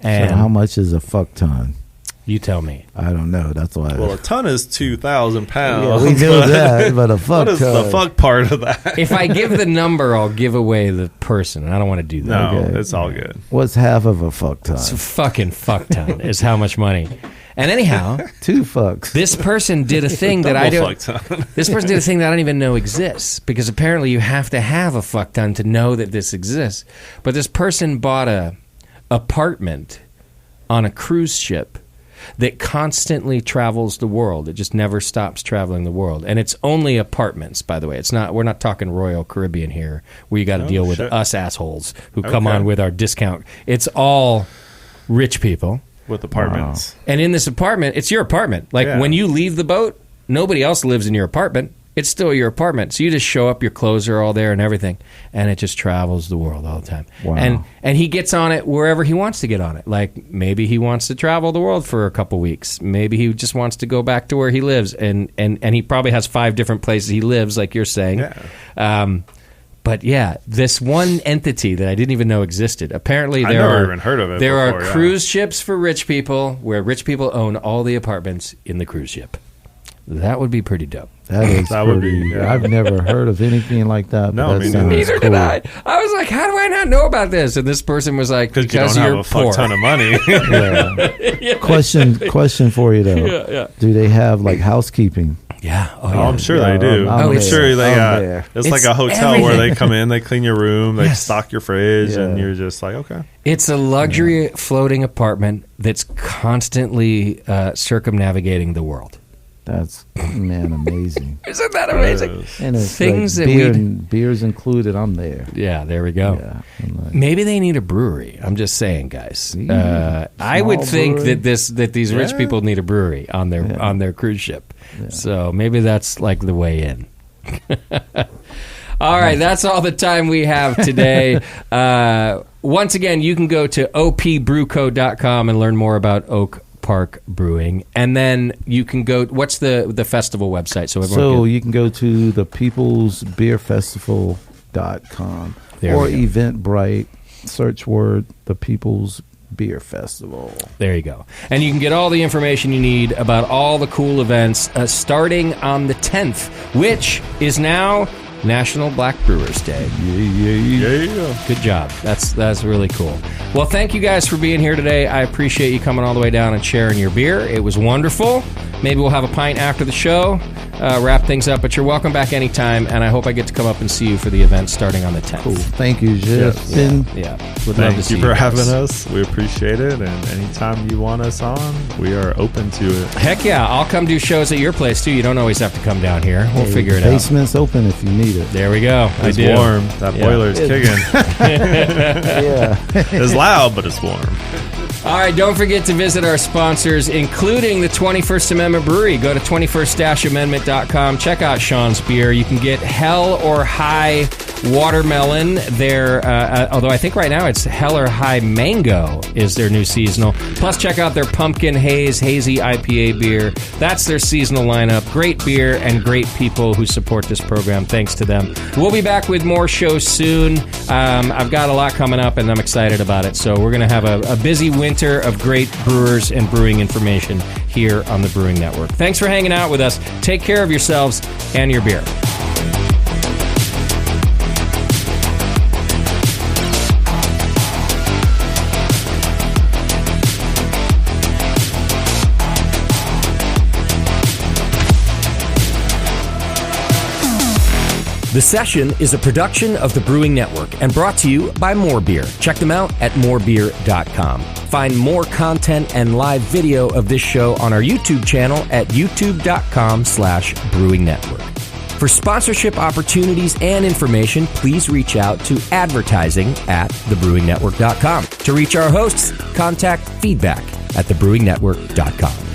And so how much is a fuck ton? you tell me. I don't know. That's why. Well, a ton is 2,000 pounds. yeah, we knew that, but a fuck What is ton. the fuck part of that? If I give the number, I'll give away the person, and I don't want to do that. No, Okay. it's all good. What's half of a fuck ton? It's a fucking fuck ton is how much money. And anyhow, 2 fucks. this person did a thing that I Double don't. fuck ton. This person did a thing that I don't even know exists, because apparently you have to have a fuck ton to know that this exists. But this person bought a apartment on a cruise ship that constantly travels the world. It just never stops traveling the world. And it's only apartments, by the way. We're not talking Royal Caribbean here, where you got to deal with shit. us assholes who come Okay. on with our discount. It's all rich people. With apartments. And in this apartment, it's your apartment. Like, Yeah. when you leave the boat, nobody else lives in your apartment. It's still your apartment. So you just show up, your clothes are all there and everything, and it just travels the world all the time. Wow. And he gets on it wherever he wants to get on it. Like, maybe he wants to travel the world for a couple weeks. Maybe he just wants to go back to where he lives. And he probably has 5 different places he lives, like you're saying. Yeah. But yeah, this one entity that I didn't even know existed. Apparently, I there never are even heard of it There before, are yeah. cruise ships for rich people, where rich people own all the apartments in the cruise ship. That would be pretty dope. That is That would pretty. be, yeah. I've never heard of anything like that. No, but me that sounds neither. Neither cool. did I. I was like, how do I not know about this? And this person was like, Because you don't you're have a fuck poor. ton of money. Yeah. Question for you though. Yeah. Do they have like housekeeping? Yeah. Oh, Oh, yeah. I'm sure they do. I'm I'm there. sure they I'm got. there. It's It's like a hotel where everything. they come in, they clean your room, they Yes. stock your fridge, and Yeah. you're just like, okay. It's a luxury floating apartment that's constantly circumnavigating the world. That's amazing. Isn't that amazing? And it's Things like that beer we'd- and beers included. I'm there. Yeah, there we go. Yeah. I'm like, Maybe they need a brewery. I'm just saying, guys. I would Small think brewery. that these rich Yeah. people need a brewery on their cruise ship. So maybe that's like the way in. All right, that's all the time we have today. Once again, you can go to opbrewco.com and learn more about Oak Park Brewing, and then you can go. What's the festival website? So everyone. So can, you can go to the peoplesbeerfestival.com There or we go. Eventbrite. search word the People's Beer Festival. There you go. And you can get all the information you need about all the cool events starting on the 10th, which is now National Black Brewers Day. Yeah. Good job. That's really cool. Well, thank you guys for being here today. I appreciate you coming all the way down and sharing your beer. It was wonderful. Maybe we'll have a pint after the show, wrap things up, but you're welcome back anytime, and I hope I get to come up and see you for the event starting on the 10th. Cool. Thank you, Justin. Yeah. Would love to see Thank you for guys. having us. We appreciate it. And anytime you want us on, we are open to it. Heck yeah. I'll come do shows at your place, too. You don't always have to come down here. We'll Hey, figure it out. Basement's open if you need it. There we go. It's I do. warm. That boiler's kicking. Yeah. It's loud, but it's warm. All right, don't forget to visit our sponsors, including the 21st Amendment Brewery. Go to 21st-amendment.com. Check out Sean's beer. You can get Hell or High Watermelon there, although I think right now it's Hell or High Mango is their new seasonal. Plus, check out their Pumpkin Haze Hazy IPA beer. That's their seasonal lineup. Great beer and great people who support this program. Thanks to them. We'll be back with more shows soon. I've got a lot coming up, and I'm excited about it. So we're going to have a busy winter of great brewers and brewing information here on the Brewing Network. Thanks for hanging out with us. Take care of yourselves and your beer. The Session is a production of the Brewing Network and brought to you by More Beer. Check them out at morebeer.com. Find more content and live video of this show on our YouTube channel at youtube.com/Brewing Network. For sponsorship opportunities and information, please reach out to advertising@thebrewingnetwork.com. To reach our hosts, contact feedback@thebrewingnetwork.com.